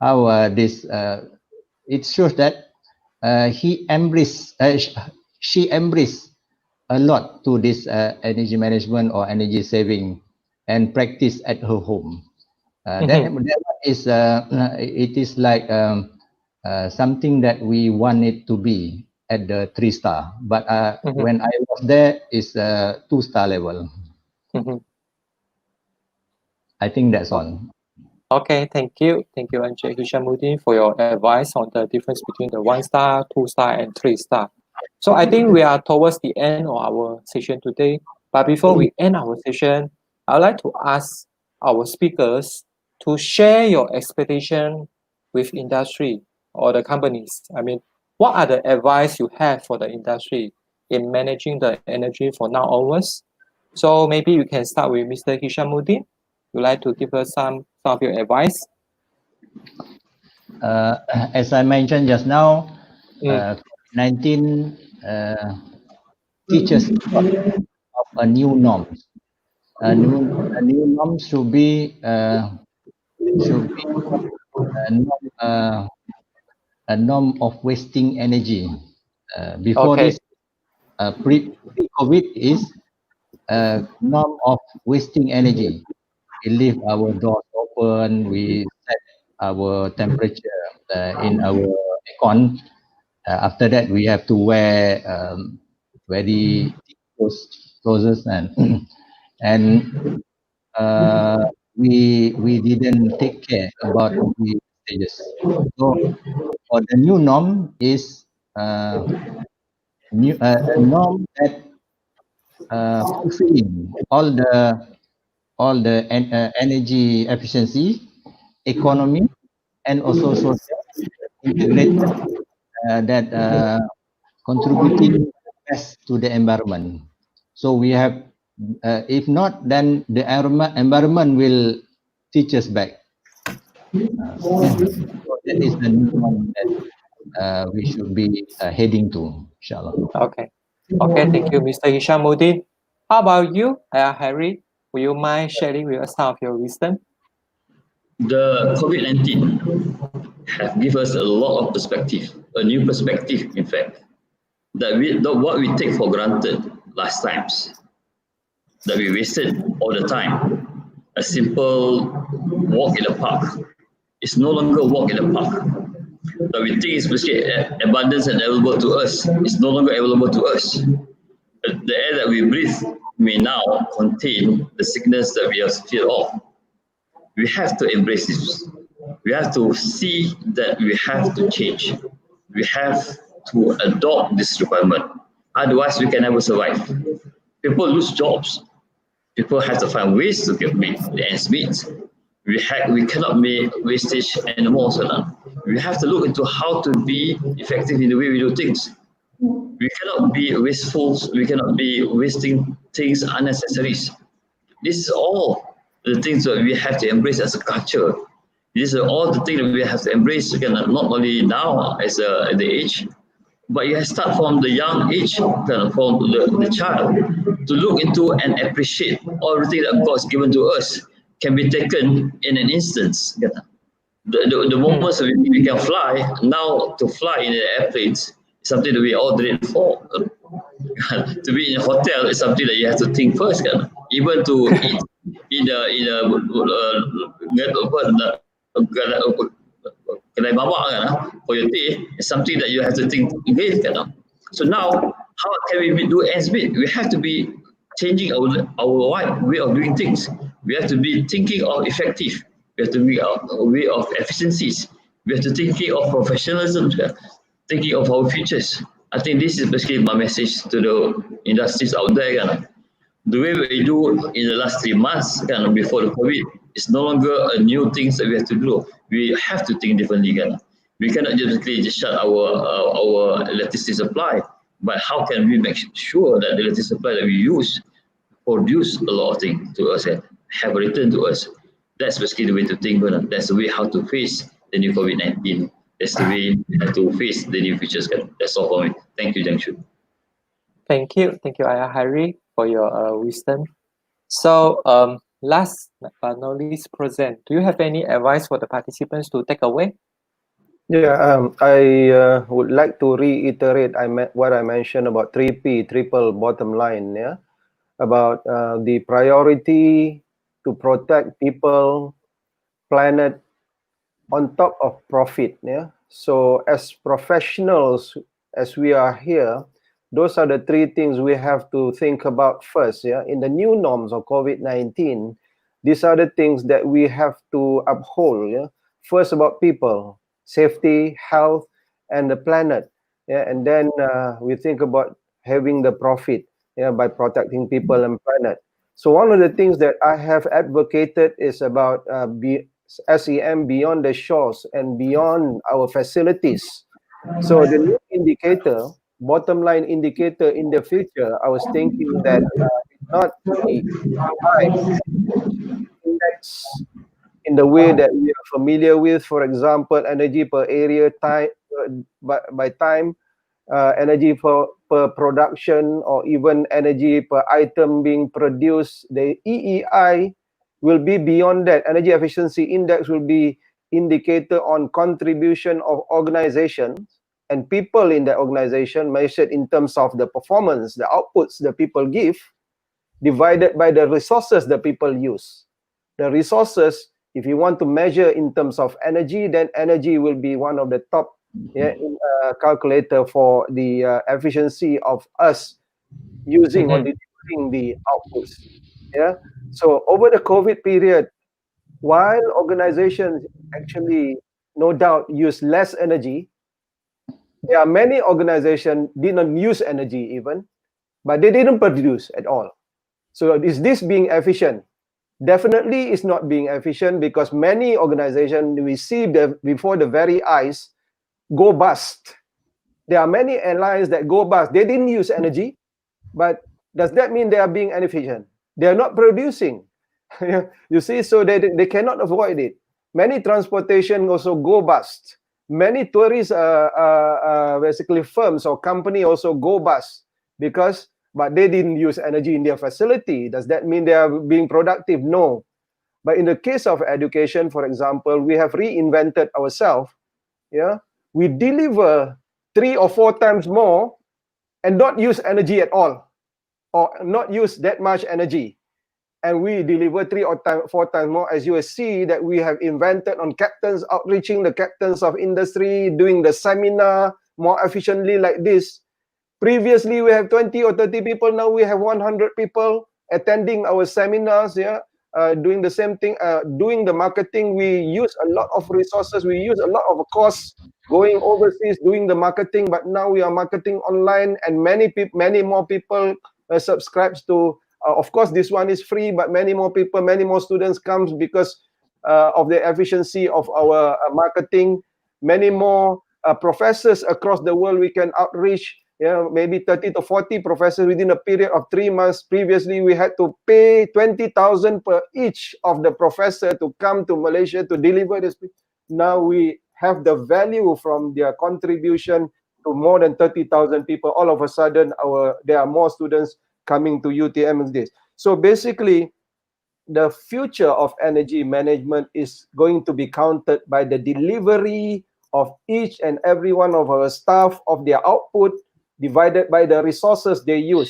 how this. It shows that she embraced a lot to this energy management or energy saving and practice at her home. That is it is like something that we want it to be at the 3-star, but when I was there is 2-star level. I think that's all. Okay, thank you, Encik Hishamuddin, for your advice on the difference between the 1-star, 2-star, and 3-star. So I think we are towards the end of our session today. But before we end our session, I'd like to ask our speakers to share your expectation with industry or the companies. I mean, what are the advice you have for the industry in managing the energy from now onwards? So maybe we can start with Mr. Hishamuddin. Would like to give us some of your advice? As I mentioned just now, COVID-19 teaches of a new norm. A new norm should be a norm of wasting energy. Before this, pre-COVID is a norm of wasting energy. We leave our doors open, we set our temperature in our aircon. After that, we have to wear very clothes and we didn't take care about the stages. So for the new norm is a norm that fulfilling all the energy efficiency, economy, and also social integrated that contributing best to the environment. So we have, if not, then the environment will teach us back. So that is the new one that we should be heading to, inshallah. Okay, thank you, Mr. Hishamuddin. How about you, Harry? Will you mind sharing with us some of your wisdom? The COVID-19 have given us a lot of perspective, a new perspective, in fact, that what we take for granted last times, that we wasted all the time. A simple walk in the park is no longer a walk in the park. That we think is basically abundance and available to us is no longer available to us. The air that we breathe may now contain the sickness that we are feared of. We have to embrace this. We have to see that we have to change. We have to adopt this requirement. Otherwise, we can never survive. People lose jobs. People have to find ways to make the ends meet. We cannot make wastage anymore. So we have to look into how to be effective in the way we do things. We cannot be wasteful. We cannot be wasting things unnecessary. This is all the things that we have to embrace as a culture. These are all the things that we have to embrace, not only now as the age, but you have to start from the young age, from the child, to look into and appreciate everything that God's given to us can be taken in an instance. The moments that we can fly, now to fly in the airplanes is something that we all dread for. To be in a hotel is something that you have to think first. Even to eat kedai mamak for your tea is something that you have to think again. So now, how can we do ends meet? We have to be changing our way of doing things. We have to be thinking of effective. We have to be our way of efficiencies. We have to thinking of professionalism, thinking of our futures. I think this is basically my message to the industries out there. The way we do in the last 3 months before the COVID is no longer a new things that we have to do. We have to think differently. We cannot just shut our electricity supply, but how can we make sure that the electricity supply that we use produce a lot of things to us and have a return to us? That's basically the way to think. That's the way how to face the new COVID-19. That's the way we have to face the new futures. That's all for me. Thank you, Jiangxu. Thank you, Ayah Hari, for your wisdom. So, last but not least, present. Do you have any advice for the participants to take away? Yeah, I would like to reiterate what I mentioned about 3P, triple bottom line. Yeah, about the priority to protect people, planet, on top of profit. Yeah, so as professionals, as we are here, those are the three things we have to think about first. Yeah, in the new norms of COVID-19, these are the things that we have to uphold. Yeah, first about people, safety, health, and the planet. Yeah, and then we think about having the profit. Yeah, by protecting people and planet. So one of the things that I have advocated is about SEM beyond the shores and beyond our facilities. So the new indicator, bottom line indicator in the future, I was thinking that not the index in the way that we are familiar with, for example, energy per area time by time, energy per production, or even energy per item being produced. The EEI will be beyond that. Energy efficiency index will be indicator on contribution of organizations and people in the organization, measured in terms of the performance, the outputs the people give, divided by the resources the people use. The resources, if you want to measure in terms of energy, then energy will be one of the top calculator for the efficiency of us using or delivering the outputs. Yeah. So over the COVID period, while organizations actually no doubt use less energy, there are many organizations did not use energy even, but they didn't produce at all. So is this being efficient? Definitely it's not being efficient, because many organizations we see before the very eyes go bust. There are many airlines that go bust. They didn't use energy, but does that mean they are being inefficient? They are not producing. You see, so they cannot avoid it. Many transportation also go bust. Many tourist basically firms or company also go bust but they didn't use energy in their facility. Does that mean they are being productive? No. But in the case of education, for example, we have reinvented ourselves. Yeah, we deliver 3 or 4 times more and not use energy at all, or not use that much energy. And we deliver 3 or 4 times more. As you will see that we have invented on captains, outreaching the captains of industry, doing the seminar more efficiently like this. Previously, we have 20 or 30 people. Now we have 100 people attending our seminars, yeah, doing the same thing, doing the marketing. We use a lot of resources. We use a lot of costs going overseas, doing the marketing. But now we are marketing online, and many more people subscribes to. Of course, this one is free, but many more people, many more students comes because of the efficiency of our marketing. Many more professors across the world we can outreach. Yeah, maybe 30 to 40 professors within a period of 3 months. Previously, we had to pay 20,000 per each of the professor to come to Malaysia to deliver this. Now we have the value from their contribution to more than 30,000 people. All of a sudden, there are more students coming to UTM with this. So basically, the future of energy management is going to be counted by the delivery of each and every one of our staff, of their output, divided by the resources they use.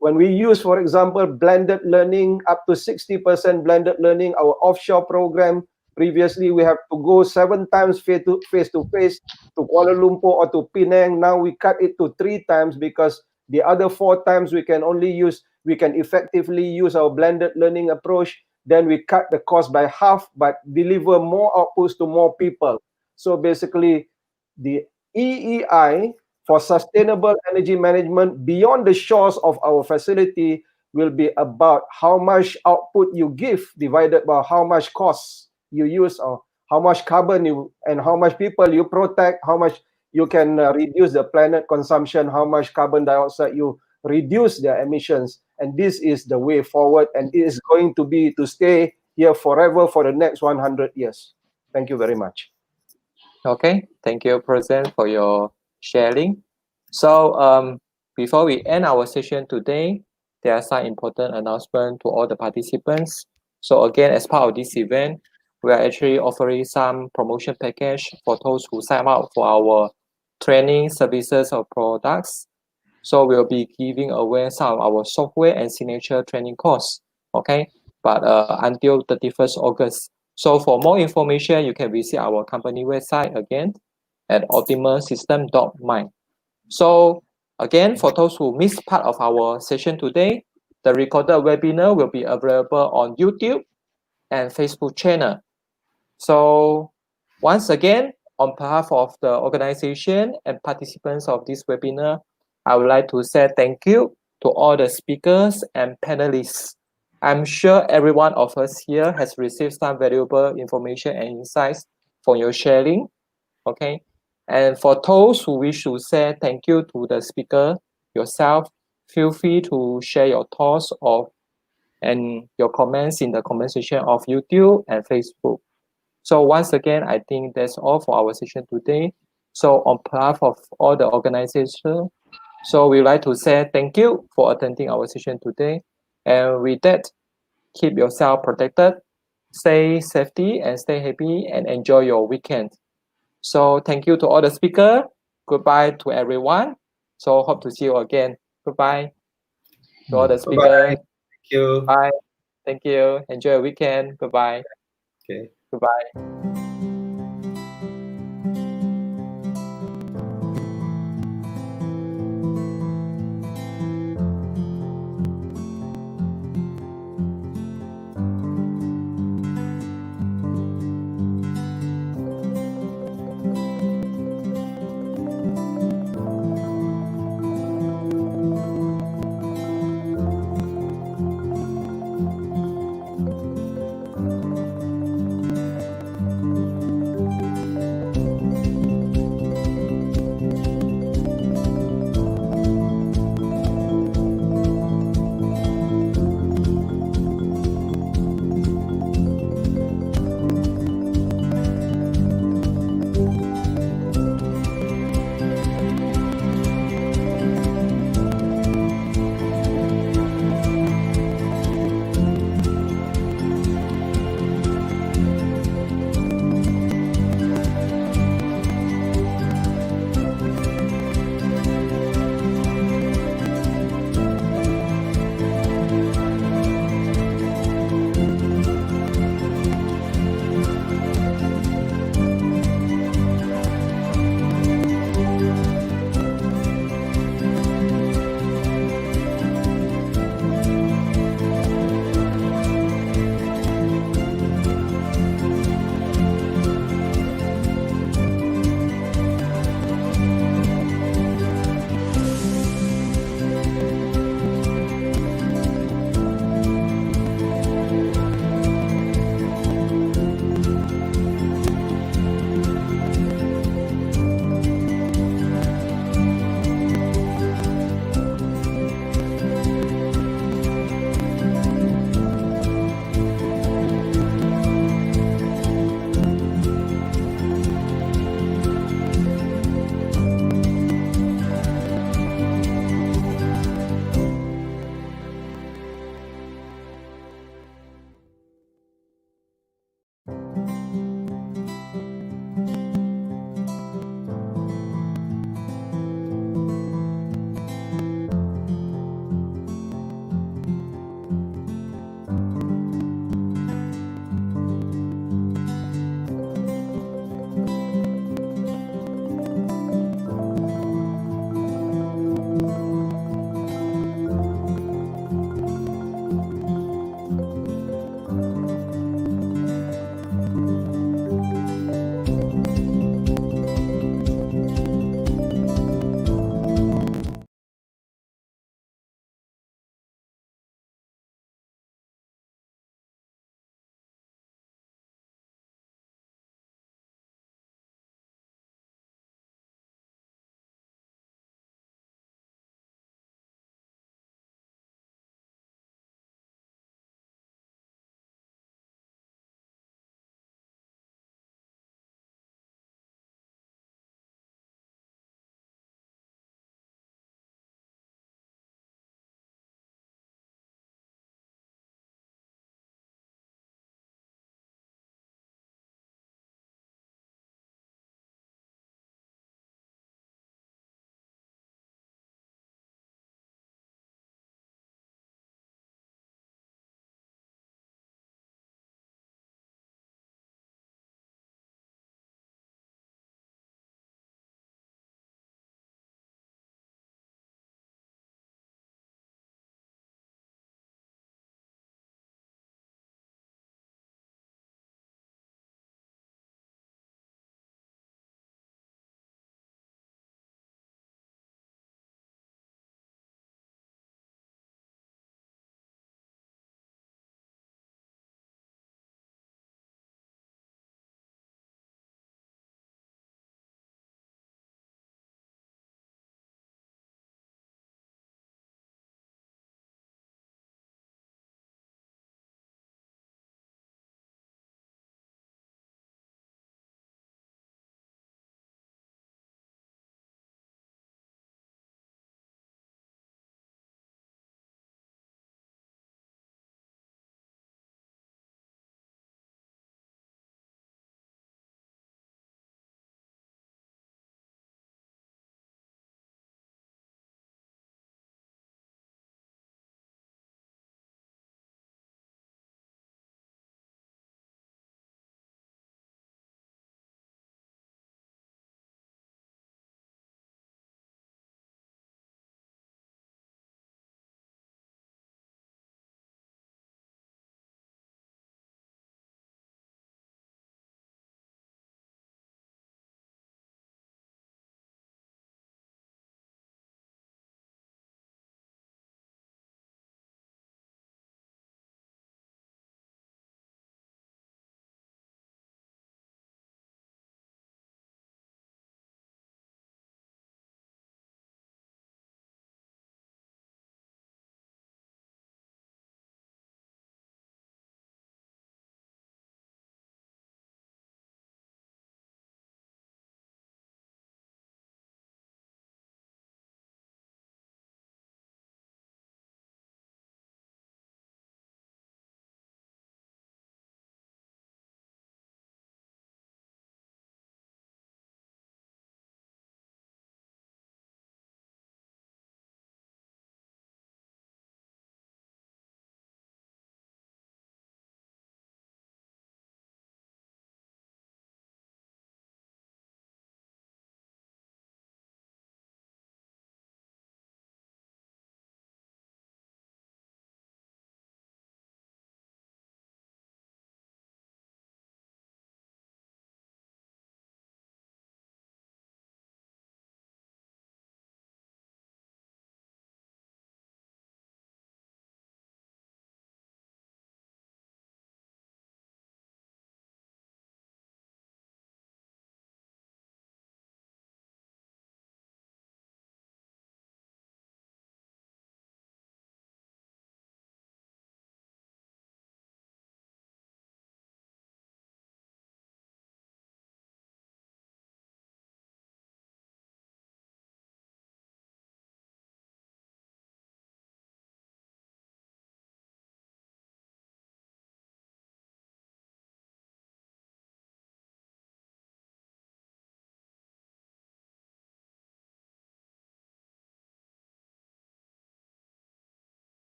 When we use, for example, blended learning, up to 60% blended learning, our offshore program, previously we have to go 7 times face to face to Kuala Lumpur or to Penang. Now we cut it to 3 times because the other 4 times we can effectively use our blended learning approach. Then we cut the cost by half, but deliver more outputs to more people. So basically, the EEI for sustainable energy management beyond the shores of our facility will be about how much output you give divided by how much costs you use, or how much carbon and how much people you protect, how much you can reduce the planet consumption, how much carbon dioxide you reduce their emissions. And this is the way forward, and it is going to be to stay here forever for the next 100 years. Thank you very much. Okay, thank you, President, for your sharing. So before we end our session today, there are some important announcements to all the participants. So again, as part of this event, we are actually offering some promotion package for those who sign up for our training services or products. So we'll be giving away some of our software and signature training course, okay? But until 31st August. So for more information, you can visit our company website again at optimalsystem.my. So again, for those who missed part of our session today, the recorded webinar will be available on YouTube and Facebook channel. So once again, on behalf of the organization and participants of this webinar, I would like to say thank you to all the speakers and panelists. I'm sure every one of us here has received some valuable information and insights from your sharing. Okay. And for those who wish to say thank you to the speaker yourself, feel free to share your thoughts and your comments in the comment section of YouTube and Facebook. So once again, I think that's all for our session today. So on behalf of all the organization, so we'd like to say thank you for attending our session today. And with that, keep yourself protected, stay safety and stay happy and enjoy your weekend. So thank you to all the speakers. Goodbye to everyone. So hope to see you again. Goodbye to all the speakers. Thank you. Bye. Thank you. Enjoy your weekend. Goodbye. Okay. Goodbye.